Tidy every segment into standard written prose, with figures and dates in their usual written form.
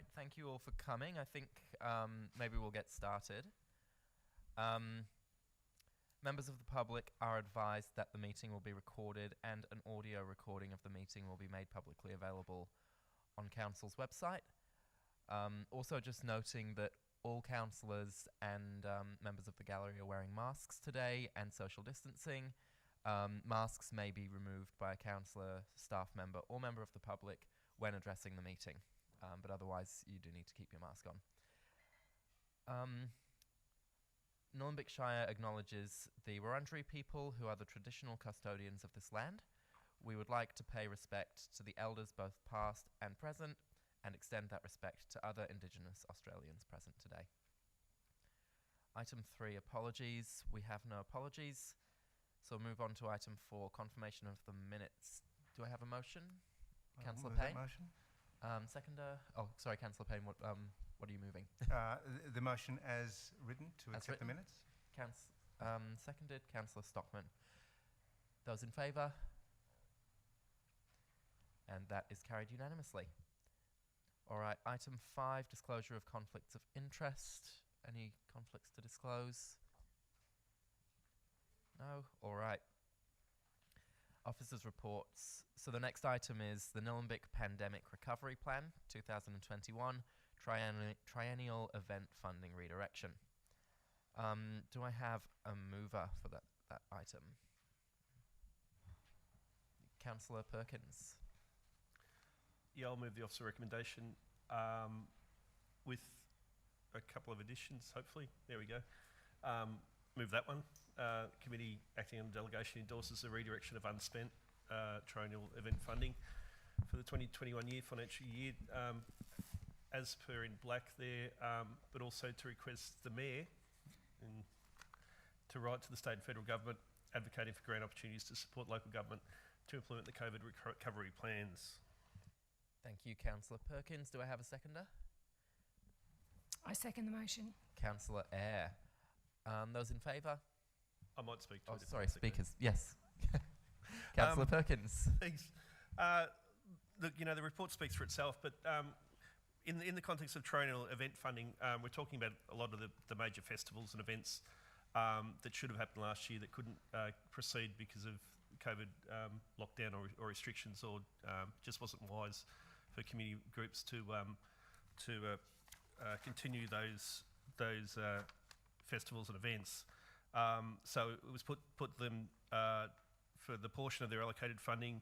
right, thank you all for coming. I think maybe we'll get started. Members of the public are advised that the meeting will be recorded and an audio recording of the meeting will be made publicly available on Council's website. Also just noting that all councillors and members of the gallery are wearing masks today and social distancing. Masks may be removed by a councillor, staff member or member of the public when addressing the meeting, but otherwise you do need to keep your mask on. Nillumbik Shire acknowledges the Wurundjeri people who are the traditional custodians of this land. We would like to pay respect to the elders both past and present and extend that respect to other Indigenous Australians present today. Item 3, apologies. We have no apologies. So we'll move on to item 4, confirmation of the minutes. Do I have a motion? Councillor Payne? Motion. Seconder? Oh, sorry, Councillor Payne, what are you moving? The motion as written to accept the minutes. Seconded, Councillor Stockman. Those in favour? And that is carried unanimously. All right, item 5, disclosure of conflicts of interest. Any conflicts to disclose? No? All right. Officers' reports. So the next item is the Nillumbik Pandemic Recovery Plan 2021 Triennial Event Funding Redirection. Do I have a mover for that item? Councillor Perkins. Yeah, I'll move the officer recommendation with a couple of additions, hopefully. There we go. Move that one. Committee acting on delegation endorses the redirection of unspent triennial event funding for the 2021 financial year, as per in black there, but also to request the Mayor to write to the state and federal government advocating for grant opportunities to support local government to implement the COVID recovery plans. Thank you, Councillor Perkins. Do I have a seconder? I second the motion. Councillor Eyre. Those in favour? I might speak to Oh, sorry, speakers. Yes. Councillor Perkins. Thanks. Look, you know, the report speaks for itself, but in the context of triennial event funding, we're talking about a lot of the major festivals and events that should have happened last year that couldn't proceed because of COVID lockdown or restrictions, or just wasn't wise for community groups to continue those festivals and events. So it was put them for the portion of their allocated funding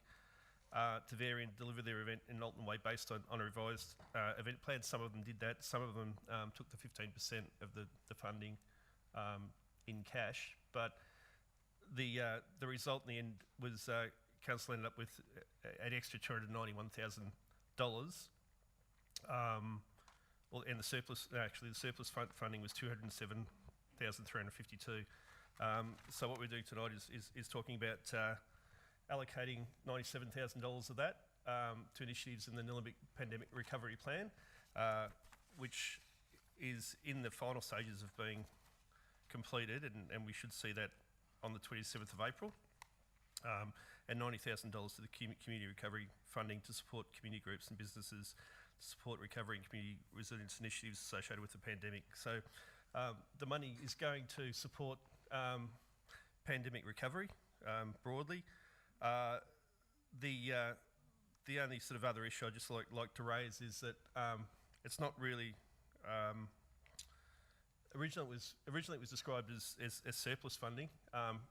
to vary and deliver their event in an alternate way based on a revised event plan. Some of them did that. Some of them took the 15% of the funding in cash. But the result in the end was council ended up with an extra $291,000. Well, and the surplus funding was $207,352. So what we're doing tonight is talking about allocating $97,000 of that to initiatives in the Nillumbik Pandemic Recovery Plan, which is in the final stages of being completed, and we should see that on the 27th of April, and $90,000 to the community recovery funding to support community groups and businesses to support recovery and community resilience initiatives associated with the pandemic. So the money is going to support pandemic recovery broadly. The only sort of other issue I'd just like to raise is that it's not really originally it was described as surplus funding.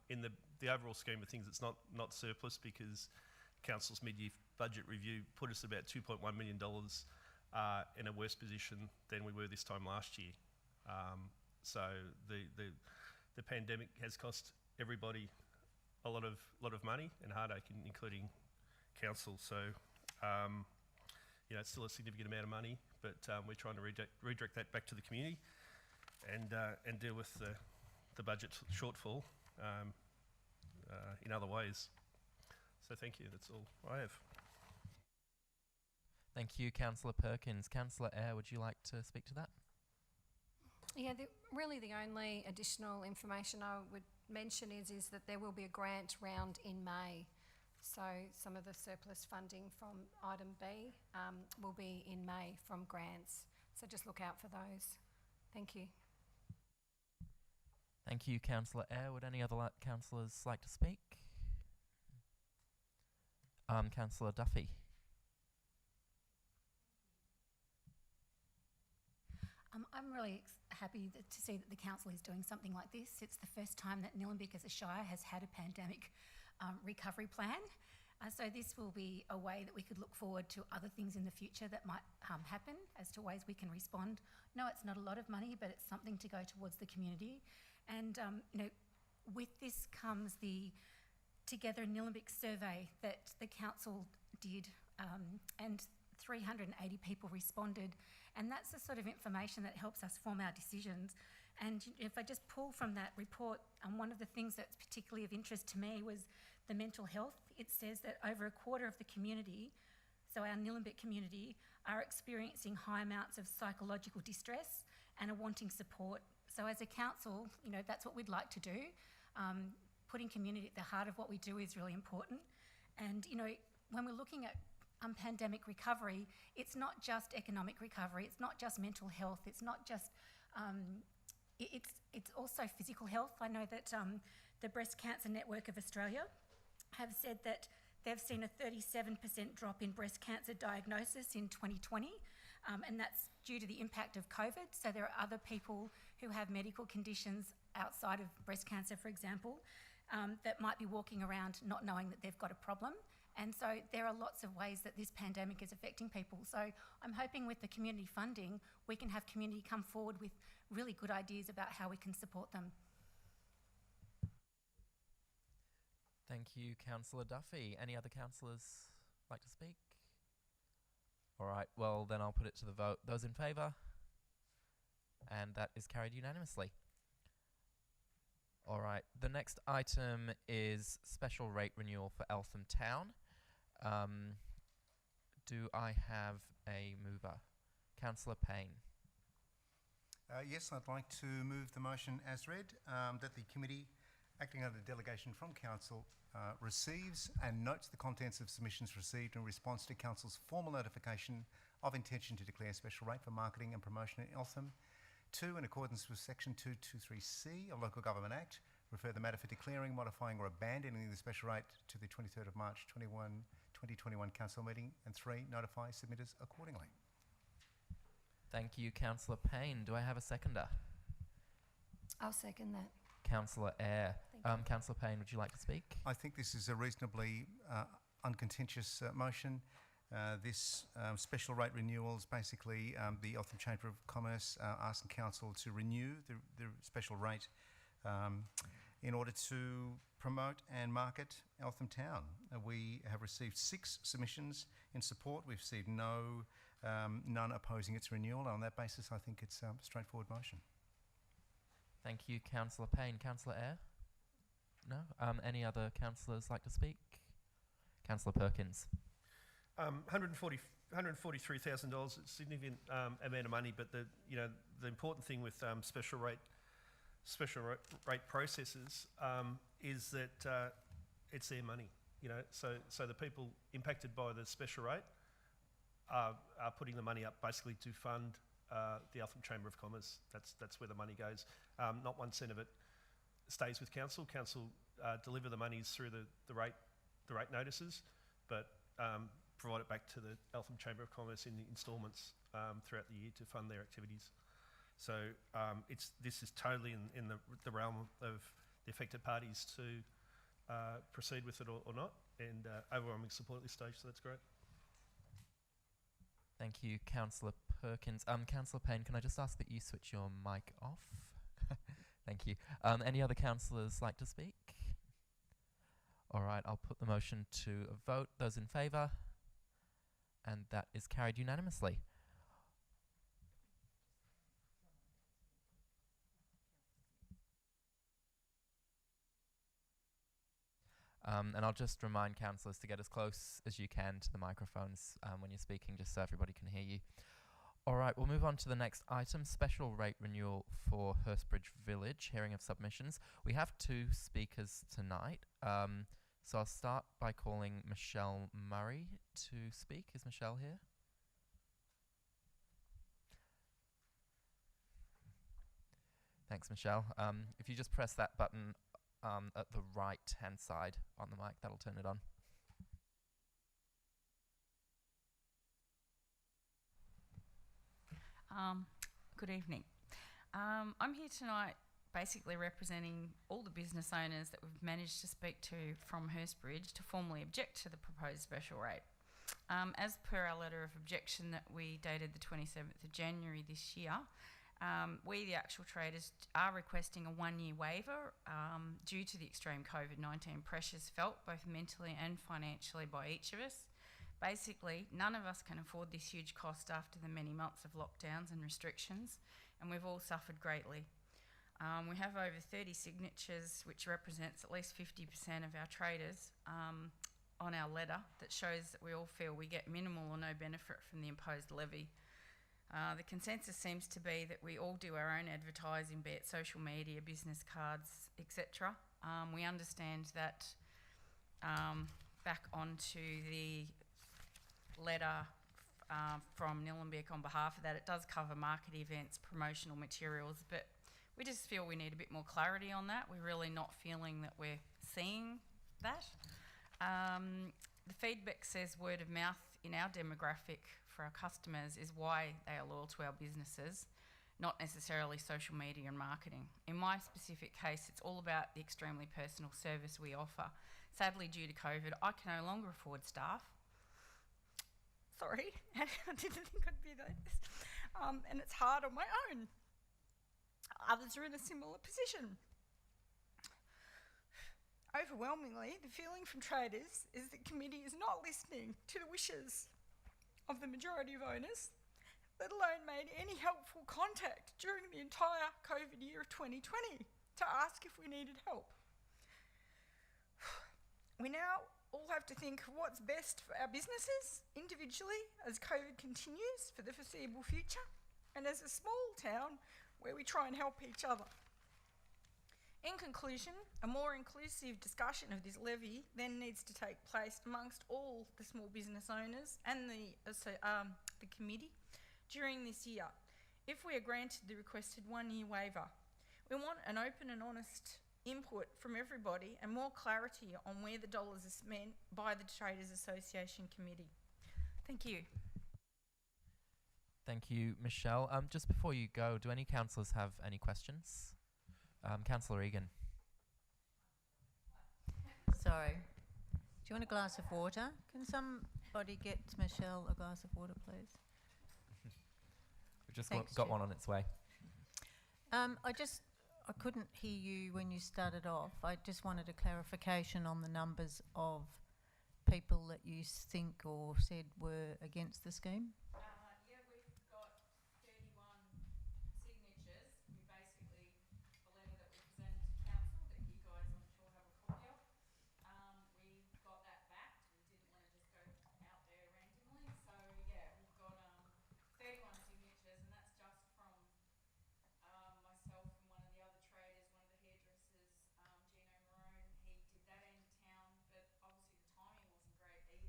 In the overall scheme of things, it's not surplus because Council's mid-year budget review put us about $2.1 million in a worse position than we were this time last year. So the pandemic has cost everybody a lot of money and heartache, including Council. So you know, it's still a significant amount of money, but we're trying to redirect that back to the community and deal with the budget shortfall in other ways. So thank you. That's all I have. Thank you, Councillor Perkins. Councillor Eyre, would you like to speak to that? Yeah, really the only additional information I would mention is that there will be a grant round in May So some of the surplus funding from item B will be in May from grants. So just look out for those. Thank you. Thank you, Councillor Eyre. Would any other councillors like to speak? Councillor Duffy. I'm really happy to see that the council is doing something like this. It's the first time that Nillumbik as a shire has had a pandemic recovery plan. So this will be a way that we could look forward to other things in the future that might happen as to ways we can respond. No, it's not a lot of money, but it's something to go towards the community. And with this comes the Together Nillumbik survey that the council did, and 380 people responded, and that's the sort of information that helps us form our decisions. And if I just pull from that report, one of the things that's particularly of interest to me was the mental health. It says that over a quarter of the community, so our Nillumbik community, are experiencing high amounts of psychological distress and are wanting support. So as a council, that's what we'd like to do. Putting community at the heart of what we do is really important. And, when we're looking at pandemic recovery, it's not just economic recovery, it's not just mental health, it's not just, it's also physical health. I know that the Breast Cancer Network of Australia have said that they've seen a 37% drop in breast cancer diagnosis in 2020, and that's due to the impact of COVID. So there are other people who have medical conditions outside of breast cancer, for example, that might be walking around not knowing that they've got a problem. And so there are lots of ways that this pandemic is affecting people. So I'm hoping with the community funding, we can have community come forward with really good ideas about how we can support them. Thank you, Councillor Duffy. Any other councillors like to speak? All right, well, then I'll put it to the vote. Those in favour? And that is carried unanimously. All right, the next item is special rate renewal for Eltham Town. Do I have a mover? Councillor Payne. Yes, I'd like to move the motion as read, that the committee, acting under delegation from Council, receives and notes the contents of submissions received in response to Council's formal notification of intention to declare special rate for marketing and promotion in Eltham. 2, in accordance with Section 223C of Local Government Act, refer the matter for declaring, modifying or abandoning the special rate to the 23rd of March 2021 Council meeting. And 3, notify submitters accordingly. Thank you, Councillor Payne. Do I have a seconder? I'll second that. Councillor Eyre. Thank you. Councillor Payne, would you like to speak? I think this is a reasonably uncontentious motion. This special rate renewal is basically the Eltham Chamber of Commerce asking Council to renew the special rate in order to promote and market Eltham Town. We have received 6 submissions in support. We've received none opposing its renewal. And on that basis, I think it's a straightforward motion. Thank you, Councillor Payne. Councillor Eyre? No? Any other councillors like to speak? Councillor Perkins. $143,000 is a significant amount of money, but the important thing with special rate processes is that it's their money. So the people impacted by the special rate are putting the money up basically to fund the Eltham Chamber of Commerce. That's where the money goes. Not 1 cent of it stays with Council. Council deliver the monies through the rate notices, but provide it back to the Eltham Chamber of Commerce in instalments throughout the year to fund their activities. So this is totally in the realm of the affected parties to proceed with it or not, and overwhelming support at this stage, so that's great. Thank you, Councillor Perkins. Councillor Payne, can I just ask that you switch your mic off? Thank you. Any other councillors like to speak? All right, I'll put the motion to a vote. Those in favour? And that is carried unanimously. And I'll just remind councillors to get as close as you can to the microphones when you're speaking, just so everybody can hear you. All right, we'll move on to the next item, special rate renewal for Hurstbridge Village, hearing of submissions. We have 2 speakers tonight. So I'll start by calling Michelle Murray to speak. Is Michelle here? Thanks, Michelle. If you just press that button at the right-hand side on the mic, that'll turn it on. Good evening. I'm here tonight basically representing all the business owners that we've managed to speak to from Hurstbridge to formally object to the proposed special rate. As per our letter of objection that we dated the 27th of January this year, we, the actual traders, are requesting a 1-year waiver due to the extreme COVID-19 pressures felt both mentally and financially by each of us. Basically, none of us can afford this huge cost after the many months of lockdowns and restrictions, and we've all suffered greatly. We have over 30 signatures, which represents at least 50% of our traders, on our letter that shows that we all feel we get minimal or no benefit from the imposed levy. The consensus seems to be that we all do our own advertising, be it social media, business cards, etc. We understand that, back onto the letter from Nillumbik on behalf of that, it does cover market events, promotional materials, but we just feel we need a bit more clarity on that. We're really not feeling that we're seeing that. The feedback says word of mouth in our demographic for our customers is why they are loyal to our businesses, not necessarily social media and marketing. In my specific case, it's all about the extremely personal service we offer. Sadly, due to COVID, I can no longer afford staff. Sorry, I didn't think I'd be like this. And it's hard on my own. Others are in a similar position. Overwhelmingly, the feeling from traders is that committee is not listening to the wishes of the majority of owners, let alone made any helpful contact during the entire COVID year of 2020 to ask if we needed help. We now all have to think of what's best for our businesses individually as COVID continues for the foreseeable future, and as a small town where we try and help each other. In conclusion, a more inclusive discussion of this levy then needs to take place amongst all the small business owners and the committee during this year. If we are granted the requested 1-year waiver, we want an open and honest input from everybody and more clarity on where the dollars are spent by the Traders Association Committee. Thank you. Thank you, Michelle. Just before you go, do any councillors have any questions? Councillor Egan. Sorry. Do you want a glass of water? Can somebody get Michelle a glass of water, please? We've just Thanks, got Chair. one on its way. I couldn't hear you when you started off. I just wanted a clarification on the numbers of people that you think or said were against the scheme. Yeah, we've got 31 signatures. We basically, the letter that we presented to council that you guys I'm sure have a copy of, we got that back. We didn't want to just go out there randomly. So yeah, we've got 31 signatures, and that's just from myself and one of the other traders, one of the hairdressers, Gino Marone. He did that end of town, but obviously the timing wasn't great either because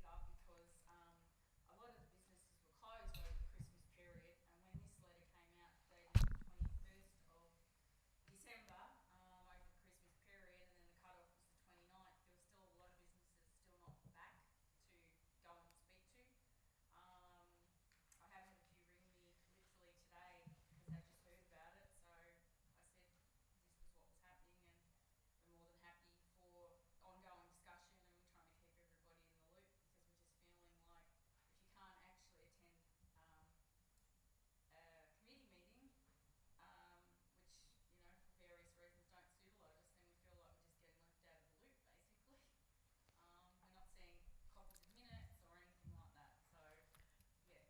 a lot of the businesses were closed over the Christmas period, and when this letter came out dated the 21st of December, over the Christmas period, and then the cut-off was the 29th, there were still a lot of businesses still not back to go and speak to. I have had a few ring me literally today because they just heard about it, so I said this was what was happening, and we're more than happy for ongoing discussion, and we're trying to keep everybody in the loop because we're just feeling like if you can't actually attend a committee meeting, which, you know, for various reasons don't suit a lot of us, then we feel like we're just getting left out of the loop basically. We're not seeing copies of minutes or anything like that, so yeah, that's the consensus, I guess.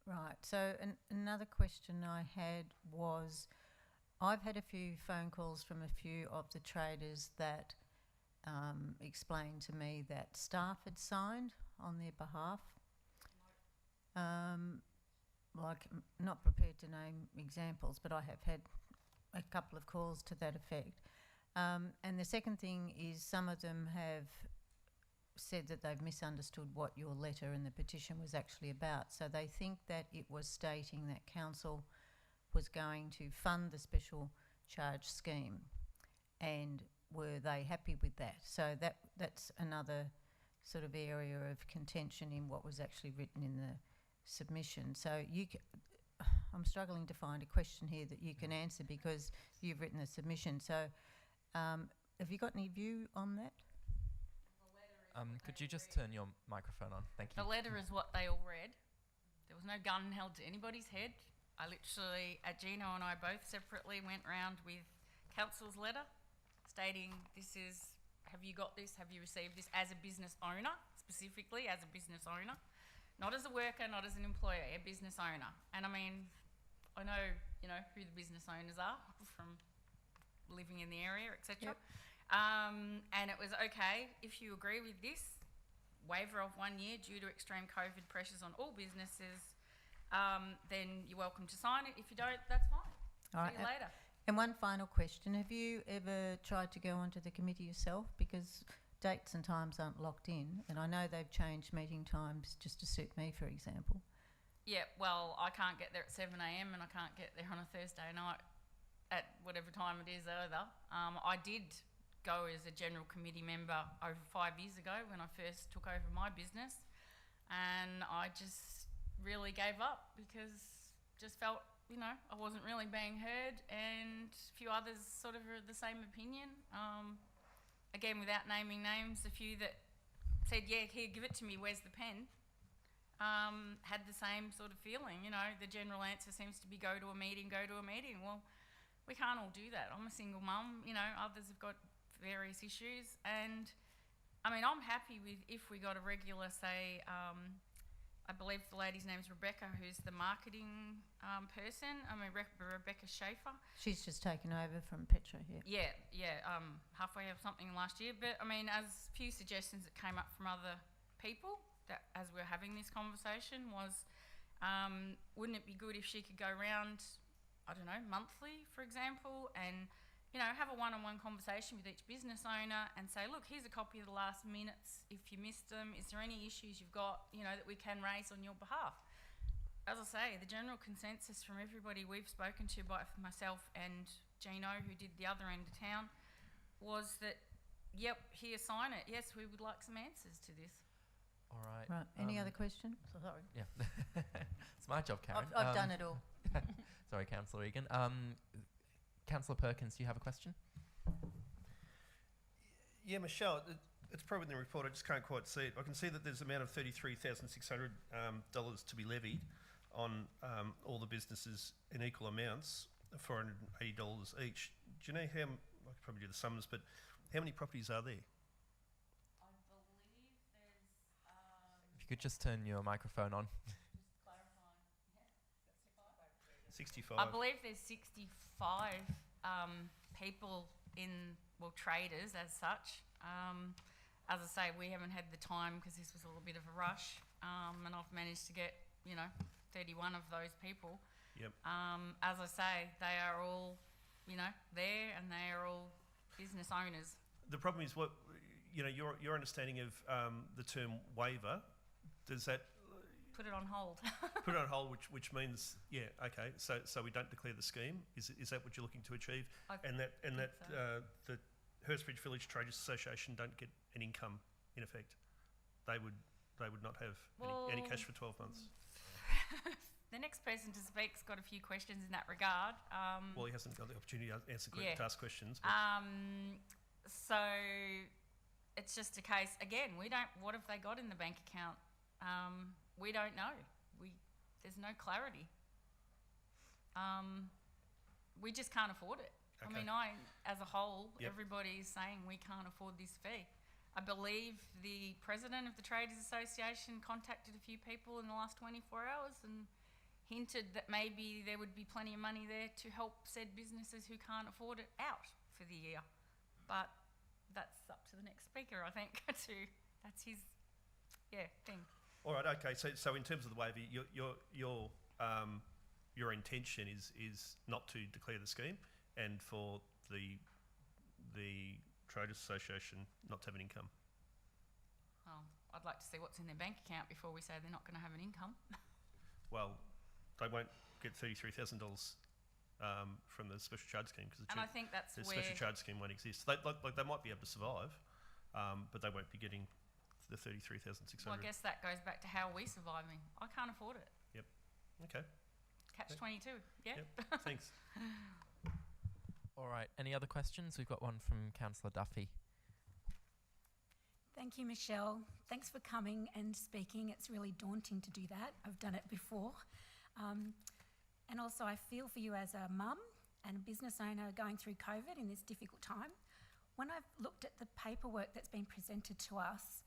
Right, so another question I had was, I've had a few phone calls from a few of the traders that explained to me that staff had signed on their behalf. not prepared to name examples, but I have had a couple of calls to that effect. And the second thing is some of them have said that they've misunderstood what your letter and the petition was actually about. So they think that it was stating that council was going to fund the special charge scheme, and were they happy with that? So that's another sort of area of contention in what was actually written in the submission. So I'm struggling to find a question here that you can answer because you've written the submission. So have you got any view on that? Could you just turn your microphone on? Thank you. The letter is what they all read. There was no gun held to anybody's head. I literally, Gino and I both separately went round with council's letter stating this is, have you got this, have you received this, as a business owner, specifically as a business owner, not as a worker, not as an employee, a business owner. And I mean, I know, you know, who the business owners are from living in the area, etc. Yep. And it was okay, if you agree with this, waiver of 1 year due to extreme COVID pressures on all businesses, then you're welcome to sign it. If you don't, that's fine. All See you right, later. And one final question. Have you ever tried to go onto the committee yourself? Because dates and times aren't locked in, and I know they've changed meeting times just to suit me, for example. Yeah, well, I can't get there at 7 a.m. and I can't get there on a Thursday night at whatever time it is either. I did go as a general committee member over 5 years ago when I first took over my business, and I just really gave up because just felt, you know, I wasn't really being heard, and a few others sort of are the same opinion. Again, without naming names, a few that said, yeah, here, give it to me, where's the pen? Had the same sort of feeling, you know, the general answer seems to be go to a meeting. Well, we can't all do that. I'm a single mum, you know, others have got various issues, and I mean, I'm happy with if we got a regular, say, I believe the lady's name's Rebecca, who's the marketing person. I mean, Rebecca Schaefer. She's just taken over from Petra here. Yeah, halfway or something last year. But I mean, as few suggestions that came up from other people that as we were having this conversation was, wouldn't it be good if she could go round, I don't know, monthly, for example, and you know, have a one-on-one conversation with each business owner and say, look, here's a copy of the last minutes. If you missed them, is there any issues you've got, you know, that we can raise on your behalf? As I say, the general consensus from everybody we've spoken to, by myself and Gino, who did the other end of town, was that, yep, here, sign it. Yes, we would like some answers to this. All right. Right. Any other questions? Sorry. Yeah. It's my job, Karen. I've done it all. Sorry, Councillor Egan. Councillor Perkins, do you have a question? Yeah, Michelle, it's probably in the report, I just can't quite see it. I can see that there's an amount of $33,600 to be levied on all the businesses in equal amounts, $480 each. Do you know how, I could probably do the sums, but how many properties are there? I believe there's... If you could just turn your microphone on. Just clarifying. 65. I believe there's 65 people in, well, traders as such. As I say, we haven't had the time because this was a little bit of a rush, and I've managed to get, you know, 31 of those people. Yep. As I say, they are all, you know, there, and they are all business owners. The problem is what, you know, your understanding of the term waiver, does that Put it on hold. put it on hold, which means, yeah, okay, so we don't declare the scheme. Is that what you're looking to achieve? And that so. The Hurstbridge Village Traders Association don't get an income in effect. They would not have any cash for 12 months. The next person to speak's got a few questions in that regard. Well, he hasn't got the opportunity to Yeah. to ask questions. But So it's just a case, again, we don't, what have they got in the bank account? We don't know. There's no clarity. We just can't afford it. Okay. I mean, as a whole, Yep. everybody is saying we can't afford this fee. I believe the president of the Traders Association contacted a few people in the last 24 hours and hinted that maybe there would be plenty of money there to help said businesses who can't afford it out for the year. But that's up to the next speaker, I think. That's his, thing. all right, okay. So in terms of the waiver, you're your intention is not to declare the scheme and for the Traders Association not to have an income. I'd like to see what's in their bank account before we say they're not going to have an income. Well, they won't get $33,000 from the special charge scheme because And I think that's the where... special charge scheme won't exist. They might be able to survive, but they won't be getting the $33,600. Well, I guess that goes back to how are we surviving. I can't afford it. Okay. Catch-22. Yeah. Yep. Thanks. All right. Any other questions? We've got one from Councillor Duffy. Thank you, Michelle. Thanks for coming and speaking. It's really daunting to do that. I've done it before. And also I feel for you as a mum and a business owner going through COVID in this difficult time. When I've looked at the paperwork that's been presented to us,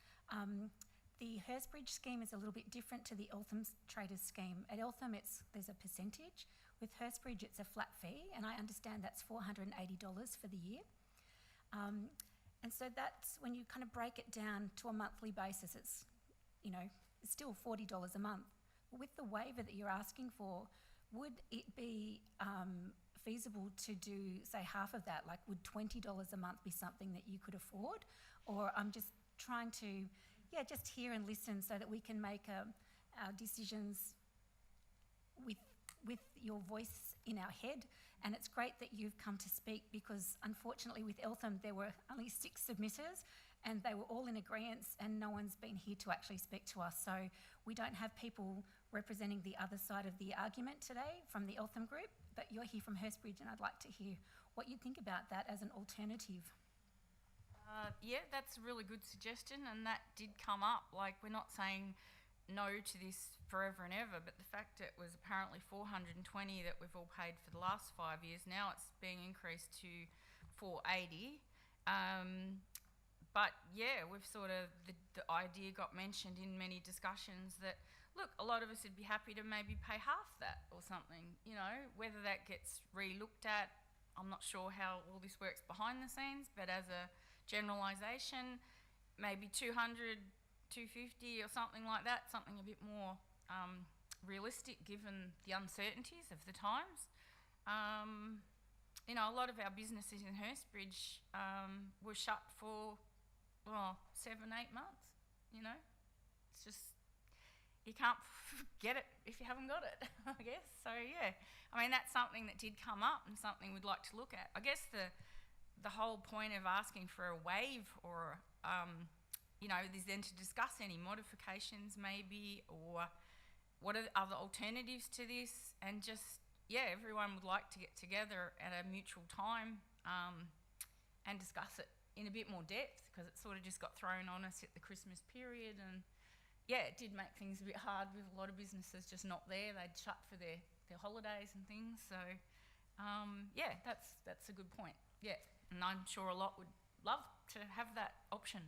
the Hurstbridge scheme is a little bit different to the Eltham Traders scheme. At Eltham, there's a percentage. With Hurstbridge, it's a flat fee, and I understand that's $480 for the year. And so that's when you kind of break it down to a monthly basis, it's still $40 a month. With the waiver that you're asking for, would it be feasible to do, say, half of that? Like, would $20 a month be something that you could afford? Or I'm just trying to, just hear and listen so that we can make our decisions with your voice in our head. And it's great that you've come to speak because unfortunately with Eltham there were only 6 submitters and they were all in agreement and no one's been here to actually speak to us. So we don't have people representing the other side of the argument today from the Eltham group, but you're here from Hurstbridge and I'd like to hear what you think about that as an alternative. Yeah, that's a really good suggestion, and that did come up. Like, we're not saying no to this forever and ever, but the fact it was apparently $420 that we've all paid for the last 5 years, now it's being increased to $480. But yeah, we've sort of, the idea got mentioned in many discussions that, look, a lot of us would be happy to maybe pay half that or something, whether that gets re-looked at. I'm not sure how all this works behind the scenes, but as a generalisation, maybe 200, 250 or something like that, something a bit more realistic given the uncertainties of the times. A lot of our businesses in Hurstbridge were shut for 7, 8 months. It's just, you can't get it if you haven't got it, I guess. So yeah, I mean, that's something that did come up and something we'd like to look at. I guess the whole point of asking for a waive or is then to discuss any modifications maybe, or what are the other alternatives to this, and just, everyone would like to get together at a mutual time and discuss it in a bit more depth, because it sort of just got thrown on us at the Christmas period, and it did make things a bit hard with a lot of businesses just not there. They'd shut for their holidays and things, so that's a good point. And I'm sure a lot would love to have that option.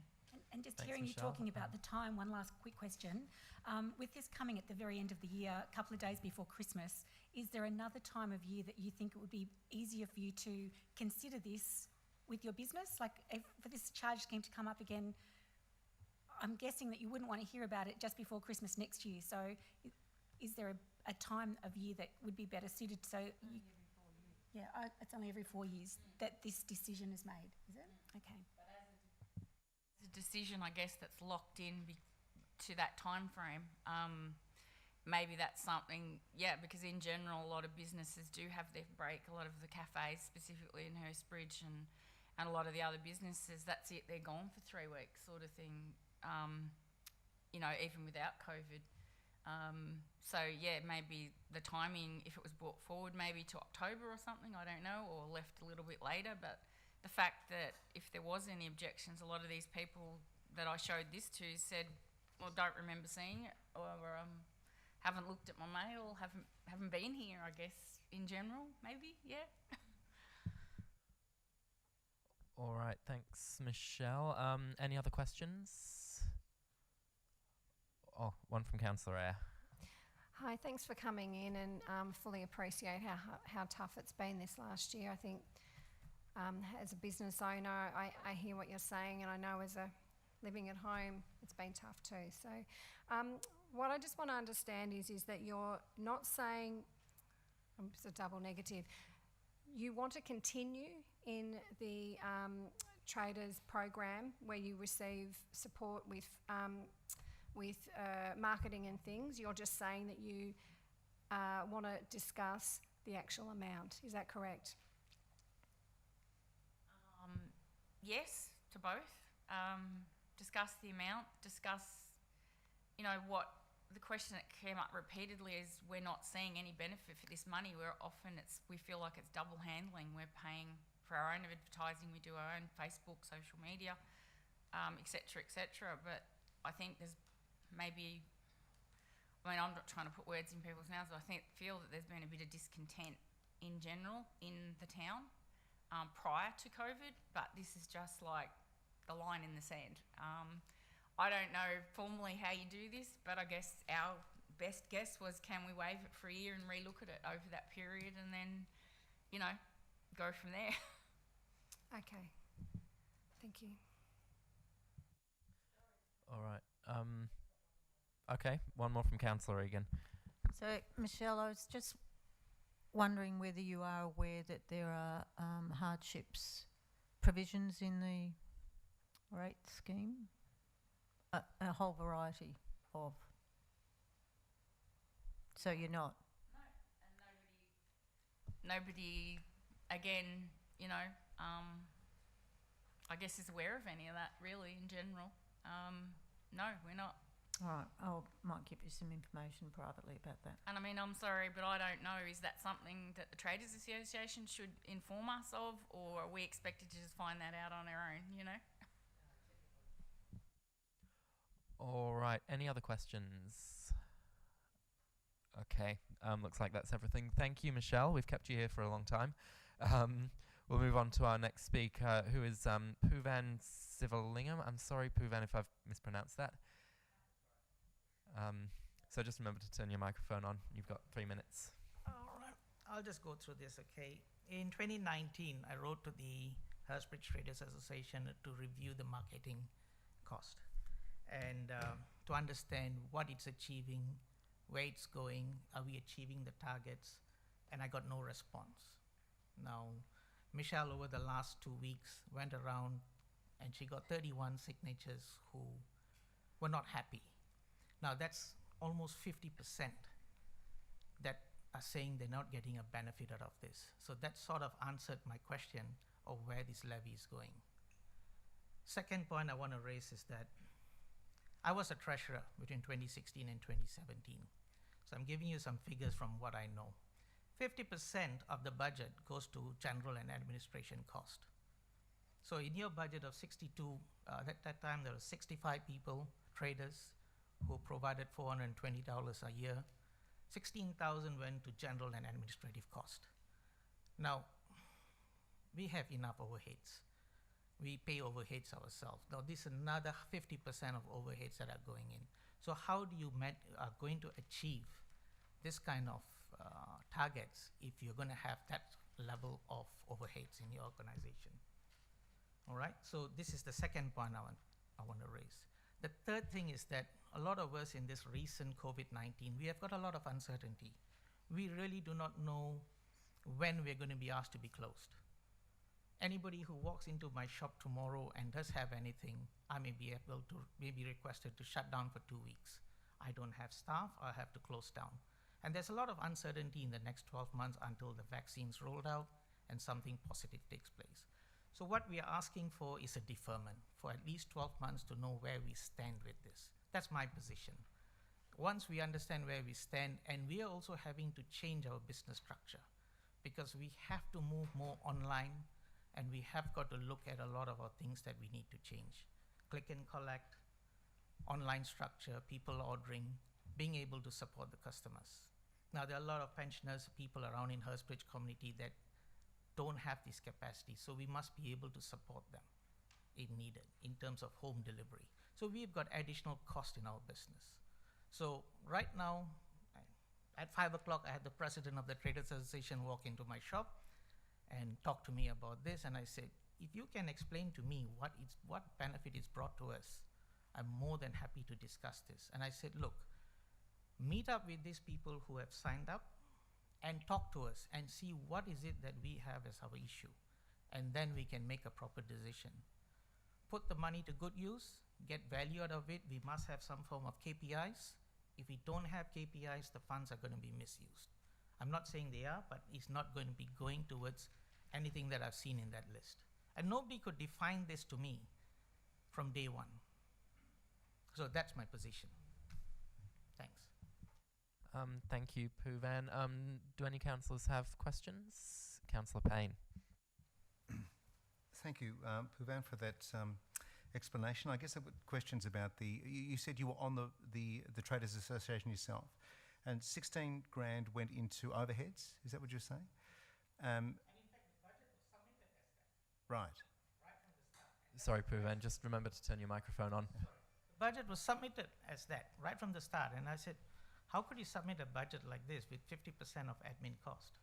And just Thanks, hearing you Michelle. talking about the time, one last quick question. With this coming at the very end of the year, a couple of days before Christmas, is there another time of year that you think it would be easier for you to consider this with your business? Like, if for this charge scheme to come up again, I'm guessing that you wouldn't want to hear about it just before Christmas next year. So is there a time of year that would be better suited? So it's only every 4 years that this decision is made, is it? Okay. It's a decision, I guess, that's locked in to that time frame. Maybe that's something, because in general, a lot of businesses do have their break. A lot of the cafes, specifically in Hurstbridge, and a lot of the other businesses, that's it, they're gone for 3 weeks sort of thing, even without COVID. Maybe the timing, if it was brought forward maybe to October or something, I don't know, or left a little bit later. But the fact that if there was any objections, a lot of these people that I showed this to said, well, don't remember seeing it, or haven't looked at my mail, haven't been here, I guess, in general, maybe, All right, thanks, Michelle. Any other questions? Oh, one from Councillor Eyre. Hi, thanks for coming in, and fully appreciate how tough it's been this last year. I think as a business owner, I hear what you're saying, and I know as a living at home, it's been tough too. So what I just want to understand is that you're not saying, it's a double negative, you want to continue in the traders program where you receive support with marketing and things. You're just saying that you want to discuss the actual amount. Is that correct? Yes, to both. Discuss the amount, discuss, you know, what the question that came up repeatedly is we're not seeing any benefit for this money. We feel like it's double handling. We're paying for our own advertising, we do our own Facebook, social media, et cetera, but I think there's maybe, I mean, I'm not trying to put words in people's mouths, but I feel that there's been a bit of discontent in general in the town prior to COVID, but this is just like the line in the sand. I don't know formally how you do this, but I guess our best guess was, can we waive it for a year and relook at it over that period and then, you know, go from there. Okay. Thank you. All right. Okay, one more from Councillor Egan. So, Michelle, I was just wondering whether you are aware that there are hardships provisions in the rate scheme? A whole variety of. So you're not? No, and nobody, again, you know, I guess is aware of any of that really in general. No, we're not. All right, I might give you some information privately about that. And I mean, I'm sorry, but I don't know, is that something that the Traders Association should inform us of, or are we expected to just find that out on our own, you know? All right, any other questions? Okay, looks like that's everything. Thank you, Michelle. We've kept you here for a long time. We'll move on to our next speaker, who is Poovan Sivalingam. I'm sorry, Poovan, if I've mispronounced that. So just remember to turn your microphone on. You've got 3 minutes. All right, I'll just go through this, okay? In 2019, I wrote to the Hurstbridge Traders Association to review the marketing cost and to understand what it's achieving, where it's going, are we achieving the targets, and I got no response. Now, Michelle, over the last 2 weeks, went around and she got 31 signatures who were not happy. Now, that's almost 50% that are saying they're not getting a benefit out of this. So that sort of answered my question of where this levy is going. Second point I want to raise is that I was a treasurer between 2016 and 2017. So I'm giving you some figures from what I know. 50% of the budget goes to general and administration cost. So in your budget of 62, at that time there were 65 people, traders, who provided $420 a year. 16,000 went to general and administrative cost. Now, we have enough overheads. We pay overheads ourselves. Now, this is another 50% of overheads that are going in. So how do you are going to achieve this kind of targets if you're going to have that level of overheads in your organization? All right, so this is the second point I want to raise. The third thing is that a lot of us in this recent COVID-19, we have got a lot of uncertainty. We really do not know when we're going to be asked to be closed. Anybody who walks into my shop tomorrow and does have anything, I may be requested to shut down for 2 weeks. I don't have staff, I have to close down. And there's a lot of uncertainty in the next 12 months until the vaccine's rolled out and something positive takes place. So what we are asking for is a deferment for at least 12 months to know where we stand with this. That's my position. Once we understand where we stand, and we are also having to change our business structure because we have to move more online and we have got to look at a lot of our things that we need to change. Click and collect, online structure, people ordering, being able to support the customers. Now there are a lot of pensioners, people around in Hurstbridge community that don't have this capacity, so we must be able to support them if needed in terms of home delivery. So we've got additional cost in our business. So right now, at 5 o'clock, I had the president of the Traders Association walk into my shop and talk to me about this, and I said, if you can explain to me what benefit is brought to us, I'm more than happy to discuss this. And I said, look, meet up with these people who have signed up and talk to us and see what is it that we have as our issue. And then we can make a proper decision. Put the money to good use, get value out of it. We must have some form of KPIs. If we don't have KPIs, the funds are going to be misused. I'm not saying they are, but it's not going to be going towards anything that I've seen in that list. And nobody could define this to me from day one. So that's my position. Thanks. Thank you, Poovan. Do any councillors have questions? Councillor Payne. Thank you, Poovan, for that explanation. I guess I've got questions about you said you were on the Traders Association yourself, and 16 grand went into overheads. Is that what you're saying? And in fact, the budget was submitted as that. Right. Right from the start. Sorry, Poovan, just remember to turn your microphone on. The budget was submitted as that right from the start, and I said, how could you submit a budget like this with 50% of admin cost?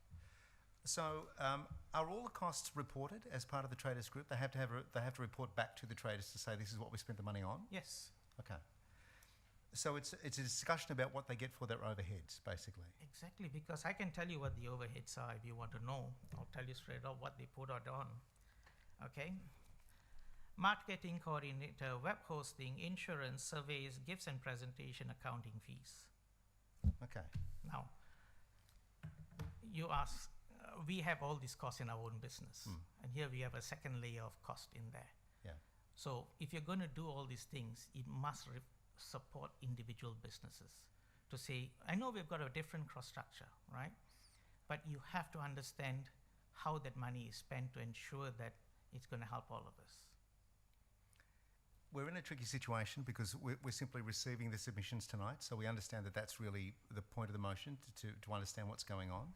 So, are all the costs reported as part of the traders group? They have to report back to the traders to say this is what we spent the money on. Yes. Okay. So it's a discussion about what they get for their overheads, basically. Exactly, because I can tell you what the overheads are if you want to know. I'll tell you straight up what they put out on. Okay. Marketing coordinator, web hosting, insurance, surveys, gifts and presentation, accounting fees. Okay. Now, you ask, we have all these costs in our own business, and here we have a second layer of cost in there. Yeah. So if you're going to do all these things, it must support individual businesses. To say, I know we've got a different cross structure, right? But you have to understand how that money is spent to ensure that it's going to help all of us. We're in a tricky situation because we're simply receiving the submissions tonight, so we understand that that's really the point of the motion, to understand what's going on.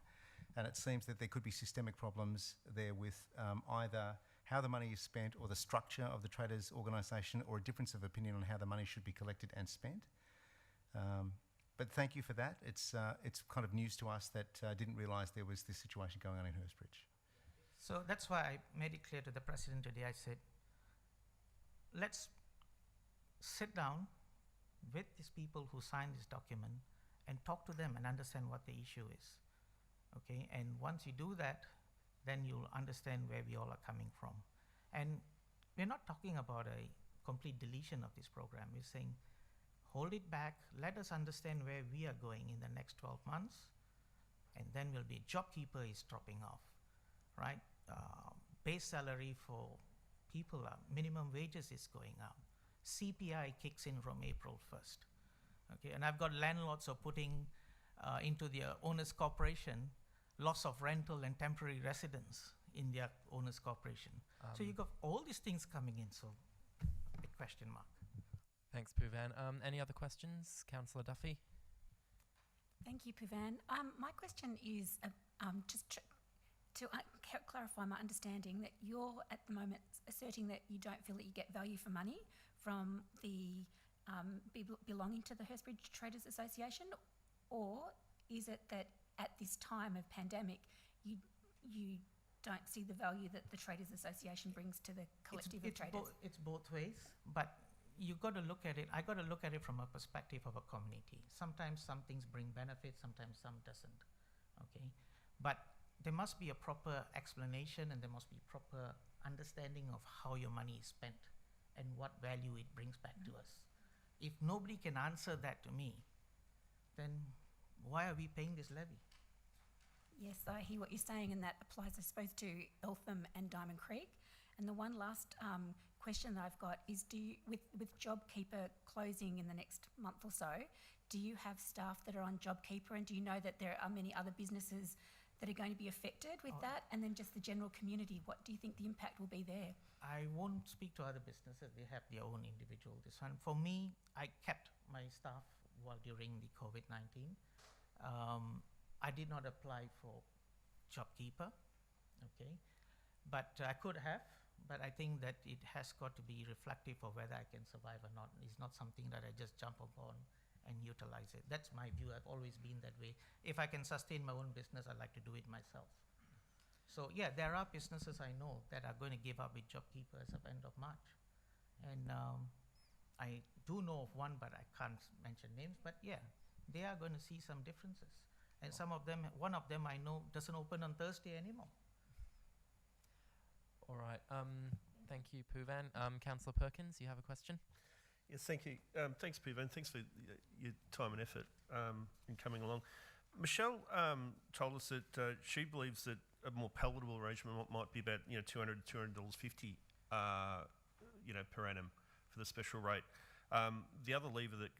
And it seems that there could be systemic problems there with either how the money is spent or the structure of the traders organisation, or a difference of opinion on how the money should be collected and spent. But thank you for that. It's kind of news to us that didn't realise there was this situation going on in Hurstbridge. So that's why I made it clear to the President today. I said, let's sit down with these people who signed this document and talk to them and understand what the issue is. Okay, and once you do that, then you'll understand where we all are coming from. And we're not talking about a complete deletion of this program. We're saying, hold it back, let us understand where we are going in the next 12 months, and then will be JobKeeper is dropping off, right? Base salary for people, minimum wages is going up. CPI kicks in from April 1st. Okay, and I've got landlords are putting into their owners corporation loss of rental and temporary residence in their owners corporation. So you've got all these things coming in, so big question mark. Thanks, Poovan. Any other questions? Councillor Duffy? Thank you, Poovan. My question is just to clarify my understanding that you're at the moment asserting that you don't feel that you get value for money from the belonging to the Hurstbridge Traders Association, or is it that at this time of pandemic you don't see the value that the Traders Association brings to the collective of traders? It's both ways, but you got to look at it. I got to look at it from a perspective of a community. Sometimes some things bring benefits, sometimes some doesn't. Okay, but there must be a proper explanation and there must be proper understanding of how your money is spent and what value it brings back to us. If nobody can answer that to me, then why are we paying this levy? Yes, I hear what you're saying, and that applies, I suppose, to Eltham and Diamond Creek. And the one last question that I've got is, with JobKeeper closing in the next month or so, do you have staff that are on JobKeeper, and do you know that there are many other businesses that are going to be affected with that? And then just the general community, what do you think the impact will be there? I won't speak to other businesses. They have their own individual this one. For me, I kept my staff while during the COVID-19. I did not apply for JobKeeper, okay? But I could have, but I think that it has got to be reflective of whether I can survive or not. It's not something that I just jump upon and utilize it. That's my view. I've always been that way. If I can sustain my own business, I like to do it myself. So yeah, there are businesses I know that are going to give up with JobKeeper as of end of March. And I do know of one, but I can't mention names. But yeah, they are going to see some differences. And some of them, one of them I know doesn't open on Thursday anymore. All right. Thank you, Poovan. Councillor Perkins, you have a question? Yes, thank you. Thanks, Pivan. Thanks for your time and effort in coming along. Michelle told us that she believes that a more palatable arrangement might be about $200 to $200.50 per annum for the special rate. The other lever that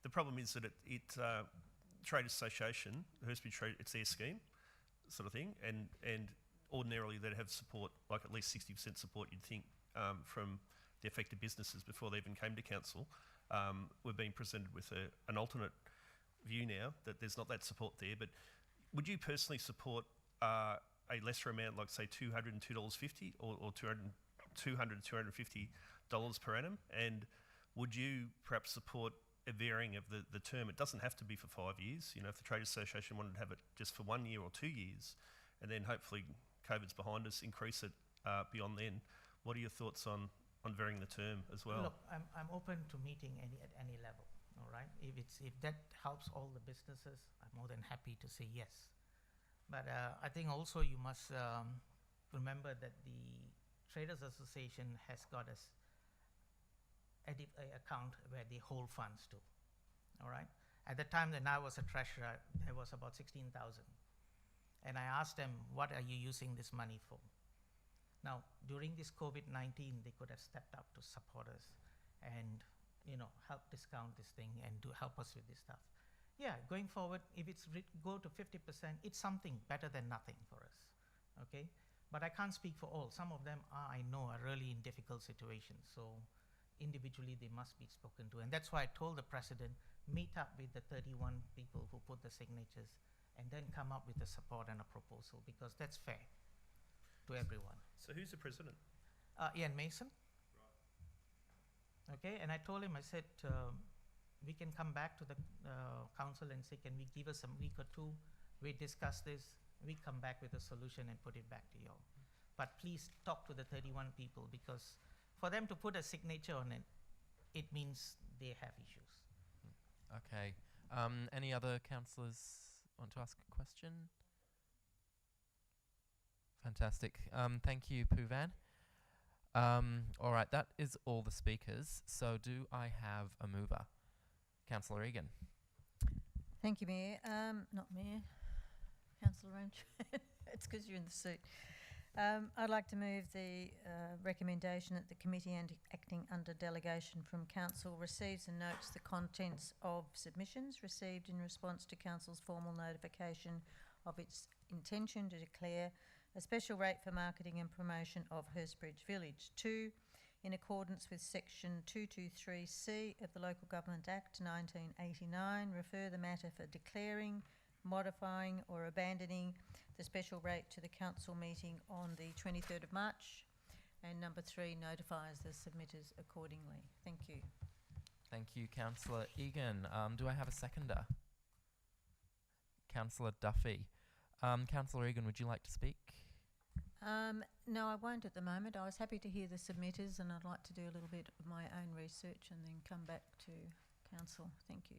the problem is that Trade Association, Hurstbridge Trade, it's their scheme, sort of thing, and ordinarily they'd have support, like at least 60% support, you'd think, from the affected businesses before they even came to council. We're being presented with an alternate view now that there's not that support there. But would you personally support a lesser amount, like say $202.50 or $200 to $250 per annum? And would you perhaps support a varying of the term? It doesn't have to be for 5 years. If the Trade Association wanted to have it just for 1 year or 2 years, and then hopefully COVID's behind us, increase it beyond then. What are your thoughts on varying the term as well? Look, I'm open to meeting at any level. All right, if that helps all the businesses, I'm more than happy to say yes. But I think also you must remember that the Traders Association has got a account where they hold funds to. All right. At the time that I was a treasurer, there was about 16,000, and I asked them, "What are you using this money for?" Now, during this COVID-19, they could have stepped up to support us and help discount this thing and to help us with this stuff. Yeah, going forward, if it's go to 50%, it's something better than nothing for us. Okay. But I can't speak for all. Some of them I know are really in difficult situations. So individually they must be spoken to. And that's why I told the president, meet up with the 31 people who put the signatures and then come up with a support and a proposal, because that's fair to everyone. So who's the president? Ian Mason. Right. Okay, and I told him, I said, we can come back to the council and say, can we give us a week or two? We discuss this, we come back with a solution and put it back to you all. But please talk to the 31 people, because for them to put a signature on it, it means they have issues. Okay. Any other councillors want to ask a question? Fantastic. Thank you, Poovan. All right, that is all the speakers. So do I have a mover? Councillor Egan. Thank you, Mayor. Not Mayor, Councillor Ranch. It's because you're in the suit. I'd like to move the recommendation that the committee acting under delegation from Council receives and notes the contents of submissions received in response to Council's formal notification of its intention to declare a special rate for marketing and promotion of Hurstbridge Village. 2, in accordance with Section 223C of the Local Government Act 1989, refer the matter for declaring, modifying or abandoning the special rate to the council meeting on the 23rd of March. And number 3, notifies the submitters accordingly. Thank you. Thank you, Councillor Egan. Do I have a seconder? Councillor Duffy. Councillor Egan, would you like to speak? No, I won't at the moment. I was happy to hear the submitters, and I'd like to do a little bit of my own research and then come back to council. Thank you.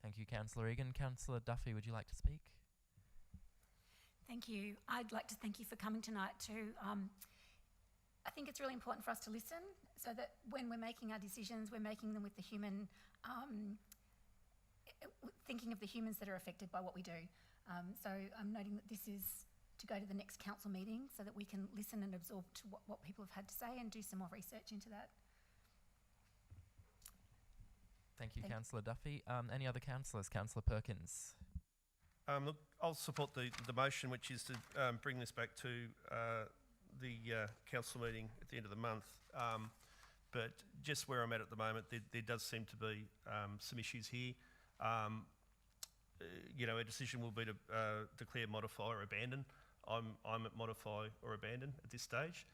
Thank you, Councillor Egan. Councillor Duffy, would you like to speak? Thank you. I'd like to thank you for coming tonight too. I think it's really important for us to listen, so that when we're making our decisions, we're making them with the human, thinking of the humans that are affected by what we do. So I'm noting that this is to go to the next council meeting so that we can listen and absorb to what people have had to say and do some more research into that. Thank you, Councillor Duffy. Any other councillors? Councillor Perkins. Look, I'll support the motion, which is to bring this back to the council meeting at the end of the month. But just where I'm at the moment, there does seem to be some issues here. A decision will be to declare, modify or abandon. I'm at modify or abandon at this stage.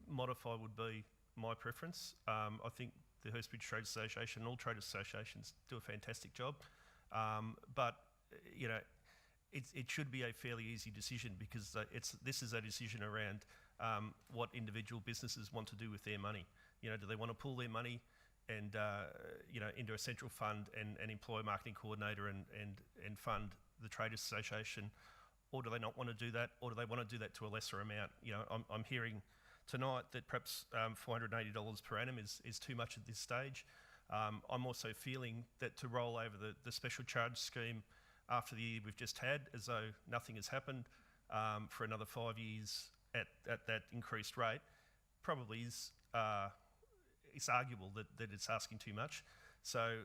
Modify would be my preference. I think the Hurstbridge Trade Association and all trade associations do a fantastic job. But it should be a fairly easy decision, because this is a decision around what individual businesses want to do with their money. Do they want to pool their money and into a central fund and employ a marketing coordinator and fund the Traders Association, or do they not want to do that, or do they want to do that to a lesser amount? I'm hearing tonight that perhaps $480 per annum is too much at this stage. I'm also feeling that to roll over the special charge scheme after the year we've just had, as though nothing has happened, for another 5 years at that increased rate, probably is it's arguable that it's asking too much. So,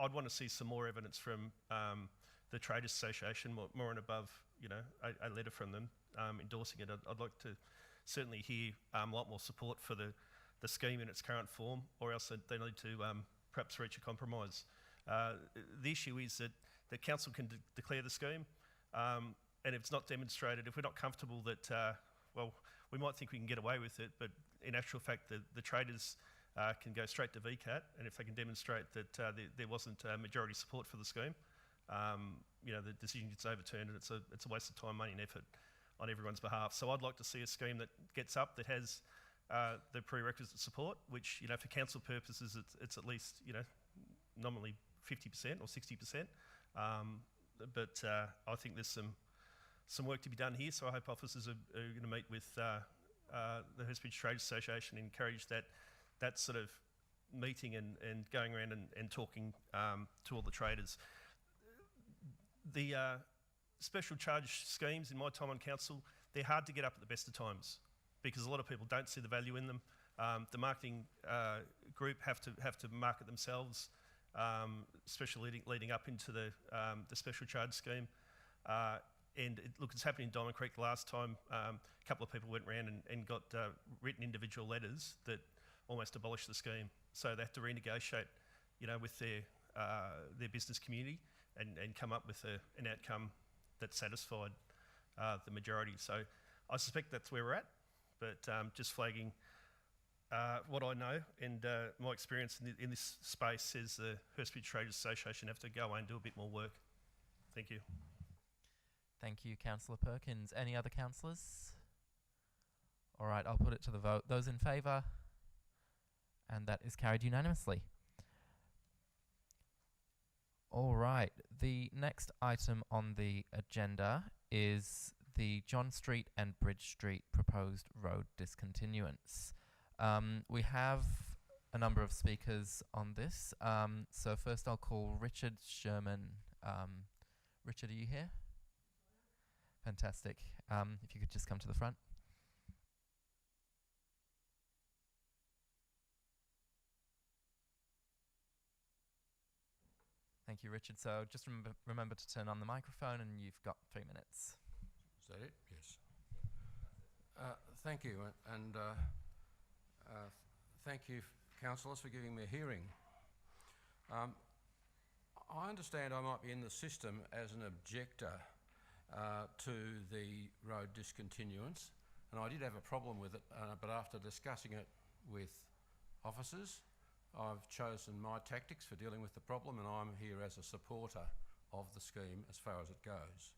I'd want to see some more evidence from the Traders Association, more and above, a letter from them endorsing it. I'd like to certainly hear a lot more support for the scheme in its current form, or else they need to perhaps reach a compromise. The issue is that council can declare the scheme, and if it's not demonstrated, if we're not comfortable that, we might think we can get away with it, but in actual fact, the traders can go straight to VCAT, and if they can demonstrate that there wasn't majority support for the scheme, the decision gets overturned, and it's a waste of time, money, and effort on everyone's behalf. So I'd like to see a scheme that gets up, that has the prerequisite support, which, for council purposes, it's at least, nominally 50% or 60%. But I think there's some work to be done here, so I hope officers are going to meet with the Hurstbridge Traders Association and encourage that sort of meeting and going around and talking to all the traders. The special charge schemes in my time on council, they're hard to get up at the best of times because a lot of people don't see the value in them. The marketing group have to market themselves, especially leading up into the special charge scheme. And it's happened in Diamond Creek the last time. A couple of people went around and got written individual letters that almost abolished the scheme. So they have to renegotiate, with their business community and come up with an outcome that satisfied the majority. So I suspect that's where we're at, but just flagging what I know and my experience in this space says the Hurstbridge Traders Association have to go away and do a bit more work. Thank you. Thank you, Councillor Perkins. Any other councillors? All right, I'll put it to the vote. Those in favour? And that is carried unanimously. All right, the next item on the agenda is the John Street and Bridge Street proposed road discontinuance. We have a number of speakers on this. So first I'll call Richard Sherman. Richard, are you here? Fantastic. If you could just come to the front. Thank you, Richard. So just remember to turn on the microphone, and you've got 3 minutes. Is that it? Yes. Thank you, and thank you, councillors, for giving me a hearing. I understand I might be in the system as an objector to the road discontinuance, and I did have a problem with it, but after discussing it with officers, I've chosen my tactics for dealing with the problem, and I'm here as a supporter of the scheme as far as it goes.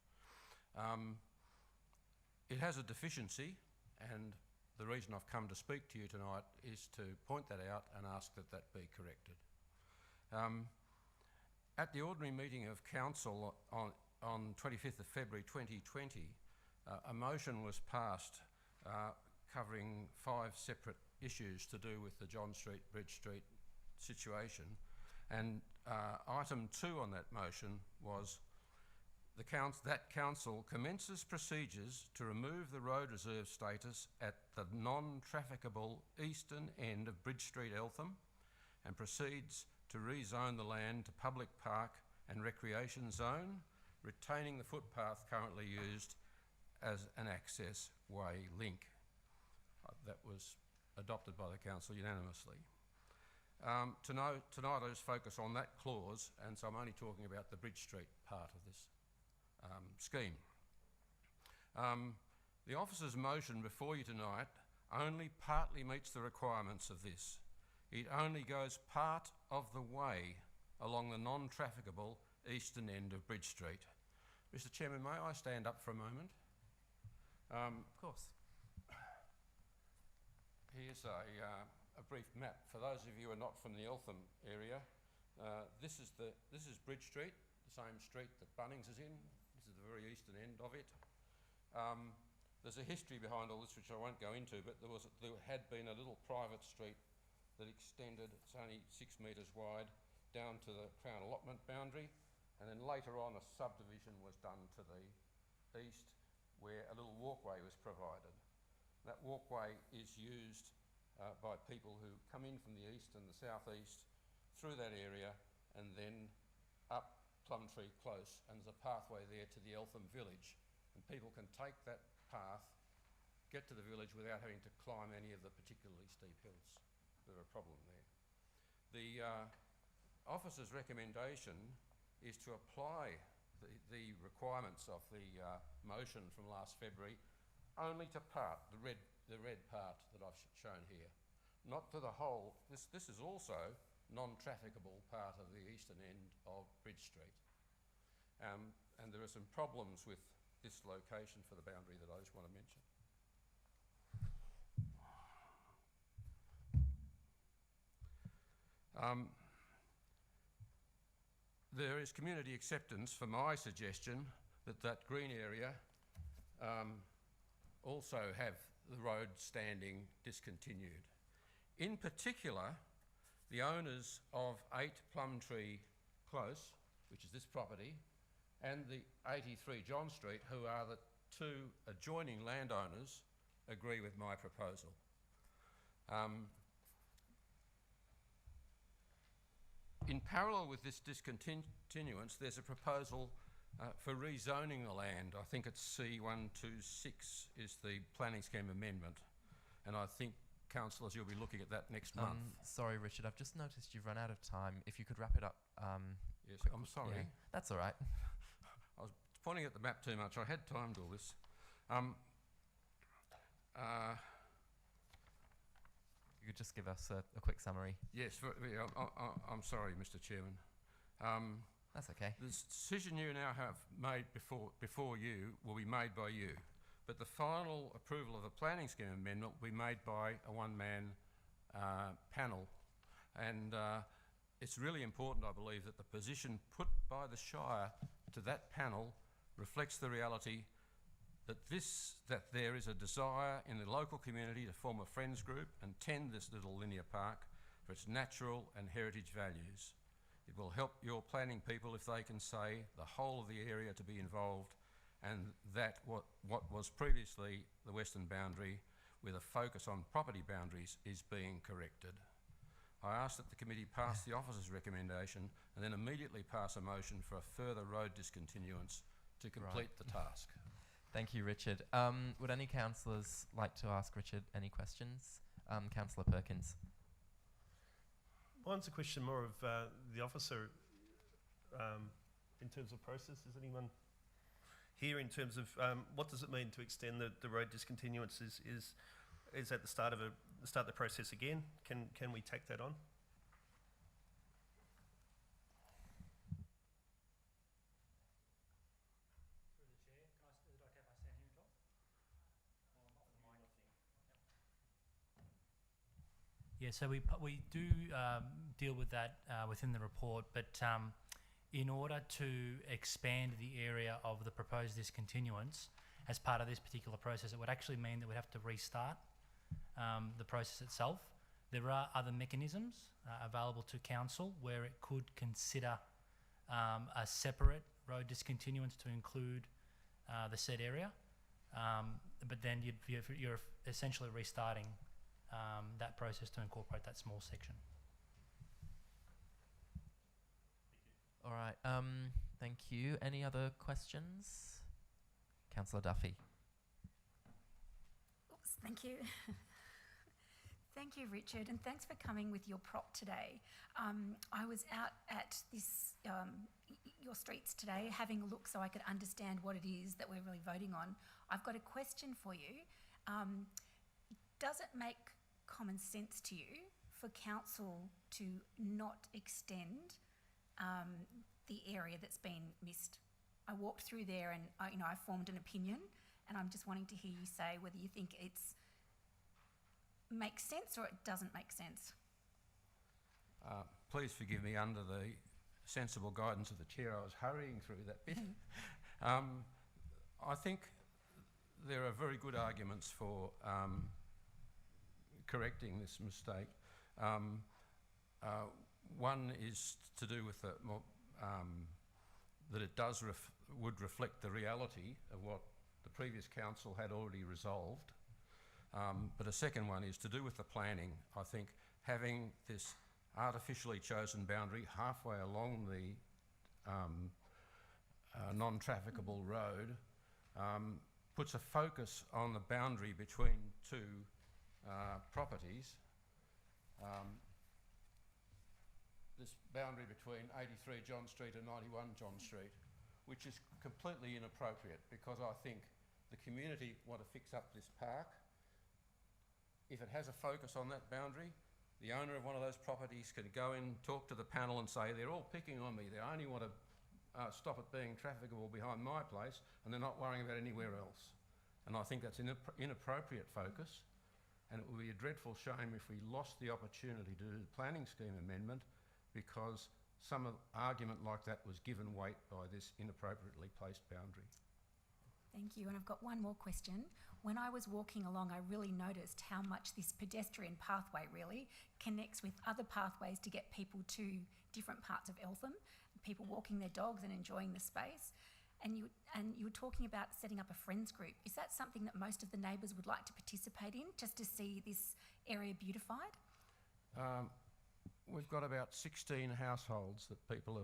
It has a deficiency, and the reason I've come to speak to you tonight is to point that out and ask that that be corrected. At the ordinary meeting of council on 25th of February 2020, a motion was passed covering 5 separate issues to do with the John Street, Bridge Street situation, and item 2 on that motion was that council commences procedures to remove the road reserve status at the non-trafficable eastern end of Bridge Street, Eltham, and proceeds to rezone the land to public park and recreation zone, retaining the footpath currently used as an access way link. That was adopted by the council unanimously. Tonight I just focus on that clause, and so I'm only talking about the Bridge Street part of this scheme. The officer's motion before you tonight only partly meets the requirements of this. It only goes part of the way along the non-trafficable eastern end of Bridge Street. Mr. Chairman, may I stand up for a moment? Of course. Here's a brief map. For those of you who are not from the Eltham area, this is Bridge Street, the same street that Bunnings is in. This is the very eastern end of it. There's a history behind all this which I won't go into, but there had been a little private street that extended, it's only 6 metres wide, down to the Crown allotment boundary, and then later on a subdivision was done to the east where a little walkway was provided. That walkway is used by people who come in from the east and the southeast through that area and then up Plumtree Close, and there's a pathway there to the Eltham village, and people can take that path, get to the village without having to climb any of the particularly steep hills. There's a problem there. The officer's recommendation is to apply the requirements of the motion from last February only to part, the red part that I've shown here, not to the whole. This is also non-trafficable part of the eastern end of Bridge Street. And there are some problems with this location for the boundary that I just want to mention. There is community acceptance for my suggestion that that green area also have the road standing discontinued. In particular, the owners of 8 Plumtree Close, which is this property, and the 83 John Street, who are the 2 adjoining landowners, agree with my proposal. In parallel with this discontinuance, there's a proposal for rezoning the land. I think it's C126 is the planning scheme amendment, and I think, councillors, you'll be looking at that next month. Sorry, Richard, I've just noticed you've run out of time. If you could wrap it up. Yes, I'm sorry. Yeah, that's all right. I was pointing at the map too much. I had timed all this. You could just give us a quick summary. Yes, I'm sorry, Mr. Chairman. That's okay. The decision you now have made before you will be made by you, but the final approval of the planning scheme amendment will be made by a one-man panel, and it's really important, I believe, that the position put by the Shire to that panel reflects the reality that there is a desire in the local community to form a friends group and tend this little linear park for its natural and heritage values. It will help your planning people if they can say the whole of the area to be involved, and that what was previously the western boundary with a focus on property boundaries is being corrected. I ask that the committee pass the officer's recommendation and then immediately pass a motion for a further road discontinuance to complete the task. Thank you, Richard. Would any councillors like to ask Richard any questions? Councillor Perkins. Mine's a question more of the officer in terms of process. Is anyone here in terms of what does it mean to extend the road discontinuance? Is at the start of the process again? Can we tack that on? Yeah, so we do deal with that within the report, but in order to expand the area of the proposed discontinuance as part of this particular process, it would actually mean that we'd have to restart the process itself. There are other mechanisms available to council where it could consider a separate road discontinuance to include the said area, but then you're essentially restarting that process to incorporate that small section. All right. Thank you. Any other questions? Councillor Duffy. Oops, thank you. Thank you, Richard, and thanks for coming with your prop today. I was out at this your streets today having a look so I could understand what it is that we're really voting on. I've got a question for you. Does it make common sense to you for council to not extend the area that's been missed? I walked through there and I formed an opinion, and I'm just wanting to hear you say whether you think it's makes sense or it doesn't make sense? Please forgive me, under the sensible guidance of the chair, I was hurrying through that bit. I think there are very good arguments for correcting this mistake. One is to do with that it does would reflect the reality of what the previous council had already resolved. But a second one is to do with the planning. I think having this artificially chosen boundary halfway along the non-trafficable road puts a focus on the boundary between two properties. This boundary between 83 John Street and 91 John Street, which is completely inappropriate, because I think the community want to fix up this park. If it has a focus on that boundary, the owner of one of those properties can go in, talk to the panel and say, they're all picking on me, they only want to stop it being trafficable behind my place, and they're not worrying about anywhere else. And I think that's an inappropriate focus, and it would be a dreadful shame if we lost the opportunity to do the planning scheme amendment because some argument like that was given weight by this inappropriately placed boundary. Thank you. And I've got one more question. When I was walking along, I really noticed how much this pedestrian pathway really connects with other pathways to get people to different parts of Eltham, people walking their dogs and enjoying the space. And you were talking about setting up a friends group. Is that something that most of the neighbours would like to participate in, just to see this area beautified? We've got about 16 households that people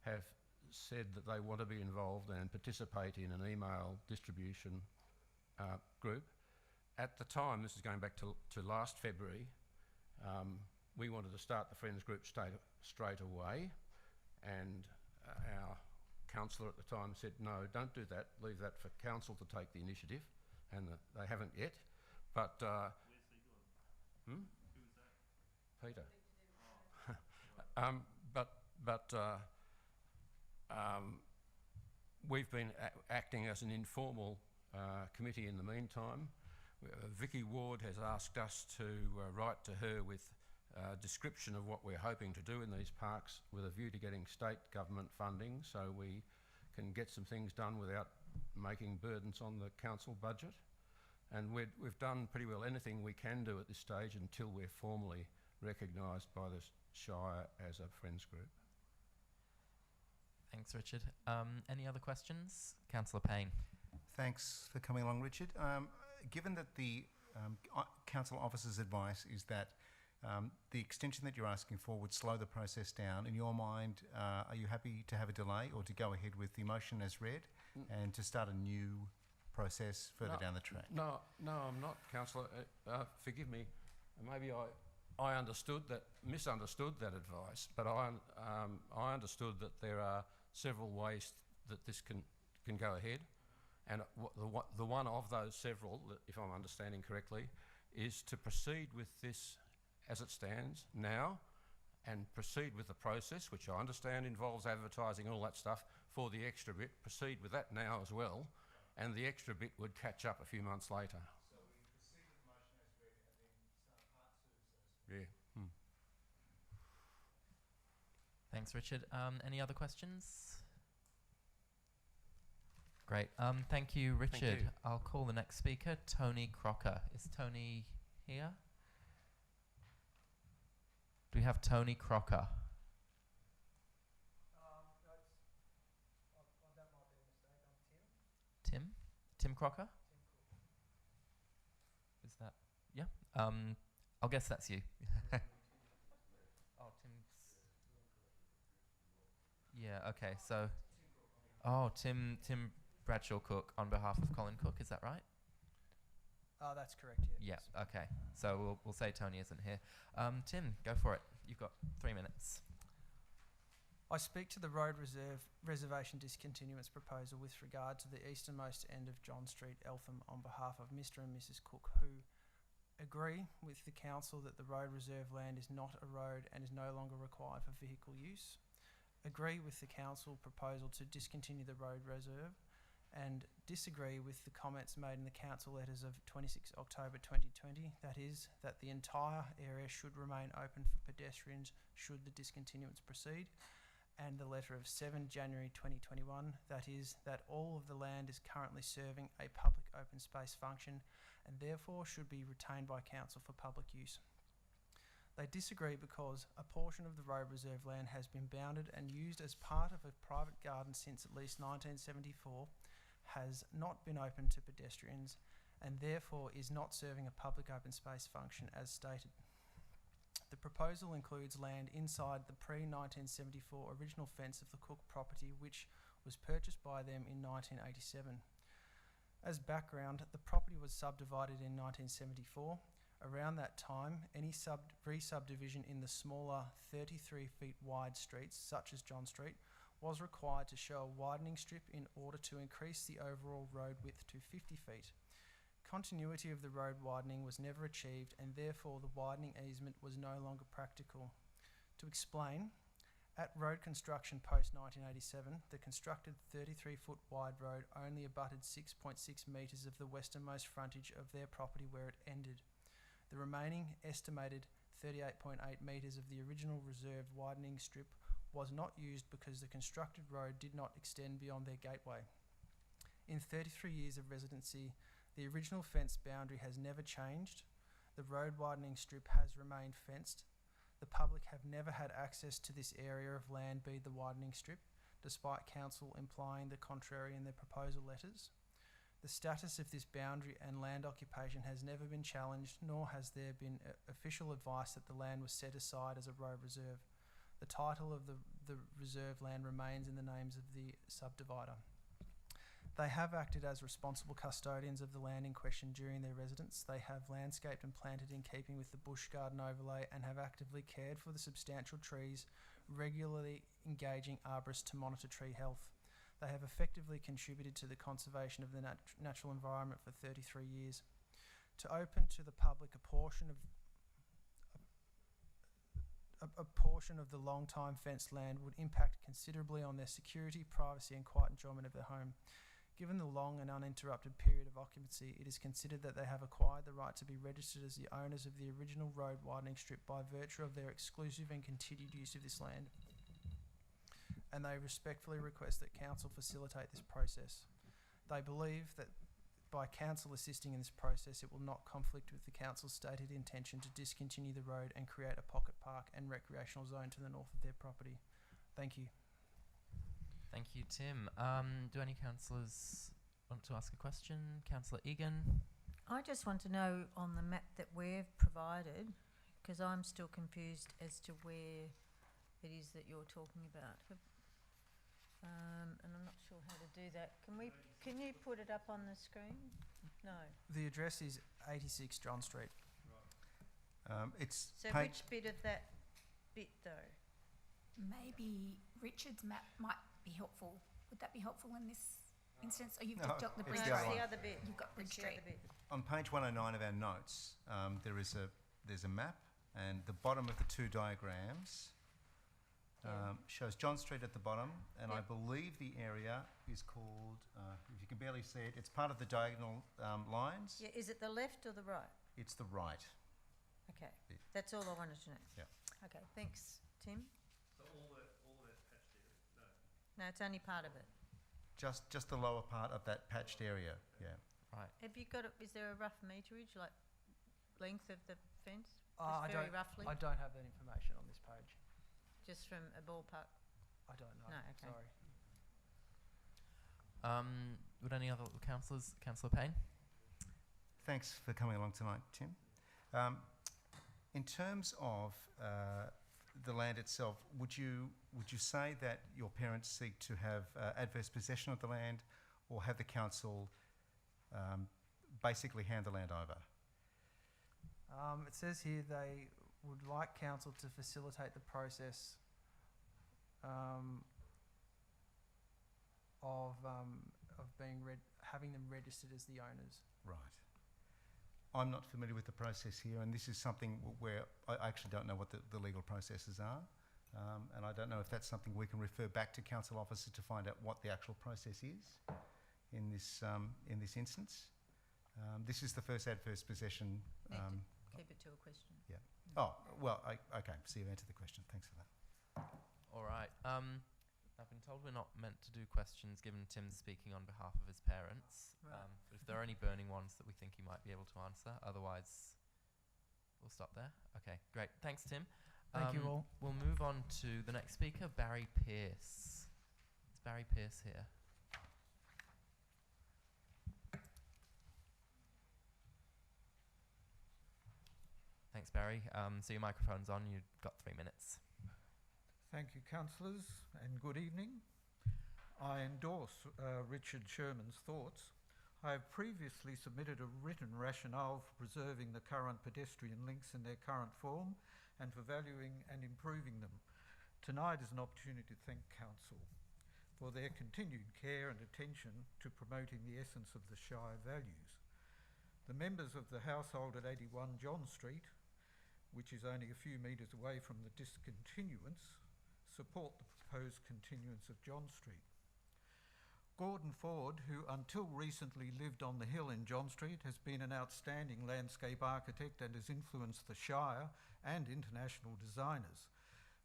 have said that they want to be involved and participate in an email distribution group. At the time, this is going back to last February, we wanted to start the Friends group straight away, and our councillor at the time said, no, don't do that, leave that for council to take the initiative, and they haven't yet. But Where's he gone? Who was that? Peter. We've been acting as an informal committee in the meantime. Vicky Ward has asked us to write to her with a description of what we're hoping to do in these parks with a view to getting state government funding so we can get some things done without making burdens on the council budget. And we've done pretty well anything we can do at this stage until we're formally recognised by the Shire as a Friends group. Thanks, Richard. Any other questions? Councillor Payne. Thanks for coming along, Richard. Given that the council officer's advice is that the extension that you're asking for would slow the process down, in your mind, are you happy to have a delay or to go ahead with the motion as read and to start a new process further down the track? No, I'm not, councillor. Forgive me. Maybe I misunderstood that advice, but I understood that there are several ways that this can go ahead, and the one of those several, if I'm understanding correctly, is to proceed with this as it stands now, and proceed with the process, which I understand involves advertising, all that stuff, for the extra bit. Proceed with that now as well, and the extra bit would catch up a few months later. So we proceed with the motion as read and then start part two, so to speak. Yeah. Thanks, Richard. Any other questions? Great. Thank you, Richard. Thank you. I'll call the next speaker, Tony Crocker. Is Tony here? Do we have Tony Crocker? That might be a mistake. I'm Tim. Tim? Tim Crocker? Is that? Yeah. I'll guess that's you. Oh, Tim's. Yeah. Okay. So. Oh, Tim Bradshaw Cook on behalf of Colin Cook. Is that right? That's correct, yeah. Yeah. Okay. So we'll say Tony isn't here. Tim, go for it. You've got 3 minutes. I speak to the road reservation discontinuance proposal with regard to the easternmost end of John Street, Eltham, on behalf of Mr and Mrs Cook, who agree with the council that the road reserve land is not a road and is no longer required for vehicle use, agree with the council proposal to discontinue the road reserve, and disagree with the comments made in the council letters of 26 October 2020, that is, that the entire area should remain open for pedestrians should the discontinuance proceed, and the letter of 7 January 2021, that is, that all of the land is currently serving a public open space function and therefore should be retained by council for public use. They disagree because a portion of the road reserve land has been bounded and used as part of a private garden since at least 1974, has not been open to pedestrians, and therefore is not serving a public open space function as stated. The proposal includes land inside the pre-1974 original fence of the Cook property, which was purchased by them in 1987. As background, the property was subdivided in 1974. Around that time, any re-subdivision in the smaller 33 feet wide streets, such as John Street, was required to show a widening strip in order to increase the overall road width to 50 feet. Continuity of the road widening was never achieved, and therefore the widening easement was no longer practical. To explain, at road construction post-1987, the constructed 33-foot wide road only abutted 6.6 metres of the westernmost frontage of their property where it ended. The remaining estimated 38.8 metres of the original reserved widening strip was not used because the constructed road did not extend beyond their gateway. In 33 years of residency, the original fence boundary has never changed. The road widening strip has remained fenced. The public have never had access to this area of land, be the widening strip, despite council implying the contrary in their proposal letters. The status of this boundary and land occupation has never been challenged, nor has there been official advice that the land was set aside as a road reserve. The title of the reserve land remains in the names of the subdivider. They have acted as responsible custodians of the land in question during their residence. They have landscaped and planted in keeping with the bush garden overlay and have actively cared for the substantial trees, regularly engaging arborists to monitor tree health. They have effectively contributed to the conservation of the natural environment for 33 years. To open to the public a portion of the long-time fenced land would impact considerably on their security, privacy and quiet enjoyment of their home. Given the long and uninterrupted period of occupancy, it is considered that they have acquired the right to be registered as the owners of the original road widening strip by virtue of their exclusive and continued use of this land. And they respectfully request that council facilitate this process. They believe that by council assisting in this process, it will not conflict with the council's stated intention to discontinue the road and create a pocket park and recreational zone to the north of their property. Thank you. Thank you, Tim. Do any councillors want to ask a question? Councillor Egan? I just want to know on the map that we've provided, because I'm still confused as to where it is that you're talking about. And I'm not sure how to do that. Can you put it up on the screen? No. The address is 86 John Street. It's So which bit of that bit though? Maybe Richard's map might be helpful. Would that be helpful in this instance? Or you've just got the it's Bridge the Street. other one. The other bit. You've got Bridge It's the Street. other bit. On page 109 of our notes, there's a map, and the bottom of the two diagrams shows John Street at the bottom, and I Yep. believe the area is called, if you can barely see it, it's part of the diagonal lines. Yeah, is it the left or the right? It's the right. Okay, Yeah. that's all I wanted to know. Yeah. Okay, thanks, Tim. So all that patched area? No. No, it's only part of it. Just the lower part of that patched area, yeah. Right. Have you got is there a rough meterage, like length of the fence? I Just very don't- roughly? I don't have that information on this page. Just from a ballpark? I don't know. No, okay. Sorry. Would any other councillors? Councillor Payne? Thanks for coming along tonight, Tim. In terms of the land itself, would you say that your parents seek to have adverse possession of the land, or have the council basically hand the land over? It says here they would like council to facilitate the process of being having them registered as the owners. Right. I'm not familiar with the process here, and this is something where I actually don't know what the legal processes are, and I don't know if that's something we can refer back to council officers to find out what the actual process is. in this instance. This is the first adverse possession. Keep it to a question. Yeah. Oh, well, okay. So you've answered the question. Thanks for that. All right. I've been told we're not meant to do questions given Tim's speaking on behalf of his parents. Right. But if there are any burning ones that we think he might be able to answer, otherwise we'll stop there. Okay, great. Thanks, Tim. Thank you all. We'll move on to the next speaker, Barry Pearce. Is Barry Pearce here? Thanks, Barry. So your microphone's on. You've got 3 minutes. Thank you, councillors, and good evening. I endorse Richard Sherman's thoughts. I have previously submitted a written rationale for preserving the current pedestrian links in their current form and for valuing and improving them. Tonight is an opportunity to thank Council for their continued care and attention to promoting the essence of the Shire values. The members of the household at 81 John Street, which is only a few metres away from the discontinuance, support the proposed continuance of John Street. Gordon Ford, who until recently lived on the hill in John Street, has been an outstanding landscape architect and has influenced the Shire and international designers.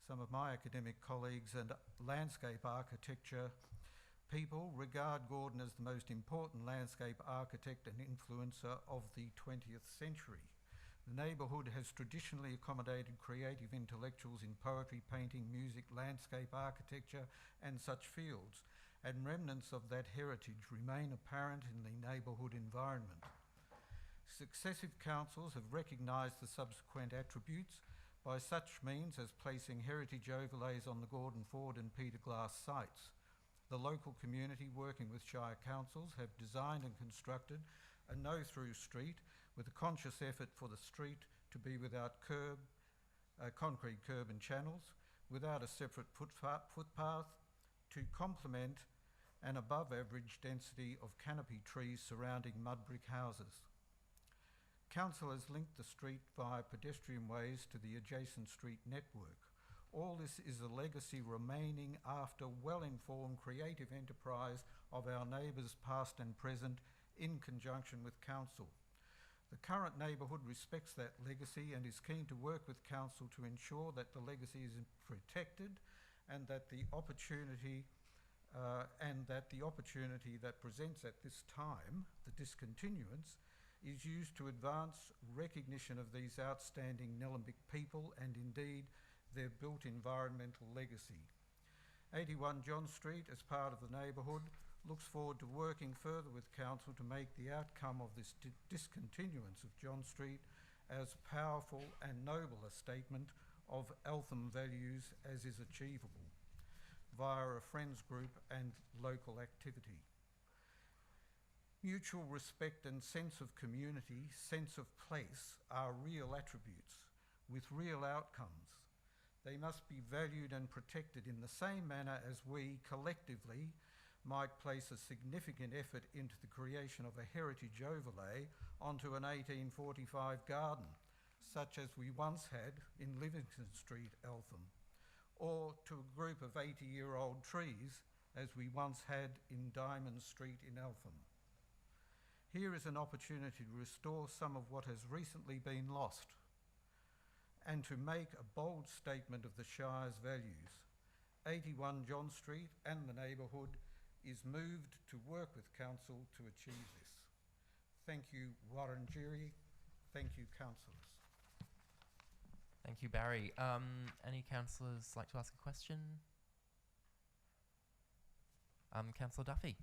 Some of my academic colleagues and landscape architecture people regard Gordon as the most important landscape architect and influencer of the 20th century. The neighbourhood has traditionally accommodated creative intellectuals in poetry, painting, music, landscape architecture and such fields, and remnants of that heritage remain apparent in the neighbourhood environment. Successive councils have recognised the subsequent attributes by such means as placing heritage overlays on the Gordon Ford and Peter Glass sites. The local community, working with Shire councils, have designed and constructed a no-through street with a conscious effort for the street to be without concrete curb and channels, without a separate footpath, to complement an above-average density of canopy trees surrounding mud brick houses. Council has linked the street via pedestrian ways to the adjacent street network. All this is a legacy remaining after well-informed creative enterprise of our neighbours past and present in conjunction with Council. The current neighbourhood respects that legacy and is keen to work with Council to ensure that the legacy is protected and that the opportunity that presents at this time, the discontinuance, is used to advance recognition of these outstanding Nillumbik people and indeed their built environmental legacy. 81 John Street, as part of the neighbourhood, looks forward to working further with Council to make the outcome of this discontinuance of John Street as powerful and noble a statement of Eltham values as is achievable via a friends group and local activity. Mutual respect and sense of community, sense of place are real attributes with real outcomes. They must be valued and protected in the same manner as we collectively might place a significant effort into the creation of a heritage overlay onto an 1845 garden, such as we once had in Livingston Street, Eltham, or to a group of 80-year-old trees, as we once had in Diamond Street in Eltham. Here is an opportunity to restore some of what has recently been lost and to make a bold statement of the Shire's values. 81 John Street and the neighbourhood is moved to work with Council to achieve this. Thank you, Warrenjeri. Thank you, councillors. Thank you, Barry. Any councillors like to ask a question? Councillor Duffy.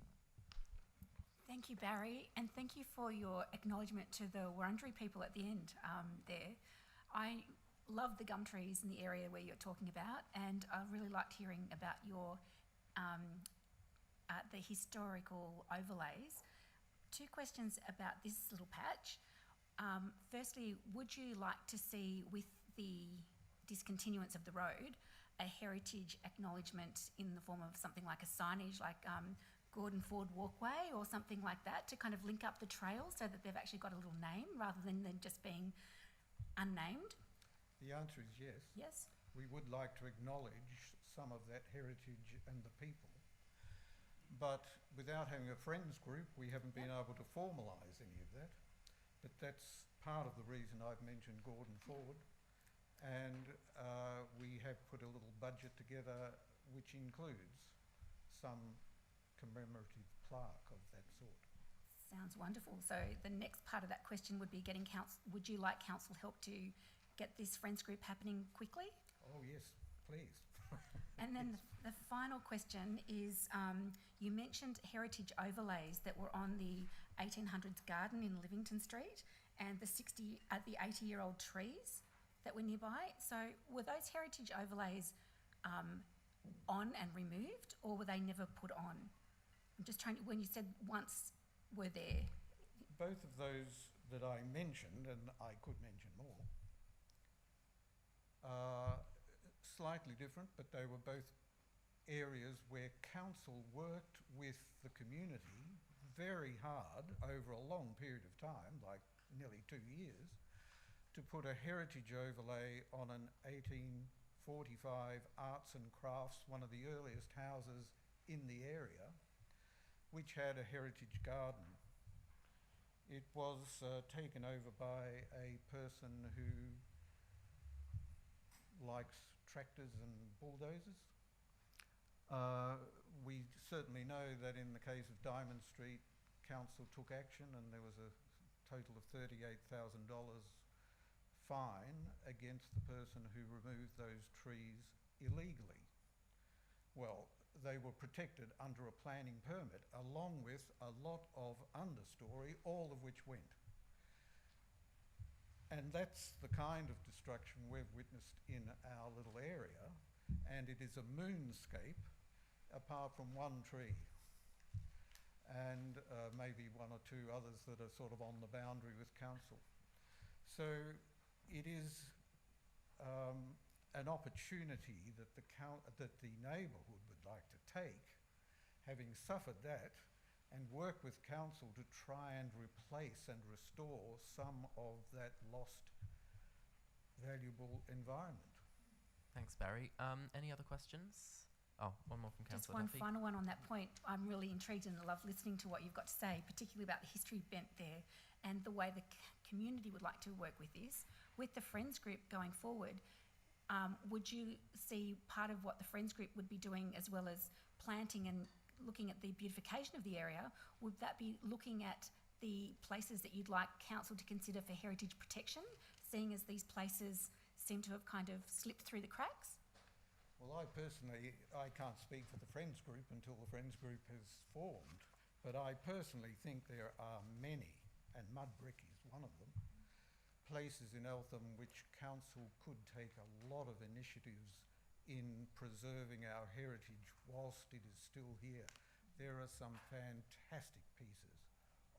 Thank you, Barry, and thank you for your acknowledgement to the Wurundjeri people at the end there. I love the gum trees in the area where you're talking about, and I really liked hearing about your the historical overlays. 2 questions about this little patch. Firstly, would you like to see, with the discontinuance of the road, a heritage acknowledgement in the form of something like a signage, like Gordon Ford Walkway or something like that, to kind of link up the trails so that they've actually got a little name rather than just being unnamed? The answer is yes. Yes. We would like to acknowledge some of that heritage and the people. but without having a friends group, we haven't been able to formalise any of that. But that's part of the reason I've mentioned Gordon Ford. And we have put a little budget together which includes some commemorative plaque of that sort. Sounds wonderful. So the next part of that question would be getting council. Would you like council help to get this friends group happening quickly? Oh yes, please. And then the final question is, you mentioned heritage overlays that were on the 1800s garden in Livington Street and the 80-year-old trees that were nearby. So were those heritage overlays on and removed, or were they never put on? I'm just trying to, when you said once were there. Both of those that I mentioned, and I could mention more, are slightly different, but they were both areas where council worked with the community very hard over a long period of time, like nearly 2 years, to put a heritage overlay on an 1845 arts and crafts, one of the earliest houses in the area, which had a heritage garden. It was taken over by a person who likes tractors and bulldozers. We certainly know that in the case of Diamond Street, council took action and there was a total of $38,000 fine against the person who removed those trees illegally. Well, they were protected under a planning permit along with a lot of understory, all of which went. And that's the kind of destruction we've witnessed in our little area, and it is a moonscape apart from one tree and maybe one or two others that are sort of on the boundary with council. So it is an opportunity that the neighbourhood would like to take, having suffered that, and work with council to try and replace and restore some of that lost valuable environment. Thanks, Barry. Any other questions? Oh, one more from Just Councillor one Duffy. final one on that point. I'm really intrigued and love listening to what you've got to say, particularly about the history bent there and the way the community would like to work with this. With the Friends group going forward, would you see part of what the Friends group would be doing, as well as planting and looking at the beautification of the area, would that be looking at the places that you'd like council to consider for heritage protection, seeing as these places seem to have kind of slipped through the cracks? Well, I can't speak for the Friends group until the Friends group has formed, but I personally think there are many, and Mudbrick is one of them, places in Eltham which council could take a lot of initiatives in preserving our heritage whilst it is still here. There are some fantastic pieces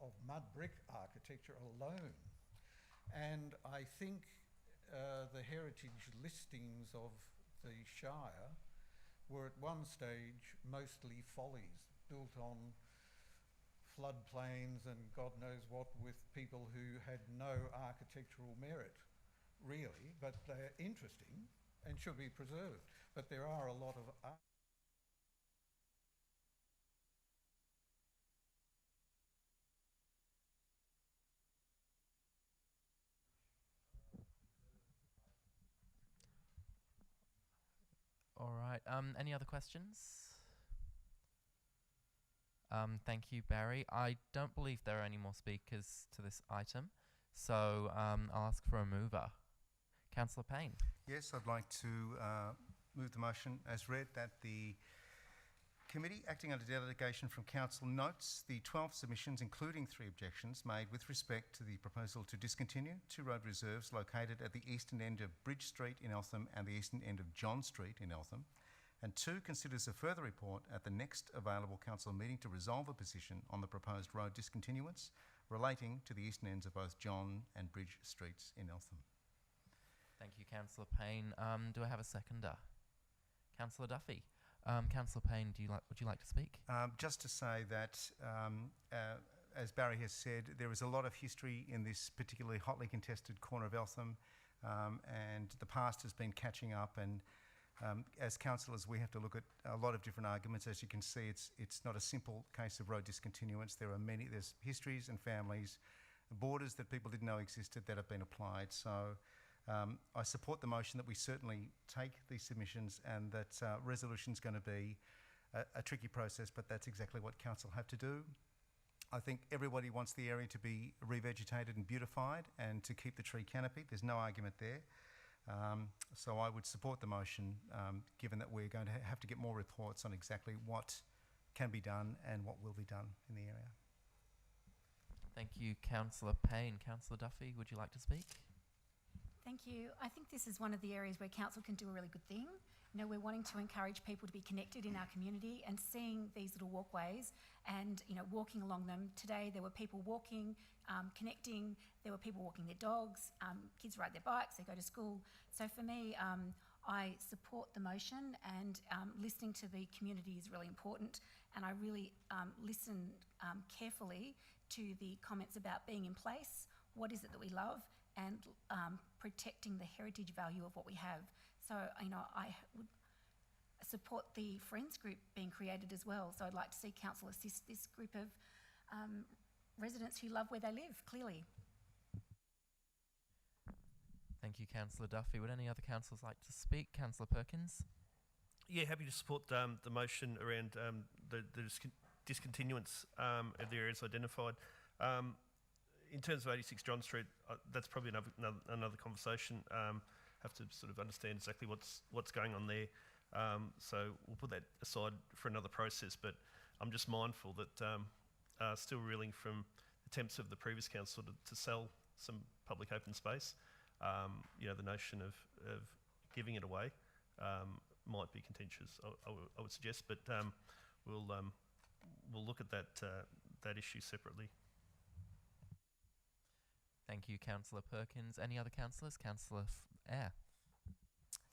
of mud brick architecture alone. And I think the heritage listings of the Shire were at one stage mostly follies built on floodplains and God knows what, with people who had no architectural merit, really, but they're interesting and should be preserved. But there are a lot of All right. Any other questions? Thank you, Barry. I don't believe there are any more speakers to this item, so I'll ask for a mover. Councillor Payne. Yes, I'd like to move the motion as read, that the committee, acting under delegation from council, notes the 12 submissions, including 3 objections, made with respect to the proposal to discontinue 2 road reserves located at the eastern end of Bridge Street in Eltham and the eastern end of John Street in Eltham, and 2, considers a further report at the next available council meeting to resolve a position on the proposed road discontinuance relating to the eastern ends of both John and Bridge Streets in Eltham. Thank you, Councillor Payne. Do I have a seconder? Councillor Duffy. Councillor Payne, would you like to speak? Just to say that, as Barry has said, there is a lot of history in this particularly hotly contested corner of Eltham, and the past has been catching up, and As councillors, we have to look at a lot of different arguments. As you can see, it's not a simple case of road discontinuance. There's histories and families, borders that people didn't know existed that have been applied. So I support the motion that we certainly take these submissions, and that resolution's going to be a tricky process, but that's exactly what council have to do. I think everybody wants the area to be revegetated and beautified and to keep the tree canopy. There's no argument there. So I would support the motion, given that we're going to have to get more reports on exactly what can be done and what will be done in the area. Thank you, Councillor Payne. Councillor Duffy, would you like to speak? Thank you. I think this is one of the areas where council can do a really good thing. You know, we're wanting to encourage people to be connected in our community, and seeing these little walkways and, you know, walking along them. Today there were people walking, connecting, there were people walking their dogs, kids ride their bikes, they go to school. So for me, I support the motion, and listening to the community is really important, and I really listened carefully to the comments about being in place, what is it that we love, and protecting the heritage value of what we have. So, you know, I would support the Friends group being created as well. So I'd like to see council assist this group of residents who love where they live, clearly. Thank you, Councillor Duffy. Would any other councillors like to speak? Councillor Perkins? Yeah, happy to support the motion around the discontinuance of the areas identified. In terms of 86 John Street, that's probably another conversation. Have to sort of understand exactly what's going on there. So we'll put that aside for another process. But I'm just mindful that still reeling from attempts of the previous council to sell some public open space. You know, the notion of giving it away might be contentious, I would suggest. But we'll look at that issue separately. Thank you, Councillor Perkins. Any other councillors? Councillor Eyre.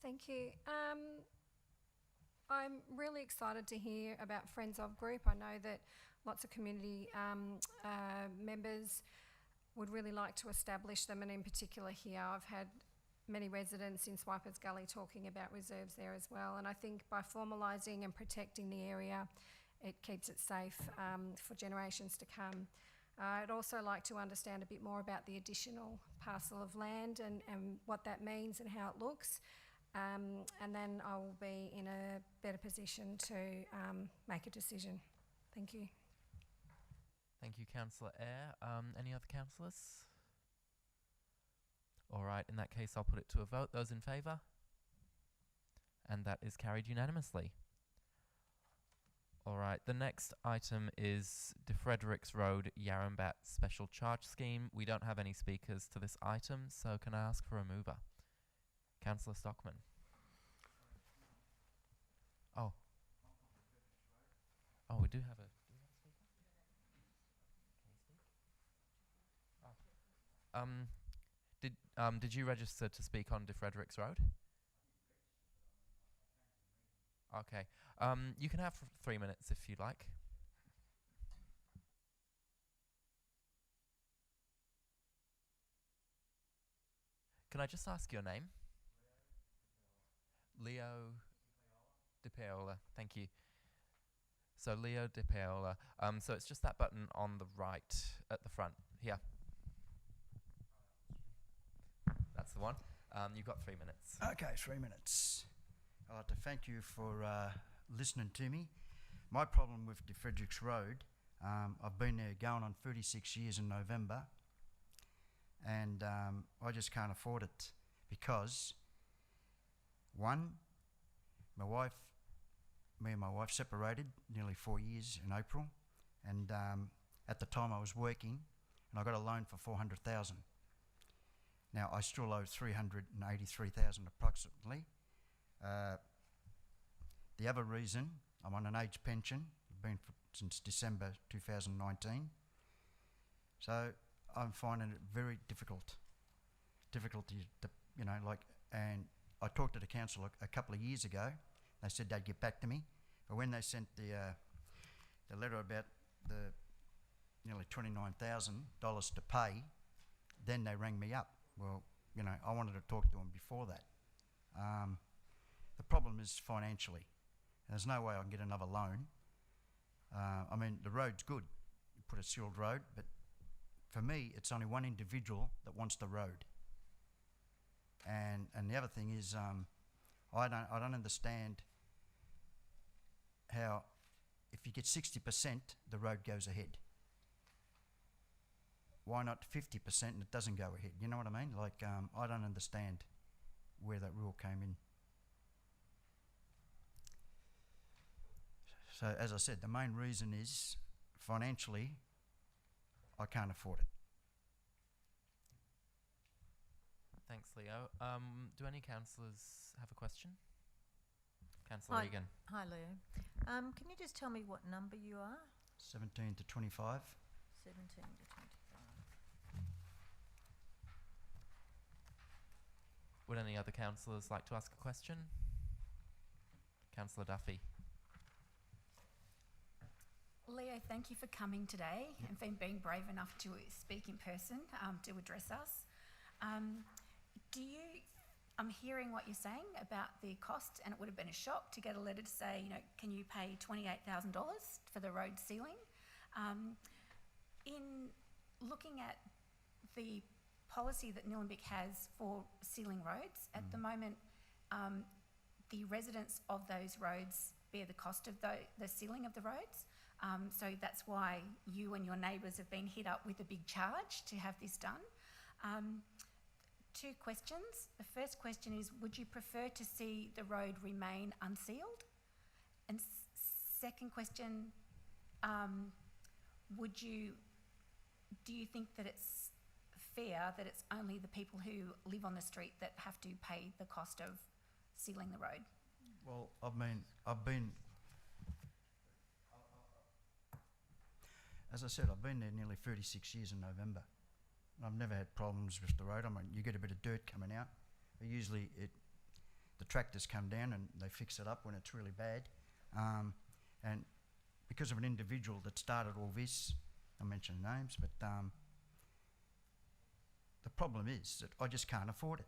Thank you. I'm really excited to hear about Friends of Group. I know that lots of community members would really like to establish them, and in particular here I've had many residents in Swipers Gully talking about reserves there as well, and I think by formalising and protecting the area, it keeps it safe for generations to come. I'd also like to understand a bit more about the additional parcel of land and what that means and how it looks. And then I will be in a better position to make a decision. Thank you. Thank you, Councillor Eyre. Any other councillors? All right, in that case, I'll put it to a vote. Those in favour? And that is carried unanimously. All right, the next item is De Fredericks Road, Yarrambat Special Charge Scheme. We don't have any speakers to this item, so can I ask for a mover? Councillor Stockman. Oh. Oh, we do have a... Did you register to speak on De Fredericks Road? Okay. You can have 3 minutes if you'd like. Can I just ask your name? Leo De Paola. Thank you. So Leo De Paola. So it's just that button on the right at the front here. That's the one. You've got 3 minutes. Okay, 3 minutes. I'd like to thank you for listening to me. My problem with De Fredericks Road, I've been there going on 36 years in November, and I just can't afford it because, one, me and my wife separated nearly 4 years in April, and at the time I was working, and I got a loan for $400,000. Now I still owe $383,000 approximately. The other reason, I'm on an age pension, I've been since December 2019. So I'm finding it very difficult to, you know, like, and I talked to the council a couple of years ago. They said they'd get back to me, but when they sent the letter about the nearly $29,000 to pay, then they rang me up. Well, you know, I wanted to talk to them before that. the problem is financially. There's no way I can get another loan. I mean, the road's good. You put a sealed road, but for me, it's only one individual that wants the road. And the other thing is, I don't understand how, if you get 60%, the road goes ahead. Why not 50% and it doesn't go ahead? You know what I mean? Like, I don't understand where that rule came in. So, as I said, the main reason is financially, I can't afford it. Thanks, Leo. Do any councillors have a question? Councillor Egan. Hi, Leo. Can you just tell me what number you are? 17 to 25. 17 to 25. Would any other councillors like to ask a question? Councillor Duffy. Leo, thank you for coming today and for being brave enough to speak in person to address us. I'm hearing what you're saying about the cost, and it would have been a shock to get a letter to say, you know, can you pay $28,000 for the road sealing? In looking at the policy that Nillumbik has for sealing roads, at the moment, the residents of those roads bear the cost of the sealing of the roads. So that's why you and your neighbours have been hit up with a big charge to have this done. Two questions. The first question is, would you prefer to see the road remain unsealed? And second question, do you think that it's fair that it's only the people who live on the street that have to pay the cost of sealing the road? Well, I've been, as I said, I've been there nearly 36 years in November. I've never had problems with the road. I mean, you get a bit of dirt coming out. But usually the tractors come down and they fix it up when it's really bad. And because of an individual that started all this, I mentioned names, but the problem is that I just can't afford it.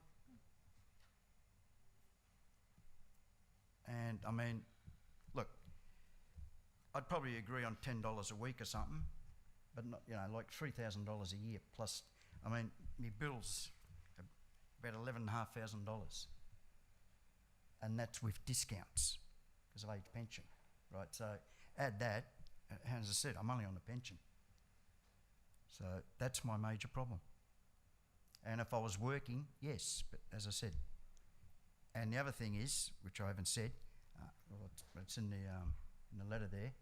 And I mean, look, I'd probably agree on $10 a week or something, but not, you know, like $3,000 a year plus. I mean, my bill's about $11,500, and that's with discounts because of age pension, right? So add that, as I said, I'm only on a pension. So that's my major problem. And if I was working, yes, but as I said, and the other thing is, which I haven't said, well, it's in the letter there,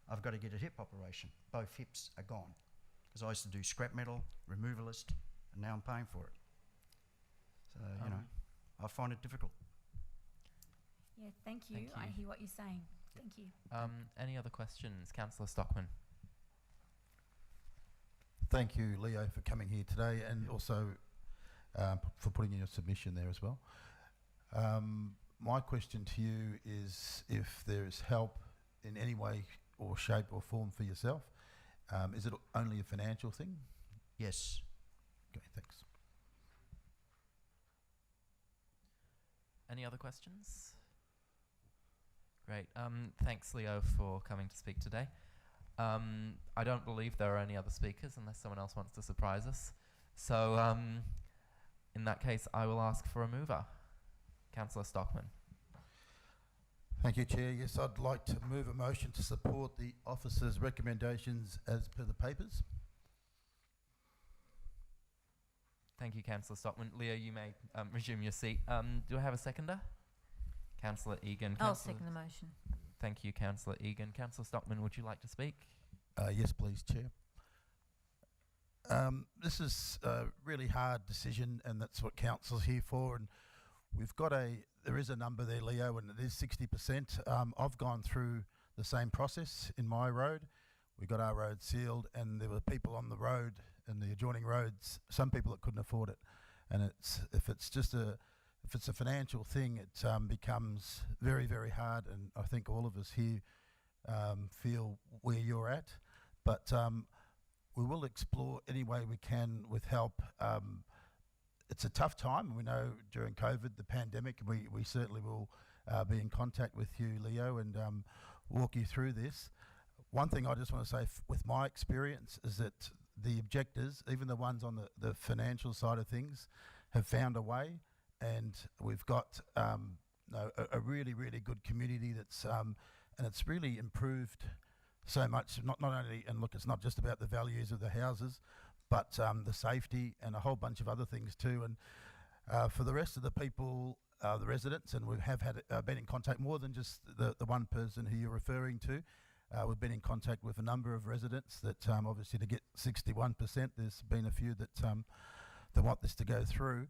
I've got to get a hip operation. Both hips are gone. Because I used to do scrap metal, removalist, and now I'm paying for it. So, you know, I find it difficult. Yeah, thank you. I hear what you're saying. Thank you. Any other questions? Councillor Stockman. Thank you, Leo, for coming here today, and also for putting in your submission there as well. My question to you is if there is help in any way or shape or form for yourself. Is it only a financial thing? Yes. Okay, thanks. Any other questions? Great. Thanks, Leo, for coming to speak today. I don't believe there are any other speakers unless someone else wants to surprise us. So in that case, I will ask for a mover. Councillor Stockman. Thank you, Chair. Yes, I'd like to move a motion to support the officer's recommendations as per the papers. Thank you, Councillor Stockman. Leo, you may resume your seat. Do I have a seconder? Councillor Egan. I'll second the motion. Thank you, Councillor Egan. Councillor Stockman, would you like to speak? Yes, please, Chair. This is a really hard decision, and that's what council's here for. And we've got there is a number there, Leo, and it is 60%. I've gone through the same process in my road. We got our road sealed, and there were people on the road and the adjoining roads, some people that couldn't afford it. And if it's a financial thing, it becomes very, very hard. And I think all of us here feel where you're at. But we will explore any way we can with help. It's a tough time. We know during COVID, the pandemic, we certainly will be in contact with you, Leo, and walk you through this. One thing I just want to say with my experience is that the objectors, even the ones on the financial side of things, have found a way, and we've got a really, really good community that's and it's really improved so much. Not only, and look, it's not just about the values of the houses, but the safety and a whole bunch of other things too. And for the rest of the people, the residents, and we have had been in contact more than just the one person who you're referring to. We've been in contact with a number of residents that obviously to get 61%, there's been a few that want this to go through.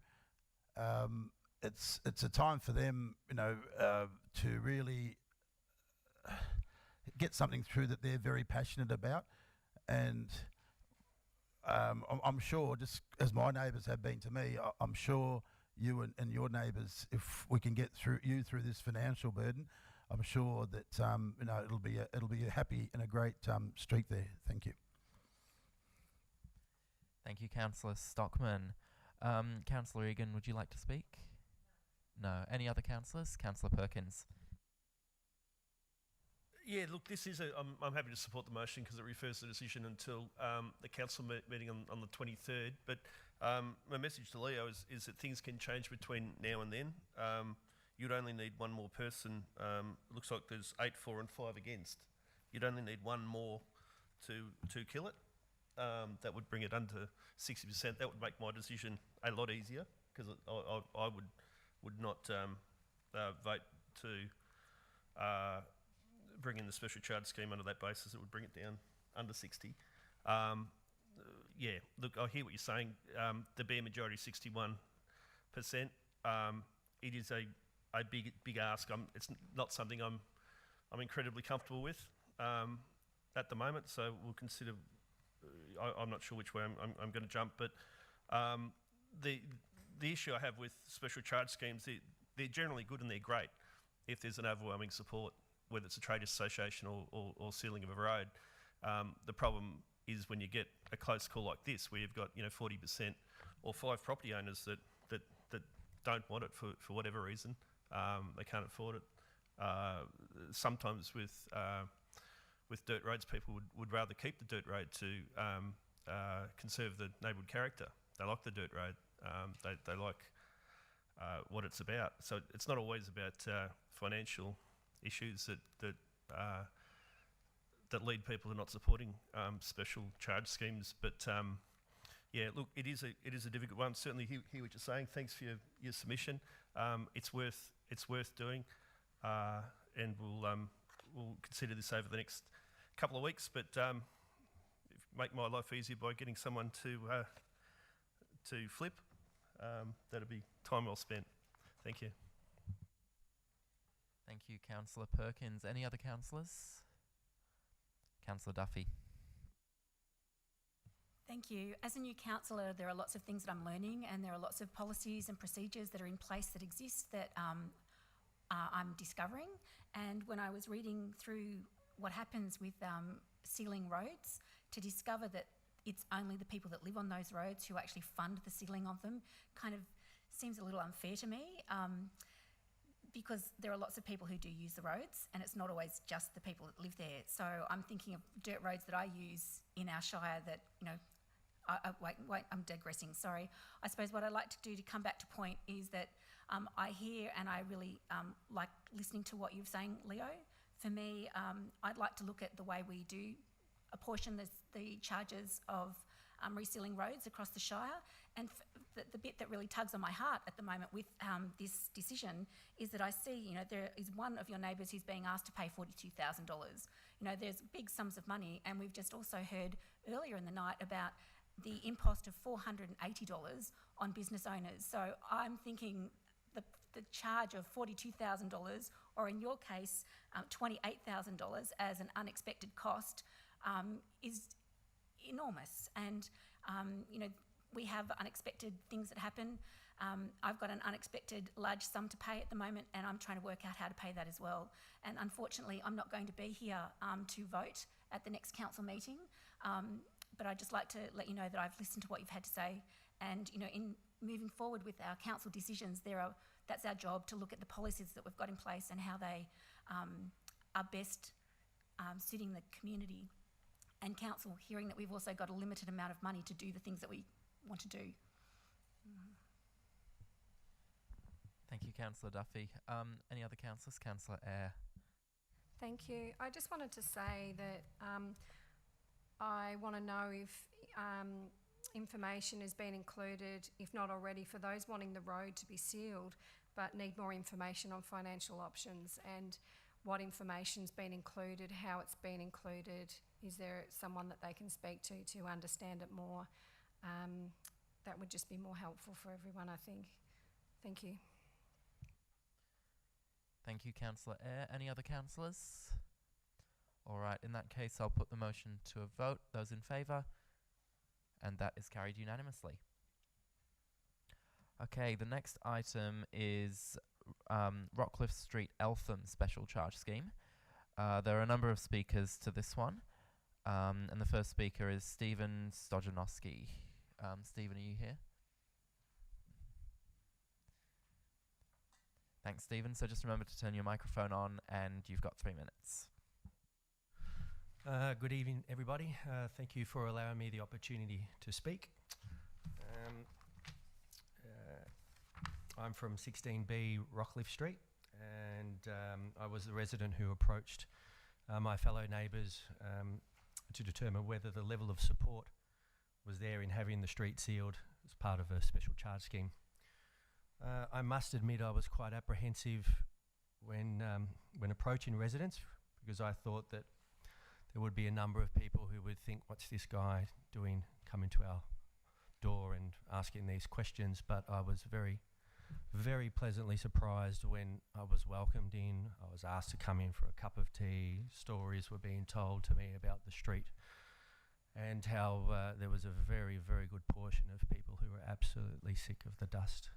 It's a time for them, to really get something through that they're very passionate about. And I'm sure, just as my neighbours have been to me, I'm sure you and your neighbours, if we can get through this financial burden, I'm sure that it'll be a happy and a great street there. Thank you. Thank you, Councillor Stockman. Councillor Egan, would you like to speak? No. Any other councillors? Councillor Perkins. Yeah, look, this is I'm happy to support the motion because it refers the decision until the council meeting on the 23rd. But my message to Leo is that things can change between now and then. You'd only need one more person. It looks like there's 8 for and 5 against. You'd only need one more to kill it. That would bring it under 60%. That would make my decision a lot easier because I would not vote to bring in the special charge scheme under that basis. It would bring it down under 60. Yeah, look, I hear what you're saying. The bare majority, 61%. It is a big ask. It's not something I'm incredibly comfortable with at the moment. So we'll consider. I'm not sure which way I'm going to jump, but the issue I have with special charge schemes, they're generally good and they're great if there's an overwhelming support, whether it's a trade association or sealing of a road. The problem is when you get a close call like this, where you've got 40% or 5 property owners that don't want it for whatever reason. They can't afford it. Sometimes with dirt roads, people would rather keep the dirt road to conserve the neighbourhood character. They like the dirt road. They like what it's about. So it's not always about financial issues that lead people to not supporting special charge schemes. But yeah, look, it is a difficult one. Certainly hear what you're saying. Thanks for your submission. It's worth doing, and we'll consider this over the next couple of weeks. But make my life easier by getting someone to flip. That'll be time well spent. Thank you. Thank you, Councillor Perkins. Any other councillors? Councillor Duffy. Thank you. As a new councillor, there are lots of things that I'm learning, and there are lots of policies and procedures that are in place that exist that I'm discovering. And when I was reading through what happens with sealing roads, to discover that it's only the people that live on those roads who actually fund the sealing of them kind of seems a little unfair to me. Because there are lots of people who do use the roads, and it's not always just the people that live there. So I'm thinking of dirt roads that I use in our shire that, wait, I'm digressing, sorry. I suppose what I'd like to do to come back to point is that I hear and I really like listening to what you're saying, Leo. For me, I'd like to look at the way we do apportion the charges of resealing roads across the shire. And the bit that really tugs on my heart at the moment with this decision is that I see, there is one of your neighbours who's being asked to pay $42,000. There's big sums of money, and we've just also heard earlier in the night about the impost of $480 on business owners. So I'm thinking the charge of $42,000, or in your case, $28,000 as an unexpected cost is enormous. And, we have unexpected things that happen. I've got an unexpected large sum to pay at the moment, and I'm trying to work out how to pay that as well. And unfortunately, I'm not going to be here to vote at the next council meeting, but I'd just like to let you know that I've listened to what you've had to say, And, in moving forward with our council decisions, that's our job to look at the policies that we've got in place and how they are best suiting the community. And council hearing that we've also got a limited amount of money to do the things that we want to do. Thank you, Councillor Duffy. Any other councillors? Councillor Eyre. Thank you. I just wanted to say that I want to know if information has been included, if not already, for those wanting the road to be sealed but need more information on financial options, and what information's been included, how it's been included. Is there someone that they can speak to understand it more? That would just be more helpful for everyone, I think. Thank you. Thank you, Councillor Eyre. Any other councillors? All right, in that case, I'll put the motion to a vote. Those in favour? And that is carried unanimously. Okay, the next item is Rockcliffe Street Eltham Special Charge Scheme. There are a number of speakers to this one. And the first speaker is Stephen Stojanowski. Stephen, are you here? Thanks, Stephen. So just remember to turn your microphone on, and you've got 3 minutes. Good evening, everybody. Thank you for allowing me the opportunity to speak. I'm from 16B Rockcliffe Street, and I was the resident who approached my fellow neighbours to determine whether the level of support was there in having the street sealed as part of a special charge scheme. I must admit I was quite apprehensive when approaching residents, because I thought that there would be a number of people who would think, what's this guy doing coming to our door and asking these questions? But I was very, very pleasantly surprised when I was welcomed in. I was asked to come in for a cup of tea. Stories were being told to me about the street, and how there was a very, very good portion of people who were absolutely sick of the dust.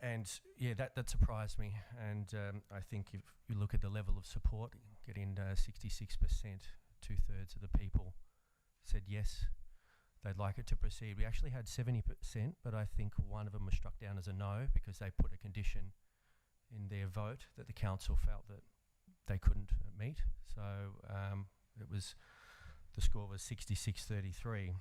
And yeah, that surprised me. And I think if you look at the level of support, getting 66%, 2/3 of the people said yes, they'd like it to proceed. We actually had 70%, but I think one of them was struck down as a no because they put a condition in their vote that the council felt that they couldn't meet. So the score was 66-33.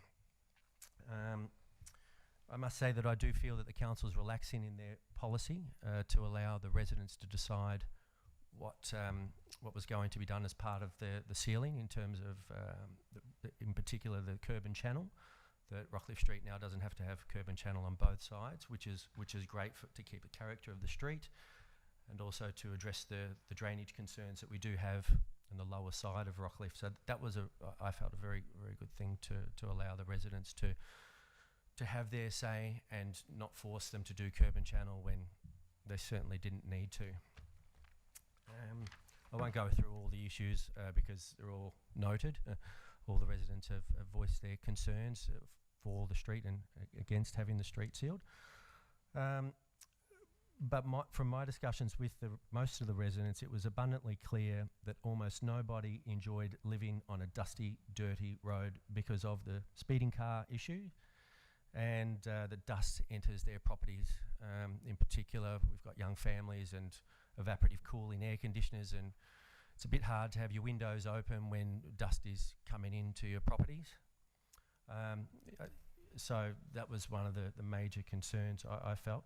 I must say that I do feel that the council is relaxing in their policy to allow the residents to decide what was going to be done as part of the sealing, in terms of, in particular, the curb and channel. That Rockcliffe Street now doesn't have to have curb and channel on both sides, which is great to keep the character of the street, and also to address the drainage concerns that we do have on the lower side of Rockcliffe. So that was I felt a very, very good thing to allow the residents to have their say and not force them to do curb and channel when they certainly didn't need to. I won't go through all the issues because they're all noted. All the residents have voiced their concerns for the street and against having the street sealed. But from my discussions with most of the residents, it was abundantly clear that almost nobody enjoyed living on a dusty, dirty road because of the speeding car issue, and the dust enters their properties. In particular, we've got young families and evaporative cooling air conditioners, and it's a bit hard to have your windows open when dust is coming into your properties. So that was one of the major concerns I felt.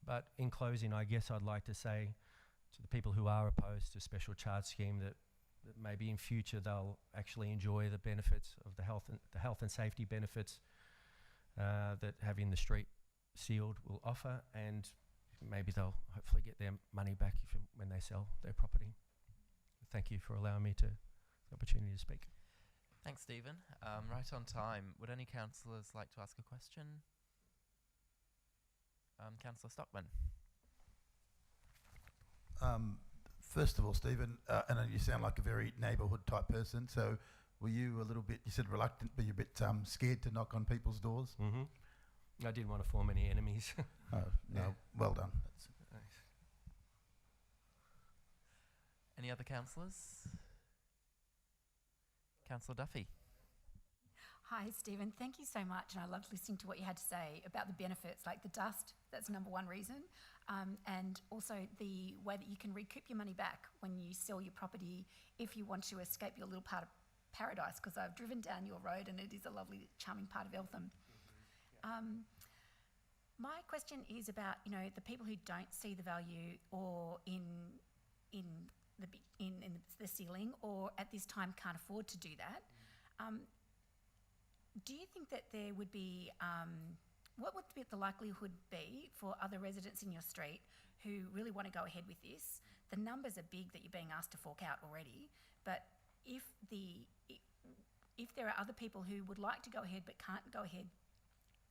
But in closing, I guess I'd like to say to the people who are opposed to special charge scheme that maybe in future they'll actually enjoy the benefits of the health and safety benefits that having the street sealed will offer, and maybe they'll hopefully get their money back when they sell their property. Thank you for allowing me the opportunity to speak. Thanks, Stephen. Right on time. Would any councillors like to ask a question? Councillor Stockman. First of all, Stephen, I know you sound like a very neighbourhood type person, so were you a little bit, you said reluctant, but you're a bit scared to knock on people's doors? Mm-hmm. I didn't want to form any enemies. Oh, no, Yeah. well done. Thanks. Any other councillors? Councillor Duffy. Hi, Stephen. Thank you so much. And I loved listening to what you had to say about the benefits, like the dust. That's number one reason. And also the way that you can recoup your money back when you sell your property if you want to escape your little part of paradise, because I've driven down your road and it is a lovely, charming part of Eltham. My question is about, the people who don't see the value or in the ceiling, or at this time can't afford to do that. Do you think that there would be, what would the likelihood be for other residents in your street who really want to go ahead with this? The numbers are big that you're being asked to fork out already, but if there are other people who would like to go ahead but can't go ahead,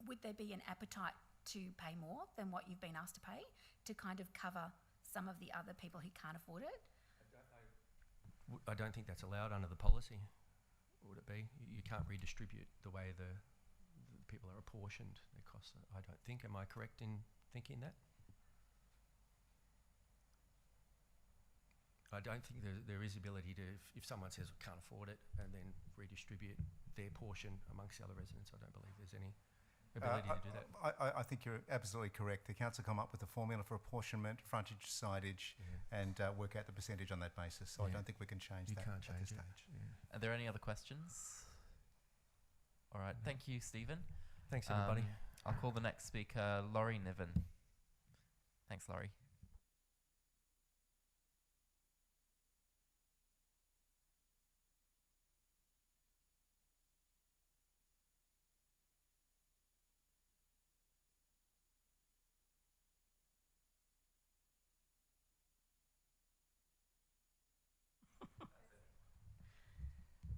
would there be an appetite to pay more than what you've been asked to pay to kind of cover some of the other people who can't afford it? I don't think that's allowed under the policy, would it be? You can't redistribute the way the people are apportioned their costs, I don't think. Am I correct in thinking that? I don't think there is ability to, if someone says can't afford it, and then redistribute their portion amongst the other residents. I don't believe there's any ability to do that. I think you're absolutely correct. The council come up with a formula for apportionment, frontage, sidage, and work out the percentage on that basis. So I don't think we can change that can't at change this it. stage. Are there any other questions? All right, thank you, Stephen. Thanks, everybody. I'll call the next speaker, Laurie Niven. Thanks, Laurie.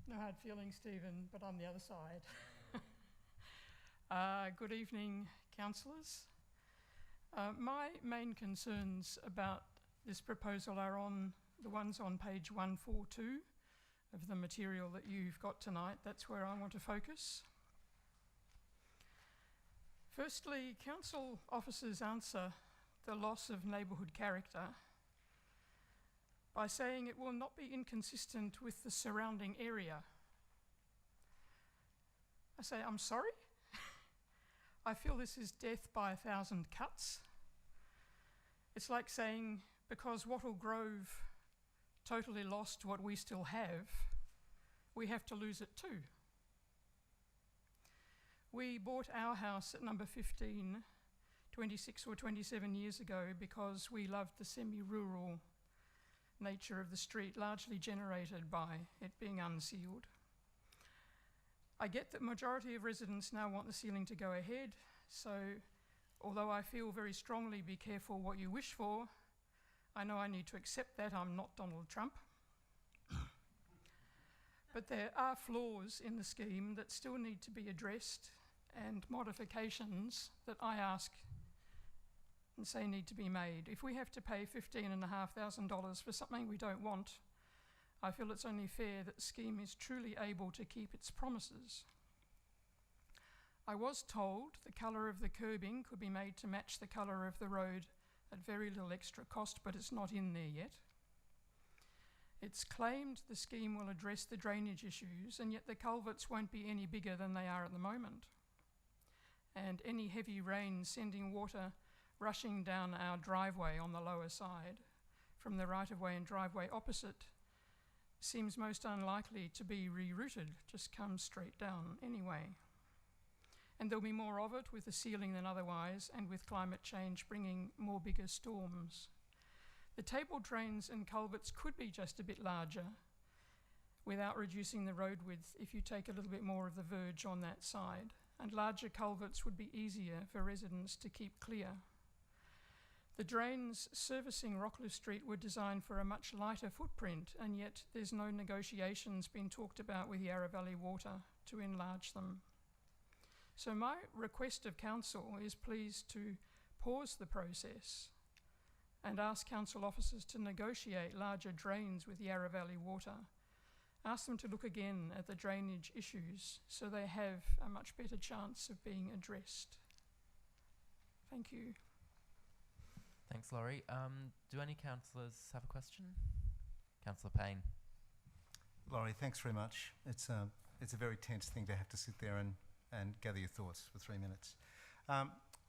No hard feelings, Stephen, but I'm the other side. Good evening, councillors. My main concerns about this proposal are on the ones on page 142 of the material that you've got tonight. That's where I want to focus. Firstly, council officers answer the loss of neighbourhood character by saying it will not be inconsistent with the surrounding area. I say, I'm sorry? I feel this is death by 1,000 cuts. It's like saying, because Wattle Grove totally lost what we still have, we have to lose it too. We bought our house at number 15 26 or 27 years ago because we loved the semi-rural nature of the street, largely generated by it being unsealed. I get that majority of residents now want the ceiling to go ahead, so although I feel very strongly be careful what you wish for, I know I need to accept that. I'm not Donald Trump. But there are flaws in the scheme that still need to be addressed, and modifications that I ask and say need to be made. If we have to pay $15,500 for something we don't want, I feel it's only fair that the scheme is truly able to keep its promises. I was told the colour of the curbing could be made to match the colour of the road at very little extra cost, but it's not in there yet. It's claimed the scheme will address the drainage issues, and yet the culverts won't be any bigger than they are at the moment. And any heavy rain sending water rushing down our driveway on the lower side from the right-of-way and driveway opposite seems most unlikely to be rerouted, just comes straight down anyway. And there'll be more of it with the ceiling than otherwise, and with climate change bringing more bigger storms. The table drains and culverts could be just a bit larger without reducing the road width if you take a little bit more of the verge on that side, and larger culverts would be easier for residents to keep clear. The drains servicing Rockcliffe Street were designed for a much lighter footprint, and yet there's no negotiations being talked about with Yarra Valley Water to enlarge them. So my request of council is please to pause the process and ask council officers to negotiate larger drains with Yarra Valley Water. Ask them to look again at the drainage issues so they have a much better chance of being addressed. Thank you. Thanks, Laurie. Do any councillors have a question? Councillor Payne. Laurie, thanks very much. It's it's a very tense thing to have to sit there and gather your thoughts for 3 minutes.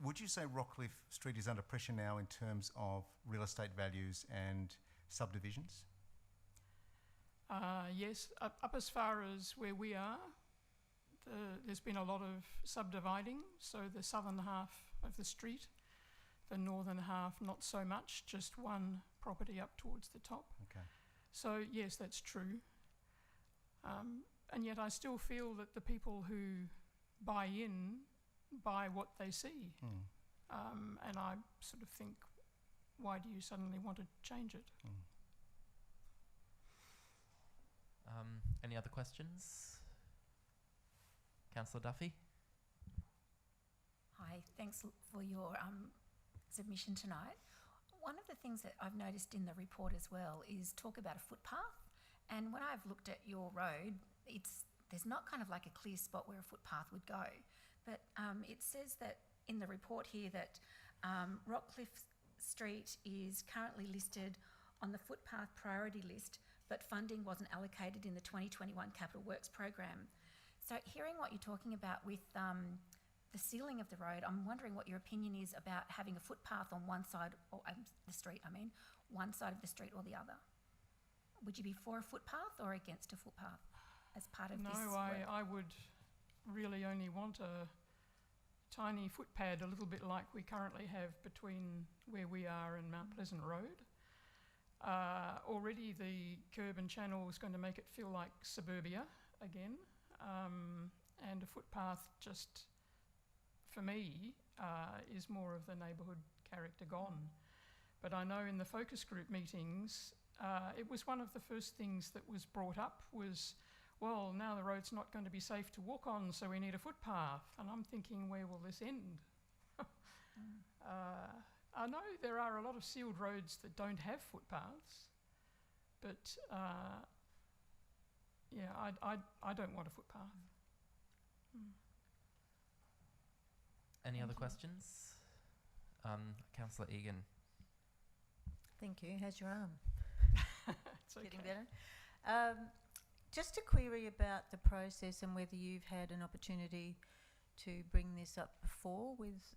Would you say Rockcliffe Street is under pressure now in terms of real estate values and subdivisions? Yes, up as far as where we are, there's been a lot of subdividing, so the southern half of the street, the northern half not so much, just one property up towards the top. Okay. So yes, that's true. And yet I still feel that the people who buy in buy what they see. And I sort of think, why do you suddenly want to change it? Any other questions? Councillor Duffy? Hi, thanks for your submission tonight. One of the things that I've noticed in the report as well is talk about a footpath. And when I've looked at your road, there's not kind of like a clear spot where a footpath would go. But it says that in the report here that Rockcliffe Street is currently listed on the footpath priority list, but funding wasn't allocated in the 2021 Capital Works program. So hearing what you're talking about with the ceiling of the road, I'm wondering what your opinion is about having a footpath on one side, or the street, one side of the street or the other. Would you be for a footpath or against a footpath as part of this work? No, I would really only want a tiny footpad, a little bit like we currently have between where we are and Mount Pleasant Road. Already the curb and channel is going to make it feel like suburbia again, and a footpath just, for me, is more of the neighbourhood character gone. But I know in the focus group meetings, it was one of the first things that was brought up was, well, now the road's not going to be safe to walk on, so we need a footpath. And I'm thinking, where will this end? I know there are a lot of sealed roads that don't have footpaths, but yeah, I don't want a footpath. Any other questions? Councillor Egan. Thank you. How's your arm? It's okay. Getting better? Just a query about the process and whether you've had an opportunity to bring this up before with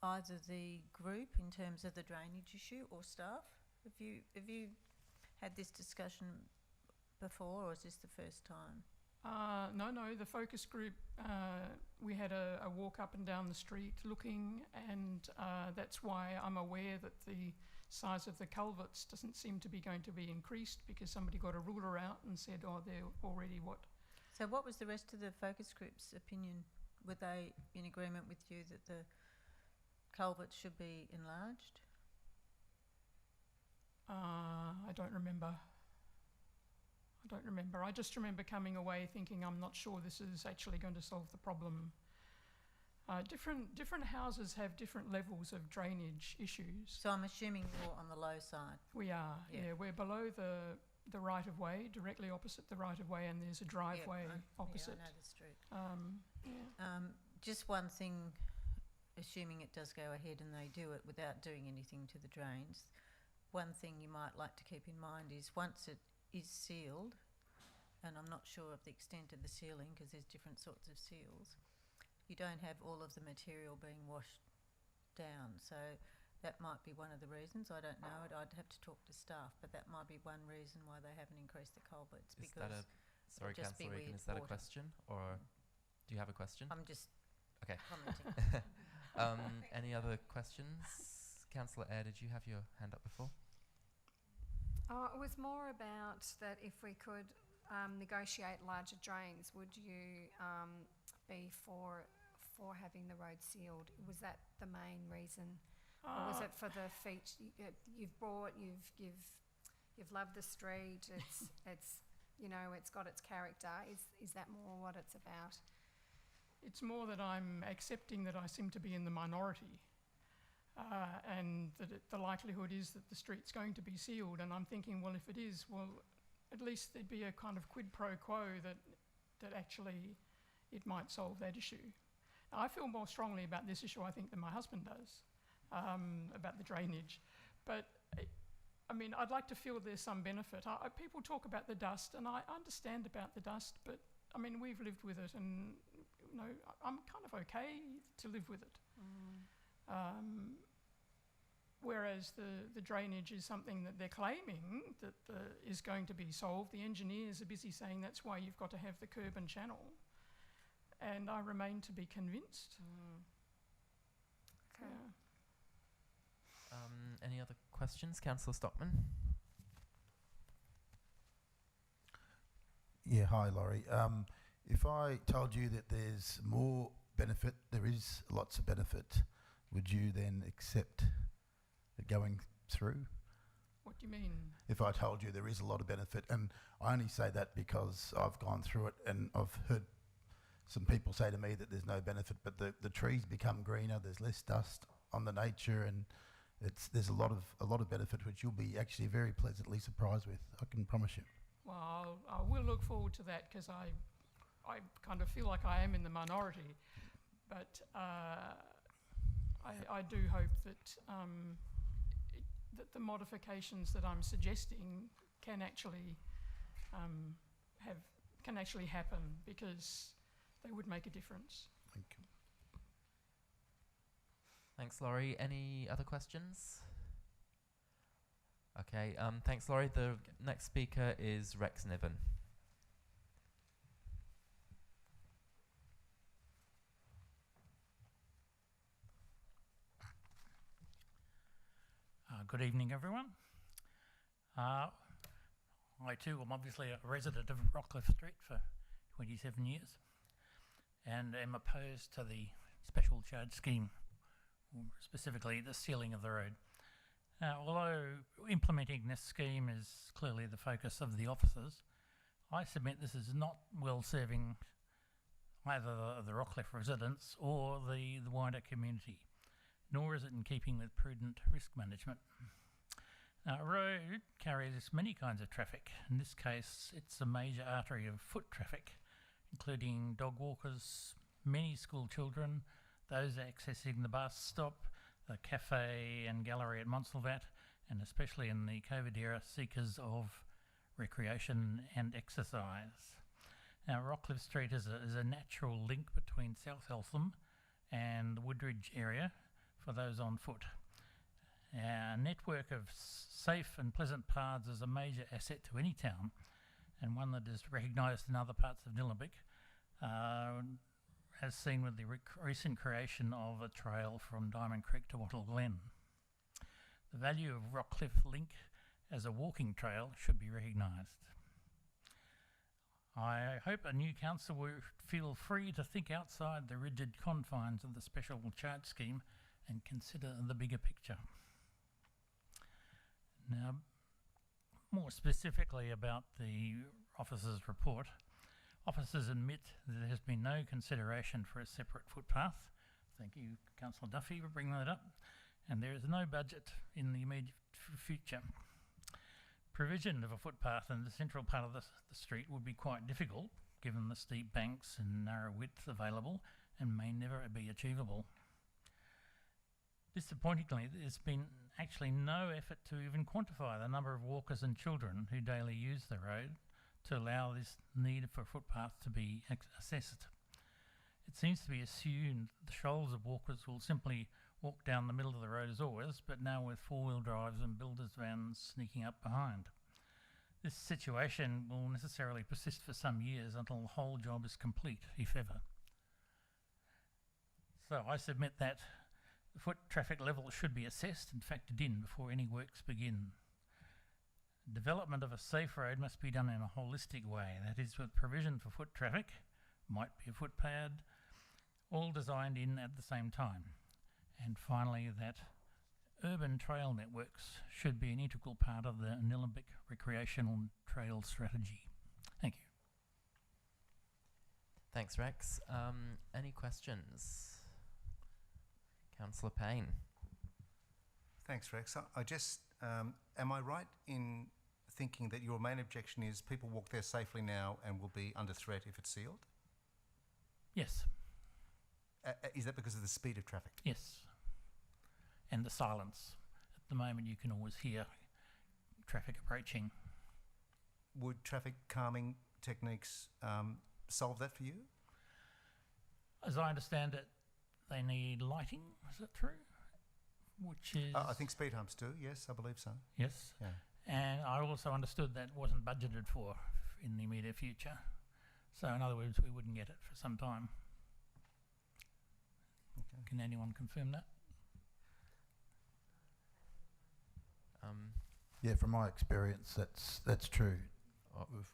either the group in terms of the drainage issue or staff. Have you had this discussion before, or is this the first time? No, the focus group, we had a walk up and down the street looking, and that's why I'm aware that the size of the culverts doesn't seem to be going to be increased, because somebody got a ruler out and said, oh, they're already what? So what was the rest of the focus group's opinion? Were they in agreement with you that the culverts should be enlarged? I don't remember. I just remember coming away thinking, I'm not sure this is actually going to solve the problem. Different houses have different levels of drainage issues. So I'm assuming you're on the low side. We are, yeah. We're below the right-of-way, directly opposite the right-of-way, and there's a driveway opposite. Yeah, I know the street. Just one thing, assuming it does go ahead and they do it without doing anything to the drains, one thing you might like to keep in mind is once it is sealed, and I'm not sure of the extent of the sealing because there's different sorts of seals, you don't have all of the material being washed down. So that might be one of the reasons. I don't know it. I'd have to talk to staff, but that might be one reason why they haven't increased the culverts. Is that a, sorry, Councillor Regan, is that a question, or do you have a question? I'm just commenting. Any other questions? Councillor Eyre, did you have your hand up before? It was more about that if we could negotiate larger drains, would you be for having the road sealed? Was that the main reason, or was it for the you've bought, you've loved the street? It's it's got its character. Is that more what it's about? It's more that I'm accepting that I seem to be in the minority. And that the likelihood is that the street's going to be sealed, and I'm thinking, well, if it is, well, at least there'd be a kind of quid pro quo that actually it might solve that issue. Now, I feel more strongly about this issue, I think, than my husband does, about the drainage. But, I'd like to feel there's some benefit. People talk about the dust, and I understand about the dust, but I mean, we've lived with it, and you know, I'm kind of okay to live with it. Whereas the drainage is something that they're claiming that is going to be solved. The engineers are busy saying that's why you've got to have the curb and channel, and I remain to be convinced. Okay. Yeah. Any other questions, Councillor Stockman? Yeah, hi Laurie. If I told you that there's more benefit, there is lots of benefit, would you then accept it going through? What do you mean? If I told you there is a lot of benefit, and I only say that because I've gone through it and I've heard some people say to me that there's no benefit, but the trees become greener, there's less dust on the nature, and there's a lot of benefit which you'll be actually very pleasantly surprised with, I can promise you. Well, I will look forward to that because I kind of feel like I am in the minority, but I do hope that that the modifications that I'm suggesting can actually happen, because they would make a difference. Thank you. Thanks, Laurie. Any other questions? Okay, thanks, Laurie. The next speaker is Rex Niven. Good evening, everyone. I too am obviously a resident of Rockcliffe Street for 27 years and am opposed to the special charge scheme, specifically the sealing of the road. Although implementing this scheme is clearly the focus of the officers, I submit this is not well serving either the Rockcliffe residents or the wider community, nor is it in keeping with prudent risk management. A road carries many kinds of traffic. In this case, it's a major artery of foot traffic, including dog walkers, many school children, those accessing the bus stop, the cafe and gallery at Montsalvat, and especially in the COVID era, seekers of recreation and exercise. Now, Rockcliffe Street is a natural link between South Eltham and the Woodridge area for those on foot. A network of safe and pleasant paths is a major asset to any town, and one that is recognised in other parts of Nillumbik, as seen with the recent creation of a trail from Diamond Creek to Wattle Glen. The value of Rockcliffe Link as a walking trail should be recognised. I hope a new council will feel free to think outside the rigid confines of the special charge scheme and consider the bigger picture. Now, more specifically about the officers' report, officers admit that there has been no consideration for a separate footpath. Thank you, Councillor Duffy, for bringing that up. And there is no budget in the immediate future. Provision of a footpath in the central part of the street would be quite difficult, given the steep banks and narrow width available, and may never be achievable. Disappointingly, there's been actually no effort to even quantify the number of walkers and children who daily use the road to allow this need for a footpath to be assessed. It seems to be assumed the shoals of walkers will simply walk down the middle of the road as always, but now with four-wheel drives and builders' vans sneaking up behind. This situation will necessarily persist for some years until the whole job is complete, if ever. So I submit that the foot traffic level should be assessed and factored in before any works begin. Development of a safe road must be done in a holistic way, that is, with provision for foot traffic, might be a footpad, all designed in at the same time. And finally, that urban trail networks should be an integral part of the Nillumbik recreational trail strategy. Thank you. Thanks, Rex. Any questions? Councillor Payne. Thanks, Rex. I just, am I right in thinking that your main objection is people walk there safely now and will be under threat if it's sealed? Yes. Is that because of the speed of traffic? Yes. And the silence. At the moment you can always hear traffic approaching. Would traffic calming techniques solve that for you? As I understand it, they need lighting. Is that true? Which is I think speed humps do. Yes, I believe so. yes. Yeah. And I also understood that wasn't budgeted for in the immediate future. So in other words, we wouldn't get it for some time. Okay. Can anyone confirm that? Yeah, from my experience, that's true.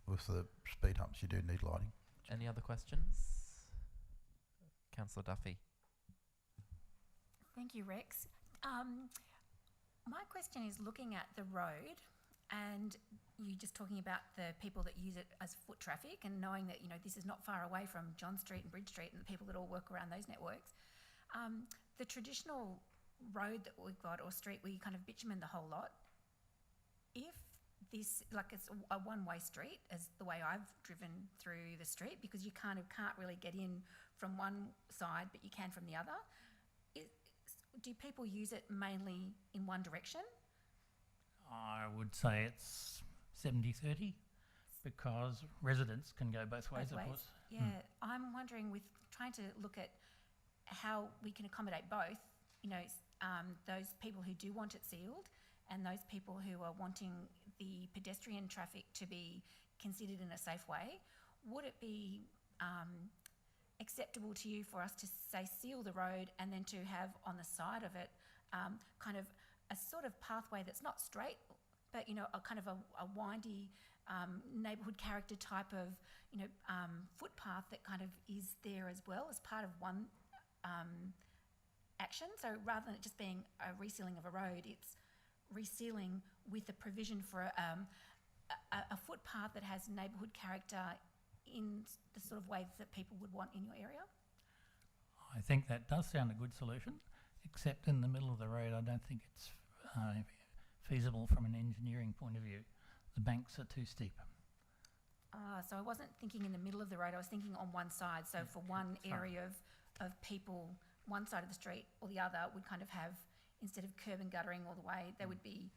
With the speed humps, you do need lighting. Any other questions? Councillor Duffy. Thank you, Rex. My question is looking at the road, and you just talking about the people that use it as foot traffic, and knowing that this is not far away from John Street and Bridge Street and the people that all work around those networks. The traditional road that we've got, or street, where you kind of bitumen the whole lot, if this, like, it's a one-way street, as the way I've driven through the street, because you kind of can't really get in from one side, but you can from the other. Do people use it mainly in one direction? I would say it's 70-30 because residents can go both ways, of course. Yeah, I'm wondering, with trying to look at how we can accommodate both, those people who do want it sealed and those people who are wanting the pedestrian traffic to be considered in a safe way, would it be acceptable to you for us to say seal the road and then to have on the side of it kind of a sort of pathway that's not straight, but a kind of a windy neighbourhood character type of footpath that kind of is there as well as part of one action? So rather than it just being a resealing of a road, it's resealing with a provision for a footpath that has neighbourhood character in the sort of way that people would want in your area? I think that does sound a good solution, except in the middle of the road I don't think it's feasible from an engineering point of view. The banks are too steep. So I wasn't thinking in the middle of the road, I was thinking on one side. So for one area of people, one side of the street or the other would kind of have, instead of curb and guttering all the way, there would be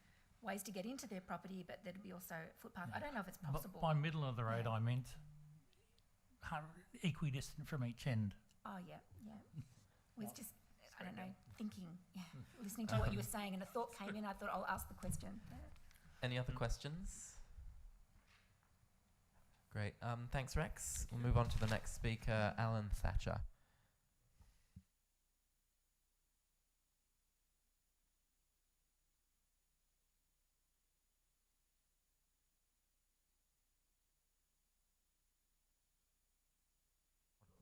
ways to get into their property, but there'd be also footpath. I don't know if it's possible. By middle of the road I meant equidistant from each end. Oh, yeah. Was just, I don't know, thinking, listening to what you were saying, and a thought came in, I thought I'll ask the question. Any other questions? Great. Thanks, Rex. We'll move on to the next speaker, Alan Thatcher.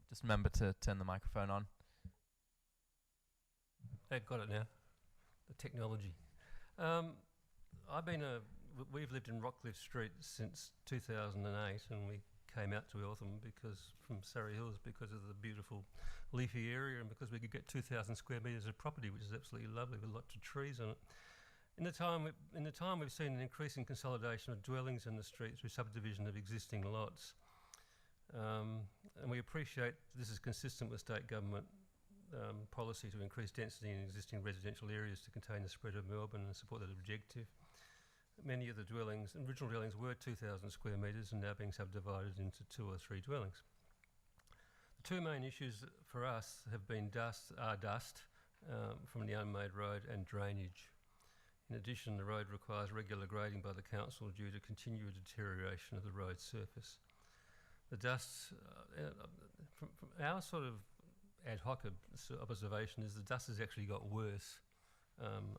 Just remember to turn the microphone on. I've got it now. The technology. We've lived in Rockcliffe Street since 2008, and we came out to Eltham from Surrey Hills because of the beautiful leafy area and because we could get 2,000 square metres of property, which is absolutely lovely with lots of trees on it. In the time we've seen an increasing consolidation of dwellings in the street through subdivision of existing lots. And we appreciate this is consistent with state government policy to increase density in existing residential areas to contain the spread of Melbourne and support that objective. Many of the original dwellings were 2,000 square metres and now being subdivided into 2 or 3 dwellings. The two main issues for us have been dust from the unmade road and drainage. In addition, the road requires regular grading by the council due to continued deterioration of the road surface. The dust, from our sort of ad hoc observation, is the dust has actually got worse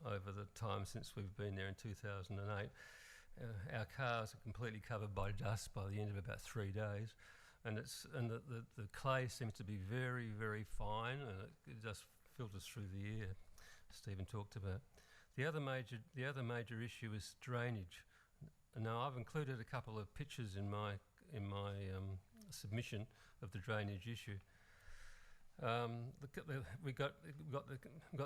over the time since we've been there in 2008. Our cars are completely covered by dust by the end of about 3 days, and the clay seems to be very, very fine, and it just filters through the air. Stephen talked about. The other major issue is drainage. Now, I've included a couple of pictures in my submission of the drainage issue. We got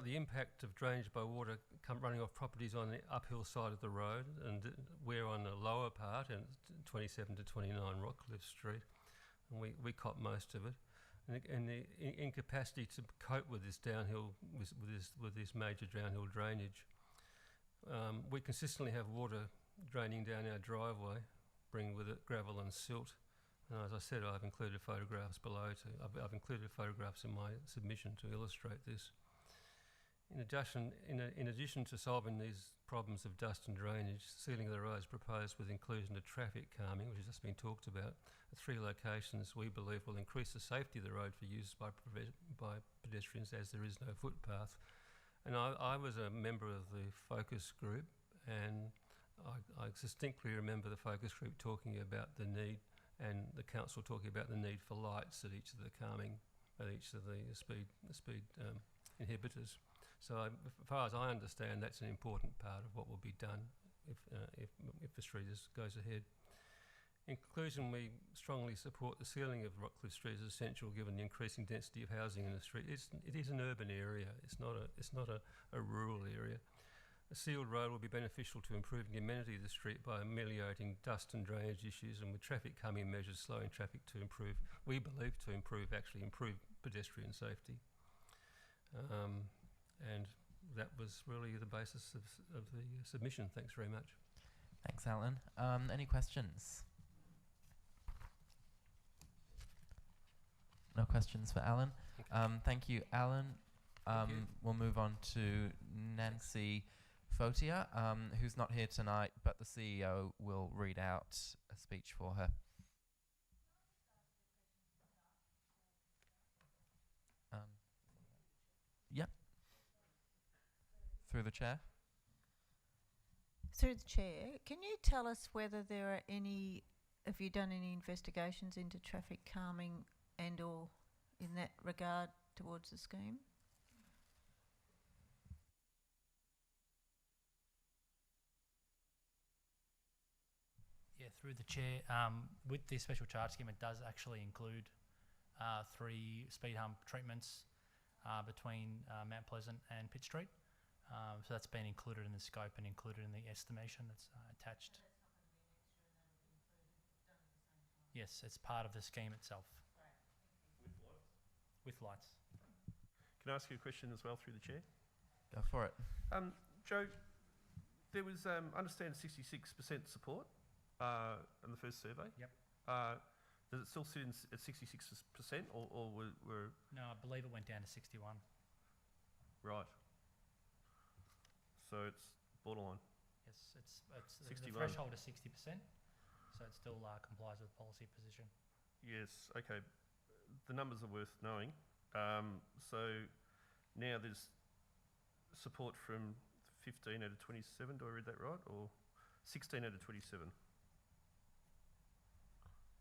the impact of drainage by water running off properties on the uphill side of the road, and we're on the lower part, and 27 to 29 Rockcliffe Street, and we cop most of it. And the incapacity to cope with this downhill, with this major downhill drainage. We consistently have water draining down our driveway, bringing with it gravel and silt, And as I said, I've included photographs below. I've included photographs in my submission to illustrate this. In addition to solving these problems of dust and drainage, sealing of the roads proposed with inclusion of traffic calming, which has just been talked about, at 3 locations we believe will increase the safety of the road for use by pedestrians, as there is no footpath. And I was a member of the focus group, and I distinctly remember the focus group talking about the need, and the council talking about the need for lights at each of the speed inhibitors. So as far as I understand, that's an important part of what will be done if the street goes ahead. In conclusion, we strongly support the sealing of Rockcliffe Street as essential given the increasing density of housing in the street. It is an urban area. It's not a rural area. A sealed road will be beneficial to improving the amenity of the street by ameliorating dust and drainage issues, and with traffic calming measures slowing traffic to improve, we believe, to improve pedestrian safety. And that was really the basis of the submission. Thanks very much. Thanks, Alan. Any questions? No questions for Alan. Thank you, Alan. We'll move on to Nancy Fotia, who's not here tonight, but the CEO will read out a speech for her. Yep. Through the chair. Through the chair, can you tell us whether there are have you done any investigations into traffic calming and or in that regard towards the scheme? Yeah, through the chair, with the special charge scheme, it does actually include 3 speed hump treatments between Mount Pleasant and Pitt Street. So that's been included in the scope and included in the estimation that's attached. Yes, it's part of the scheme itself. With lights. Can I ask you a question as well through the chair? Go for it. Joe, there was, understand 66% support in the first survey. Yep. Does it still sit at 66% or were... No, I believe it went down to 61. Right. So it's borderline. Yes, it's the 61. threshold is 60%, so it still complies with policy position. Yes, okay. The numbers are worth knowing. So now there's support from 15 out of 27, do I read that right? Or 16 out of 27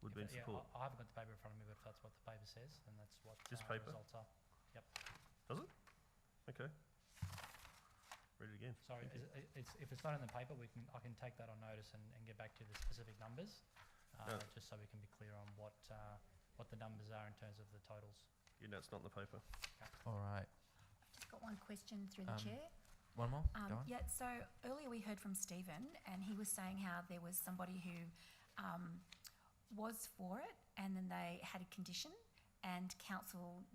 would be in support. I haven't got the paper in front of me, but if that's what the paper says, then that's what This the paper? results are. Yep. Does it? Okay. Read it again. Sorry, if it's not in the paper, I can take that on notice and get back to the specific numbers, just so we can be clear on what the numbers are in terms of the totals. Yeah, no, it's not in the paper. Okay. All right. I've just got one question through the chair. One more? Go on. Yeah, so earlier we heard from Stephen, and he was saying how there was somebody who was for it, and then they had a condition, and council,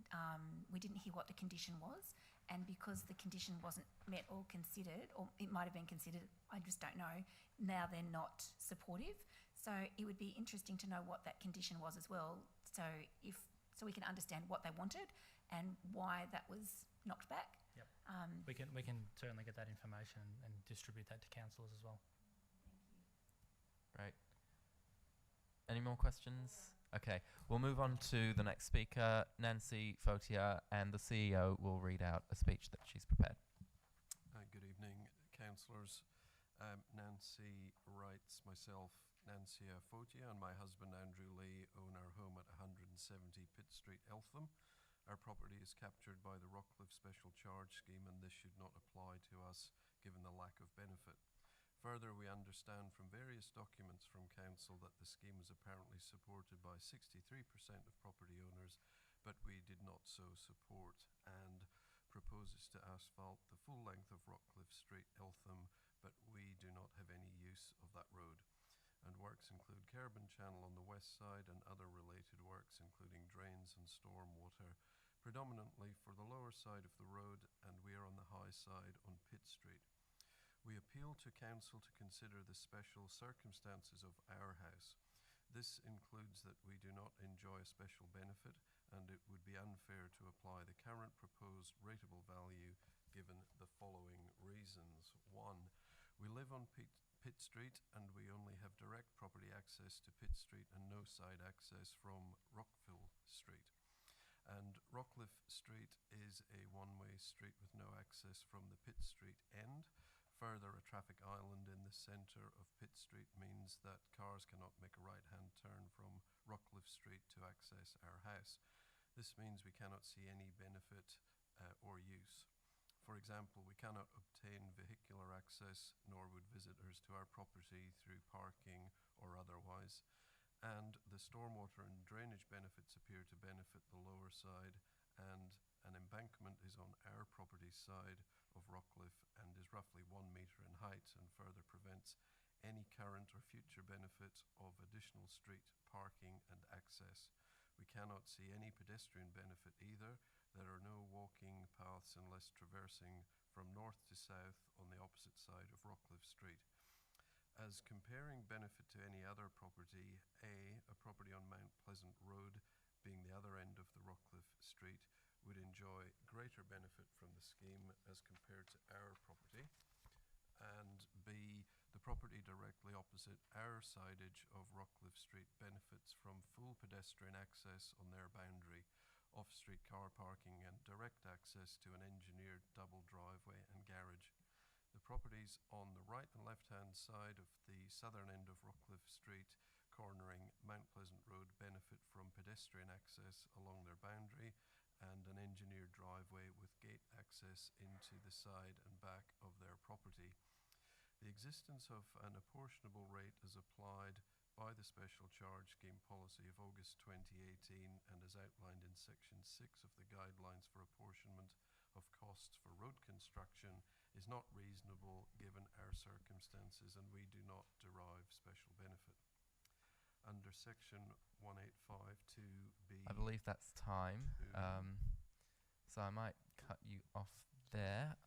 we didn't hear what the condition was, and because the condition wasn't met or considered, or it might have been considered, I just don't know, now they're not supportive. So it would be interesting to know what that condition was as well, so we can understand what they wanted and why that was knocked back. Yep. We can certainly get that information and distribute that to councillors as well. Great. Any more questions? Okay, we'll move on to the next speaker, Nancy Fotia, and the CEO will read out a speech that she's prepared. Good evening, councillors. Nancy writes, myself, Nancy Fotia, and my husband Andrew Lee own our home at 170 Pitt Street, Eltham. Our property is captured by the Rockcliffe Special Charge Scheme, and this should not apply to us given the lack of benefit. Further, we understand from various documents from council that the scheme was apparently supported by 63% of property owners, but we did not so support, and proposes to asphalt the full length of Rockcliffe Street, Eltham, but we do not have any use of that road. And works include curb and channel on the west side and other related works, including drains and storm water, predominantly for the lower side of the road, and we are on the high side on Pitt Street. We appeal to council to consider the special circumstances of our house. This includes that we do not enjoy a special benefit, and it would be unfair to apply the current proposed rateable value given the following reasons. 1. We live on Pitt Street and we only have direct property access to Pitt Street and no side access from Rockville Street. And Rockcliffe Street is a one-way street with no access from the Pitt Street end. Further, a traffic island in the centre of Pitt Street means that cars cannot make a right-hand turn from Rockcliffe Street to access our house. This means we cannot see any benefit or use. For example, we cannot obtain vehicular access, nor would visitors to our property through parking or otherwise. And the stormwater and drainage benefits appear to benefit the lower side, and an embankment is on our property side of Rockcliffe and is roughly 1 metre in height and further prevents any current or future benefit of additional street parking and access. We cannot see any pedestrian benefit either. There are no walking paths unless traversing from north to south on the opposite side of Rockcliffe Street. As comparing benefit to any other property, a property on Mount Pleasant Road, being the other end of the Rockcliffe Street, would enjoy greater benefit from the scheme as compared to our property. And B, the property directly opposite our sidage of Rockcliffe Street benefits from full pedestrian access on their boundary, off-street car parking and direct access to an engineered double driveway and garage. The properties on the right and left-hand side of the southern end of Rockcliffe Street, cornering Mount Pleasant Road, benefit from pedestrian access along their boundary and an engineered driveway with gate access into the side and back of their property. The existence of an apportionable rate as applied by the Special Charge Scheme Policy of August 2018 and as outlined in Section 6 of the Guidelines for Apportionment of Costs for Road Construction is not reasonable given our circumstances, and we do not derive special benefit. Under Section 185(2)(b), I believe that's time. So I might cut you off there.